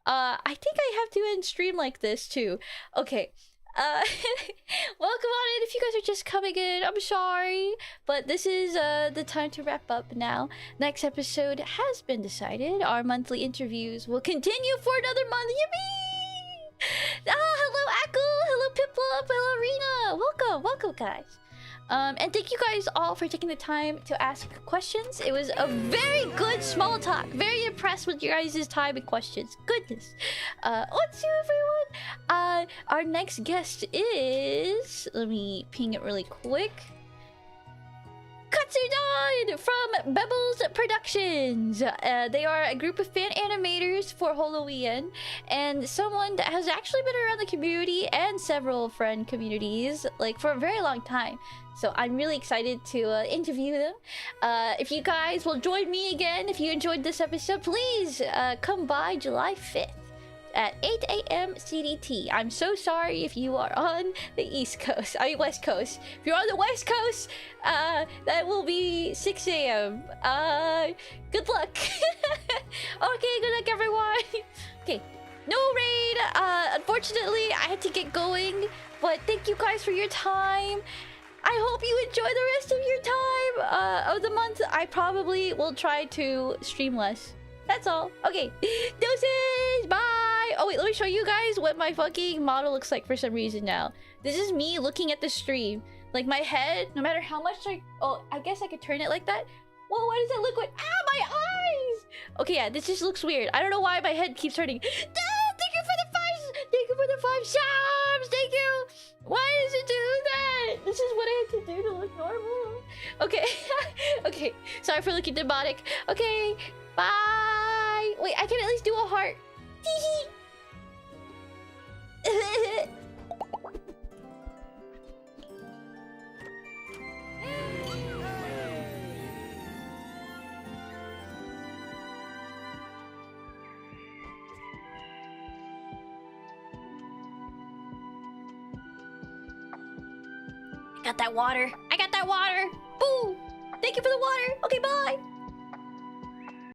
I think I have to end stream like this too. Okay. Welcome on in. If you guys are just coming in, I'm sorry, but this is the time to wrap up now. Next episode has been decided. Our monthly interviews will continue for another month. Yippee! Hello Akul, hello Piplup, hello Rena. Welcome guys. And thank you guys all for taking the time to ask questions. It was a very good small talk. Very impressed with your guys' time and questions. Goodness. What's new, everyone? Our next guest is... Let me ping it really quick. Katsudan from Bebbles Productions. They are a group of fan animators for Halloween, and someone that has actually been around the community and several friend communities for a very long time. So I'm really excited to interview them. If you guys will join me again, if you enjoyed this episode, please come by July 5th. At 8 a.m. CDT. I'm so sorry if you are on the West Coast. If you're on the West Coast, that will be 6 a.m. Good luck. Okay, good luck, everyone. Okay, no raid. Unfortunately, I had to get going, but thank you guys for your time. I hope you enjoy the rest of your time of the month. I probably will try to stream less. That's all. Okay. Doses. Bye. Oh, wait. Let me show you guys what my fucking model looks like for some reason now. This is me looking at the stream. Like, my head, no matter how much Oh, I guess I could turn it like that. Whoa, why does it look like... Ah, my eyes! Okay, yeah. This just looks weird. I don't know why my head keeps turning. Thank you for the 5... Thank you for the 5 subs. Thank you. Why does it do that? This is what I had to do to look normal. Okay. Okay. Sorry for looking demonic. Okay. Bye. Wait, I can at least do a heart. I got that water. Boo. Thank you for the water. Okay, bye.